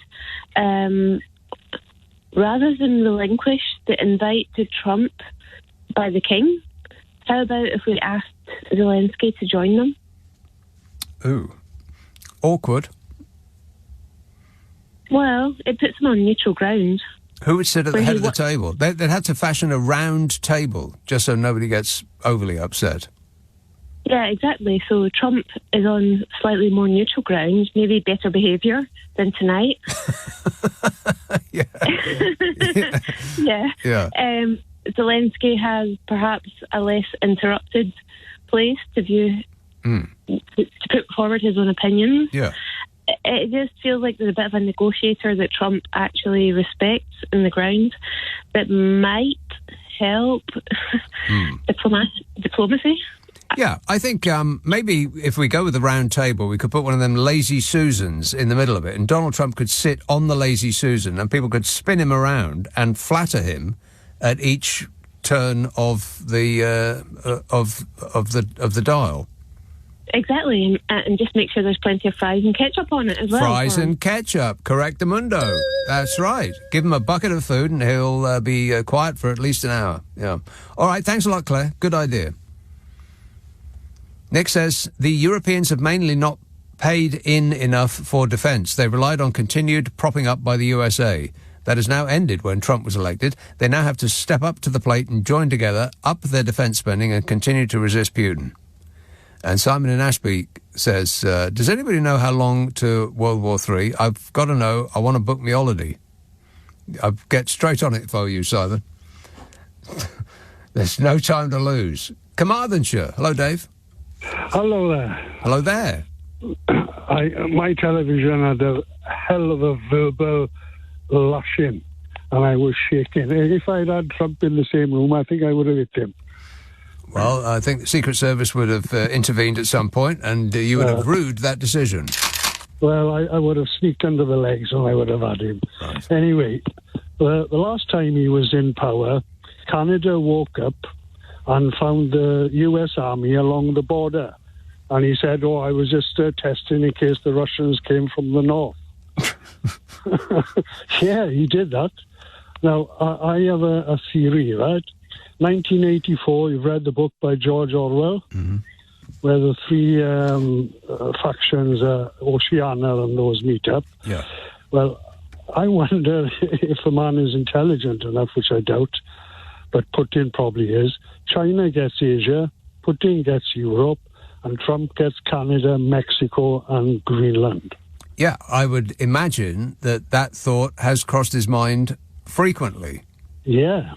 rather than relinquish the invite to Trump by the King, how about if we asked Zelensky to join them? Ooh. Awkward. Well, it puts him on neutral ground. Who would sit at the head of the table? They'd have to fashion a round table just so nobody gets overly upset. Yeah, exactly. So Trump is on slightly more neutral ground, maybe better behaviour than tonight. Yeah. Zelensky has perhaps a less interrupted place to view, to put forward his own opinions. Yeah. It just feels like there's a bit of a negotiator that Trump actually respects in the ground that might help diplomacy. Yeah, I think maybe if we go with the round table, we could put one of them lazy Susans in the middle of it, and Donald Trump could sit on the lazy Susan, and people could spin him around and flatter him at each turn of the of the dial. Exactly, and just make sure there's plenty of fries and ketchup on it as well. Fries and ketchup, correctamundo. That's right. Give him a bucket of food, and he'll be quiet for at least an hour. Yeah. All right. Thanks a lot, Claire. Good idea. Nick says, the Europeans have mainly not paid in enough for defence. They relied on continued propping up by the USA. That has now ended when Trump was elected. They now have to step up to the plate and join together, up their defence spending and continue to resist Putin. And Simon in Ashby says, does anybody know how long to World War III? I've got to know. I want to book me holiday. I'll get straight on it for you, Simon. There's no time to lose. Carmarthenshire. Hello, Dave. Hello there. Hello there. My television had a hell of a verbal lashing, and I was shaking. If I'd had Trump in the same room, I think I would have hit him. Well, I think the Secret Service would have intervened at some point, and you would have rued that decision. Well, I would have sneaked under the legs, and I would have had him. Right. Anyway, the last time he was in power, Canada woke up and found the US Army along the border. And he said, I was just testing in case the Russians came from the north. Yeah, he did that. Now, I have a theory, right? 1984, you've read the book by George Orwell, where the three factions, Oceania and those meet up. Yeah. Well, I wonder if a man is intelligent enough, which I doubt, but Putin probably is. China gets Asia, Putin gets Europe, and Trump gets Canada, Mexico, and Greenland. Yeah, I would imagine that thought has crossed his mind frequently. Yeah.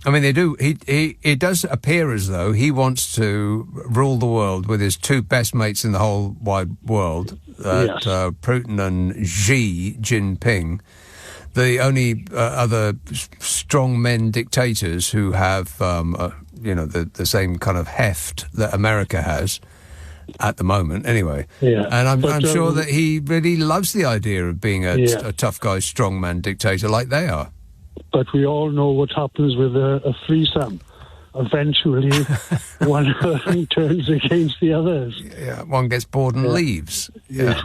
I mean, they do. It does appear as though he wants to rule the world with his two best mates in the whole wide world, Yes. Putin and Xi Jinping, the only other strong men dictators who have, the same kind of heft that America has at the moment. Anyway, Yeah. And I'm But, sure that he really loves the idea of being a Yeah. tough guy, strong man dictator like they are. But we all know what happens with a threesome. Eventually, one of them turns against the others. Yeah, one gets bored and leaves. Yeah.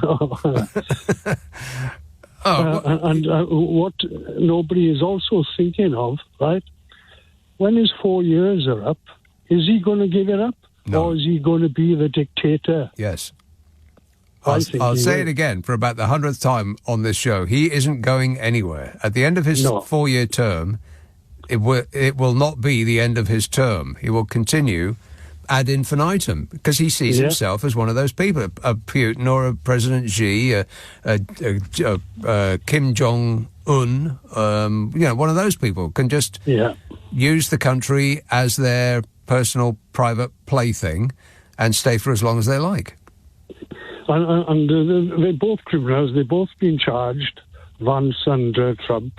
What nobody is also thinking of, right? When his 4 years are up, is he going to give it up? No. Or is he going to be the dictator? Yes. I think I'll he say will. it again for about the 100th time on this show. He isn't going anywhere. At the end of his 4-year term, it will not be the end of his term. He will continue ad infinitum because he sees himself as one of those people, a Putin or a President Xi, a Kim Jong-un, one of those people can just use the country as their personal private plaything and stay for as long as they like. And they're both criminals. They've both been charged, Vance and Trump.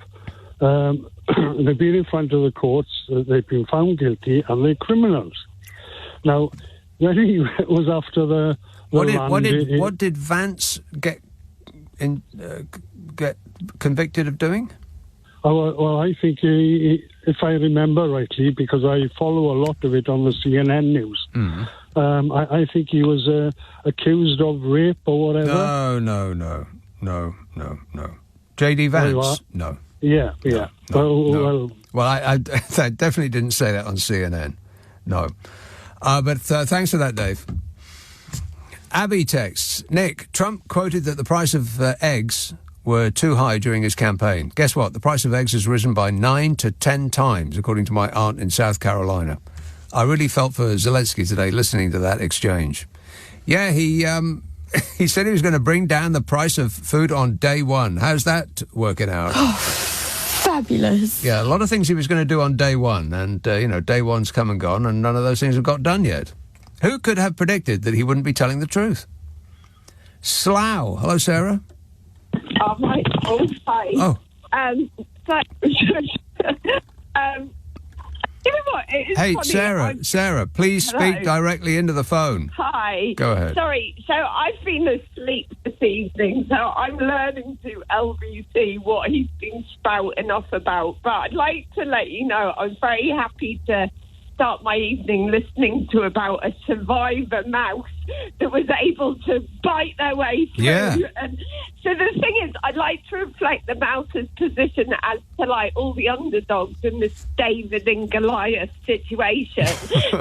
They've been in front of the courts. They've been found guilty, and they're criminals. Now, when he was after the what did Vance get convicted of doing? Well, I think, if I remember rightly, because I follow a lot of it on the CNN news, I think he was accused of rape or whatever. No. J.D. Vance? No. Yeah. No. Well, I definitely didn't say that on CNN. No. But thanks for that, Dave. Abby texts, Nick, Trump quoted that the price of eggs were too high during his campaign. Guess what? The price of eggs has risen by 9 to 10 times, according to my aunt in South Carolina. I really felt for Zelensky today listening to that exchange. Yeah, he said he was going to bring down the price of food on day one. How's that working out? Oh, fabulous. Yeah, a lot of things he was going to do on day one, and, day one's come and gone, and none of those things have got done yet. Who could have predicted that he wouldn't be telling the truth? Slough. Hello, Sarah. Oh, right. Oh, hi. Oh. You know what? Hey, funny. Sarah, please speak Hello. directly into the phone. Hi. Go ahead. Sorry. So I've been asleep this evening, so I'm learning to LBC what he's been spouting off about. But I'd like to let you know I'm very happy to start my evening listening to about a survivor mouse that was able to bite their way through. Yeah. And so the thing is, I'd like to reflect the mouse's position as to like all the underdogs in this David and Goliath situation.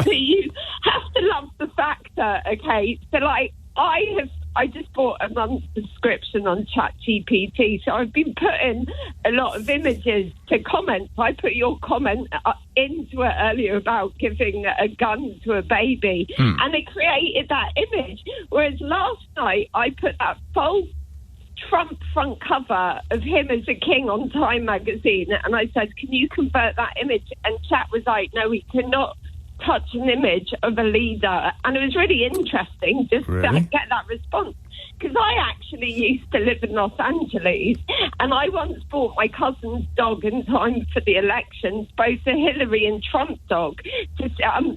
So you have to love the factor, okay? So like I just bought a month's subscription on ChatGPT, so I've been putting a lot of images to comments. I put your comment into it earlier about giving a gun to a baby, and it created that image. Whereas last night, I put that false Trump front cover of him as a king on Time magazine, and I said, can you convert that image? And Chat was like, no, we cannot touch an image of a leader. And it was really interesting just to get that response, because I actually used to live in Los Angeles, and I once bought my cousin's dog in time for the elections, both a Hillary and Trump dog,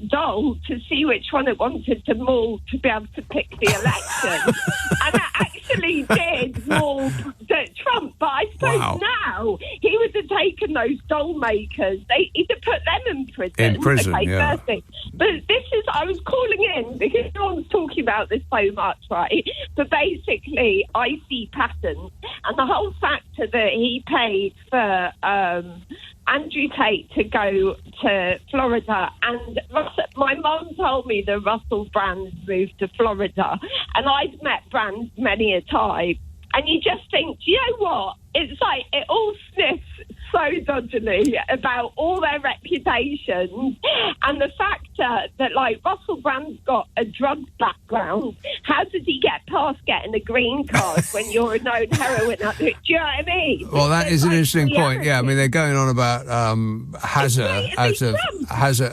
doll, to see which one it wanted to maul to be able to pick the election. And I actually did maul Trump, but I suppose now he would have taken those doll makers. He'd have put them in prison. In prison, okay, yeah. First thing. But I was calling in because no one's talking about this so much, right? But basically, I see patterns, and the whole factor that he paid for Andrew Tate to go to Florida, and my mum told me that Russell Brand moved to Florida, and I'd met Brand many a time, and you just think, you know what? It's like it all sniffs so dodgily about all their reputations, and the factor that like Russell Brand's got a drug background. How did he get past getting a green card when you're a known heroin addict? Do you know what I mean? Well, that is an interesting point. Yeah, I mean, they're going on about Hazard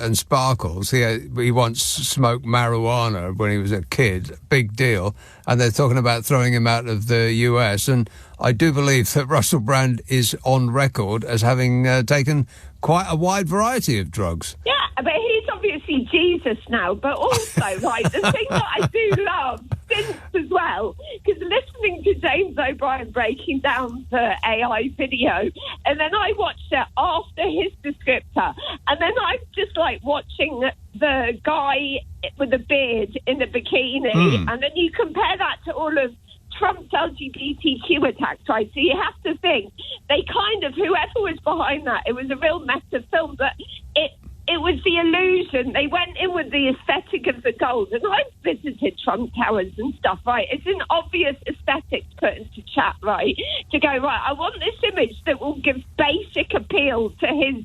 and Sparkles. He once smoked marijuana when he was a kid, big deal, and they're talking about throwing him out of the US. And I do believe that Russell Brand is on record as having taken quite a wide variety of drugs. Yeah, but he's obviously Jesus now, but also, like, the thing that I do love since as well, because listening to James O'Brien breaking down the AI video, and then I watched it after his descriptor, and then I'm just, like, watching the guy with the beard in the bikini, and then you compare that to all of Trump's LGBTQ attacks, right? So you have to think they kind of, whoever was behind that, it was a real meta film, but it was the illusion. They went in with the aesthetic of the gold, and I've visited Trump Towers and stuff, right? It's an obvious aesthetic to put into Chat, right? To go, right, I want this image that will give basic appeal to his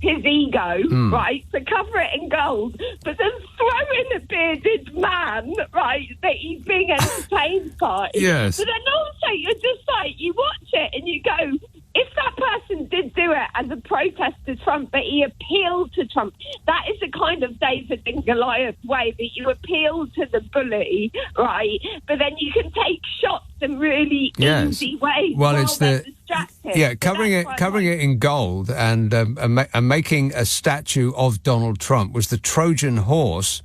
ego, right, to cover it in gold, but then throw in a bearded man, right, that he's being entertained by. Yes. But then also, you're just like, you watch it and you go, if that person did do it as a protest to Trump, but he appealed to Trump, that is a kind of David and Goliath way that you appeal to the bully, right, but then you can take shots in really easy ways. Well, it's distracted. covering it in gold and making a statue of Donald Trump was the Trojan horse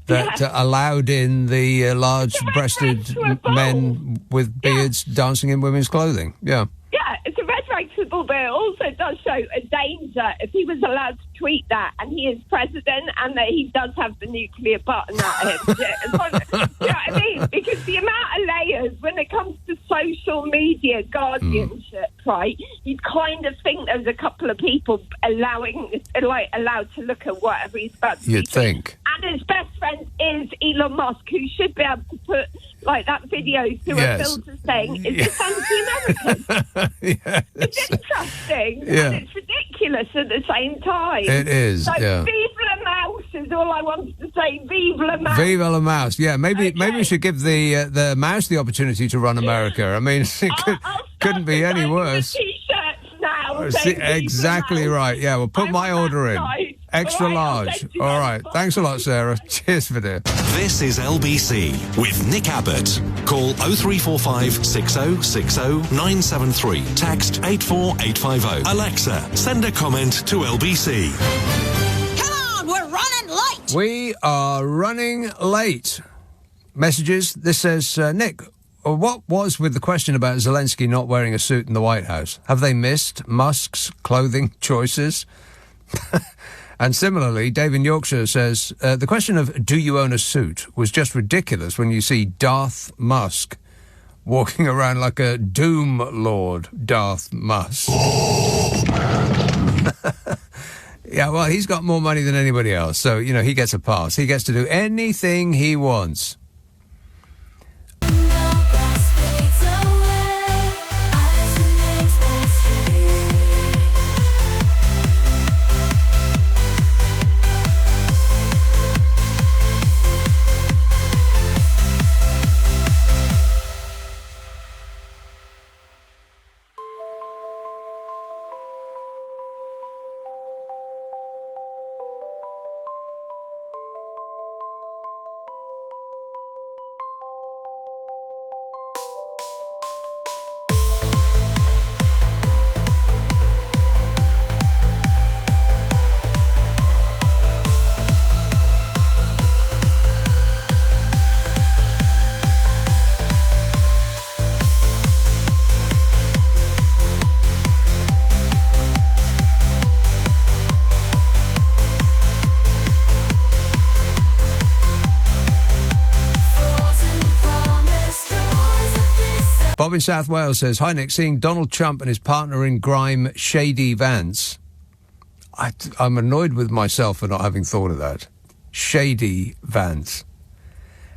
that allowed in the large-breasted men with beards dancing in women's clothing. Yeah. Yeah, it's a red regrettable, but it also does show a danger if he was allowed to tweet that and he is president and that he does have the nuclear button at him. You know what I mean? Because the amount of layers when it comes to social media guardianship, right? You'd kind of think there's a couple of people allowed to look at whatever he's about to You'd think. And his best friend is Elon Musk, who should be able to put that video through a filter saying, is this anti-American? Yes. It's interesting. Yeah. And it's ridiculous at the same time. It is, So yeah. vive la mouse is all I wanted to say. Vive la mouse. Viva la mouse. Yeah, maybe we should give the mouse the opportunity to run America. I mean, it couldn't be any worse. T-shirts now. Exactly right. Yeah, well, put my order in. Extra large. All right. Thanks a lot, Sarah. Cheers for this. This is LBC with Nick Abbott. Call 0345 6060 973. Text 84850. Alexa, send a comment to LBC. Come on, we're running late. We are running late. Messages. This says, Nick, what was with the question about Zelensky not wearing a suit in the White House? Have they missed Musk's clothing choices? And similarly, Dave in Yorkshire says, the question of do you own a suit was just ridiculous when you see Darth Musk walking around like a Doom Lord, Darth Musk. Yeah, well, he's got more money than anybody else, so, he gets a pass. He gets to do anything he wants. Bob in South Wales says, hi, Nick, seeing Donald Trump and his partner in grime, Shady Vance. I'm annoyed with myself for not having thought of that. Shady Vance.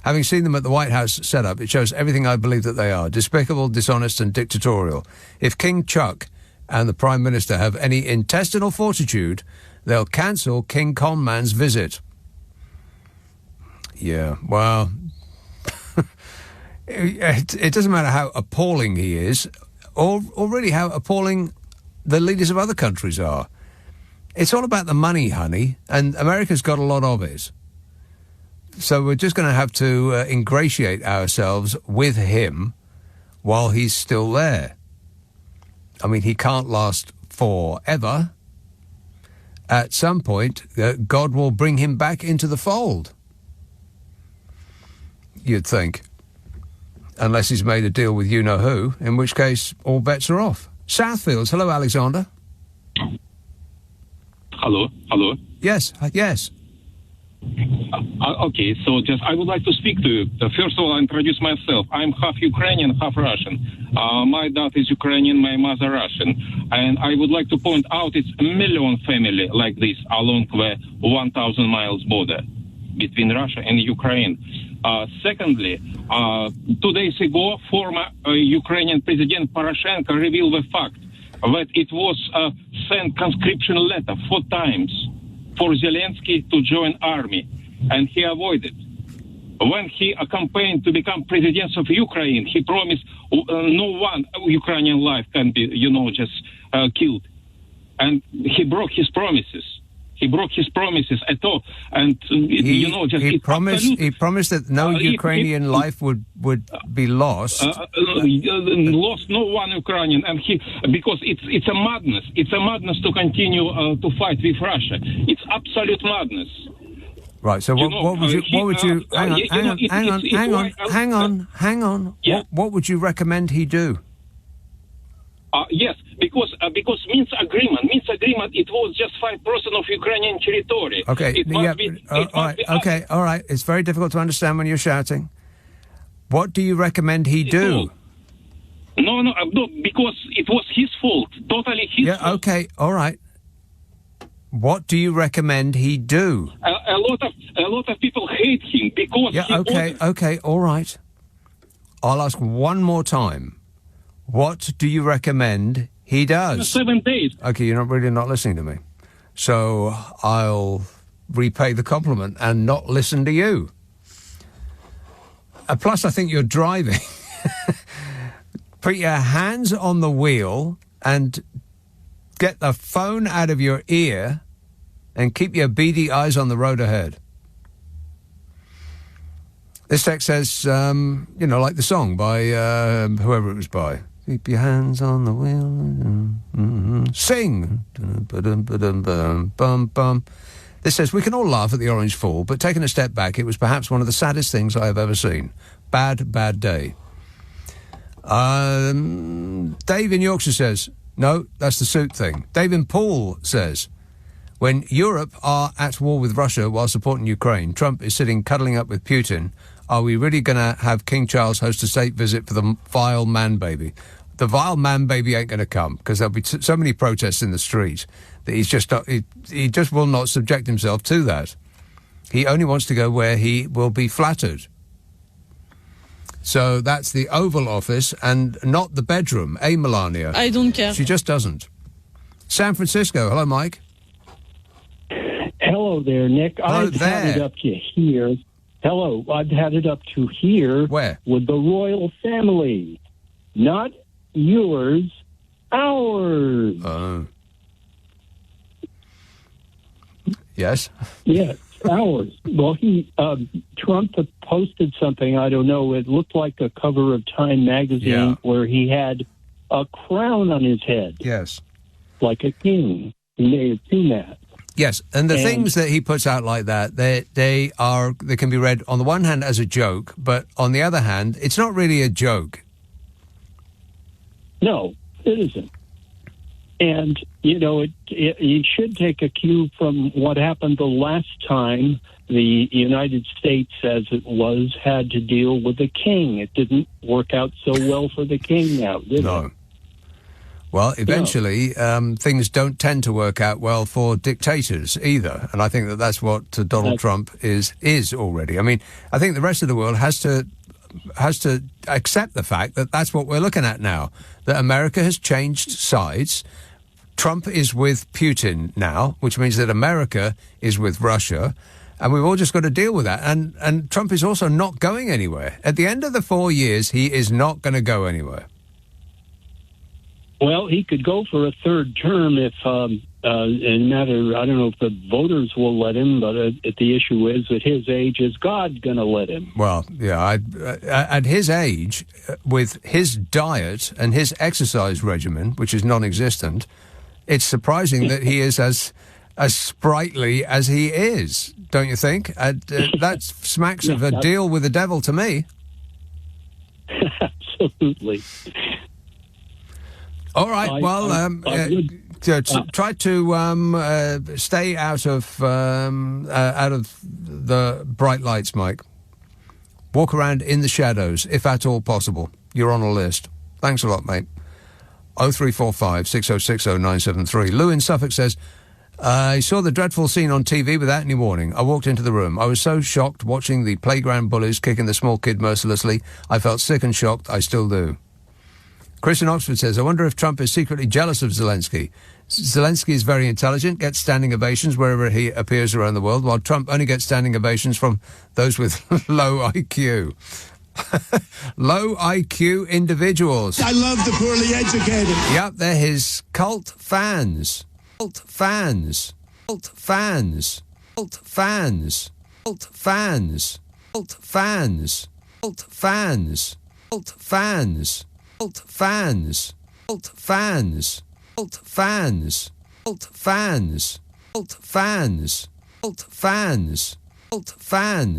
Having seen them at the White House setup, it shows everything I believe that they are. Despicable, dishonest and dictatorial. If King Chuck and the Prime Minister have any intestinal fortitude, they'll cancel King Conman's visit. Yeah, well... It doesn't matter how appalling he is, or really how appalling the leaders of other countries are. It's all about the money, honey, and America's got a lot of it. So we're just going to have to ingratiate ourselves with him while he's still there. I mean, he can't last forever. At some point, God will bring him back into the fold. You'd think. Unless he's made a deal with you-know-who, in which case all bets are off. Southfields, hello, Alexander. Hello. Yes. Okay, so I would like to speak to you. First of all, I introduce myself. I'm half Ukrainian, half Russian. My dad is Ukrainian, my mother Russian. And I would like to point out it's a million family like this along the 1,000 miles border between Russia and Ukraine. Secondly, 2 days ago, former Ukrainian President Poroshenko revealed the fact that it was sent conscription letter 4 times for Zelensky to join army, and he avoided. When he campaigned to become president of Ukraine, he promised no one Ukrainian life can be, killed. And he broke his promises. He broke his promises at all, and he promised that no Ukrainian life would be lost. Lost no one Ukrainian, and because it's a madness. It's a madness to continue to fight with Russia. It's absolute madness. Right. So what would you? Hang on. Yeah. What would you recommend he do? Yes, because Minsk agreement, it was just 5% of Ukrainian territory. Okay, It must be, all right. It's very difficult to understand when you're shouting. What do you recommend he do? No, because it was his fault, totally his fault. Yeah, okay, all right. What do you recommend he do? A lot of people hate him because Okay, all right. I'll ask one more time. What do you recommend he does? 7 days. Okay, you're not listening to me. So I'll repay the compliment and not listen to you. Plus, I think you're driving. Put your hands on the wheel and get the phone out of your ear and keep your beady eyes on the road ahead. This text says, like the song by whoever it was by. Keep your hands on the wheel. Sing. This says, we can all laugh at the Orange Fall, but taking a step back, it was perhaps one of the saddest things I have ever seen. Bad day. Dave in Yorkshire says, no, that's the suit thing. Dave in Poole says, when Europe are at war with Russia while supporting Ukraine, Trump is sitting cuddling up with Putin. Are we really going to have King Charles host a state visit for the vile man baby? The vile man baby ain't going to come because there'll be so many protests in the street that he's just not, he just will not subject himself to that. He only wants to go where he will be flattered. So that's the Oval Office and not the bedroom, Melania? I don't care. She just doesn't. San Francisco. Hello, Mike. Hello there, Nick. I've had it up to here. Hello. I've had it up to here. Where? With the royal family. Not yours, ours. Yes? Yes, ours. Well, Trump posted something, I don't know, it looked like a cover of Time magazine where he had a crown on his head. Yes. Like a king. You may have seen that. Yes, and the things that he puts out like that, they can be read on the one hand as a joke, but on the other hand, it's not really a joke. No, it isn't. And, it should take a cue from what happened the last time the United States, as it was, had to deal with the king. It didn't work out so well for the king now, did it? Well, eventually, things don't tend to work out well for dictators either. And I think that's what Donald Trump is already. I mean, I think the rest of the world has to accept the fact that that's what we're looking at now, that America has changed sides. Trump is with Putin now, which means that America is with Russia. And we've all just got to deal with that. And Trump is also not going anywhere. At the end of the 4 years, he is not going to go anywhere. Well, he could go for a third term if, I don't know if the voters will let him, but the issue is at his age, is God going to let him? Well, yeah, at his age, with his diet and his exercise regimen, which is non-existent, it's surprising that he is as sprightly as he is, don't you think? That smacks of a deal with the devil to me. Absolutely. All right. Try to stay out of the bright lights, Mike. Walk around in the shadows, if at all possible. You're on a list. Thanks a lot, mate. 0345 6060 973. Lou in Suffolk says, I saw the dreadful scene on TV without any warning. I walked into the room. I was so shocked watching the playground bullies kicking the small kid mercilessly. I felt sick and shocked. I still do. Chris in Oxford says, I wonder if Trump is secretly jealous of Zelensky. Zelensky is very intelligent, gets standing ovations wherever he appears around the world, while Trump only gets standing ovations from those with low IQ. Low IQ individuals. I love the poorly educated. Yep, they're his cult fans. Cult fans. Cult fans. Cult fans. Cult fans. Cult fans. Cult fans. Cult fans. Cult fans, cult fans, cult fans, cult fans, cult fans, cult fans, cult fans.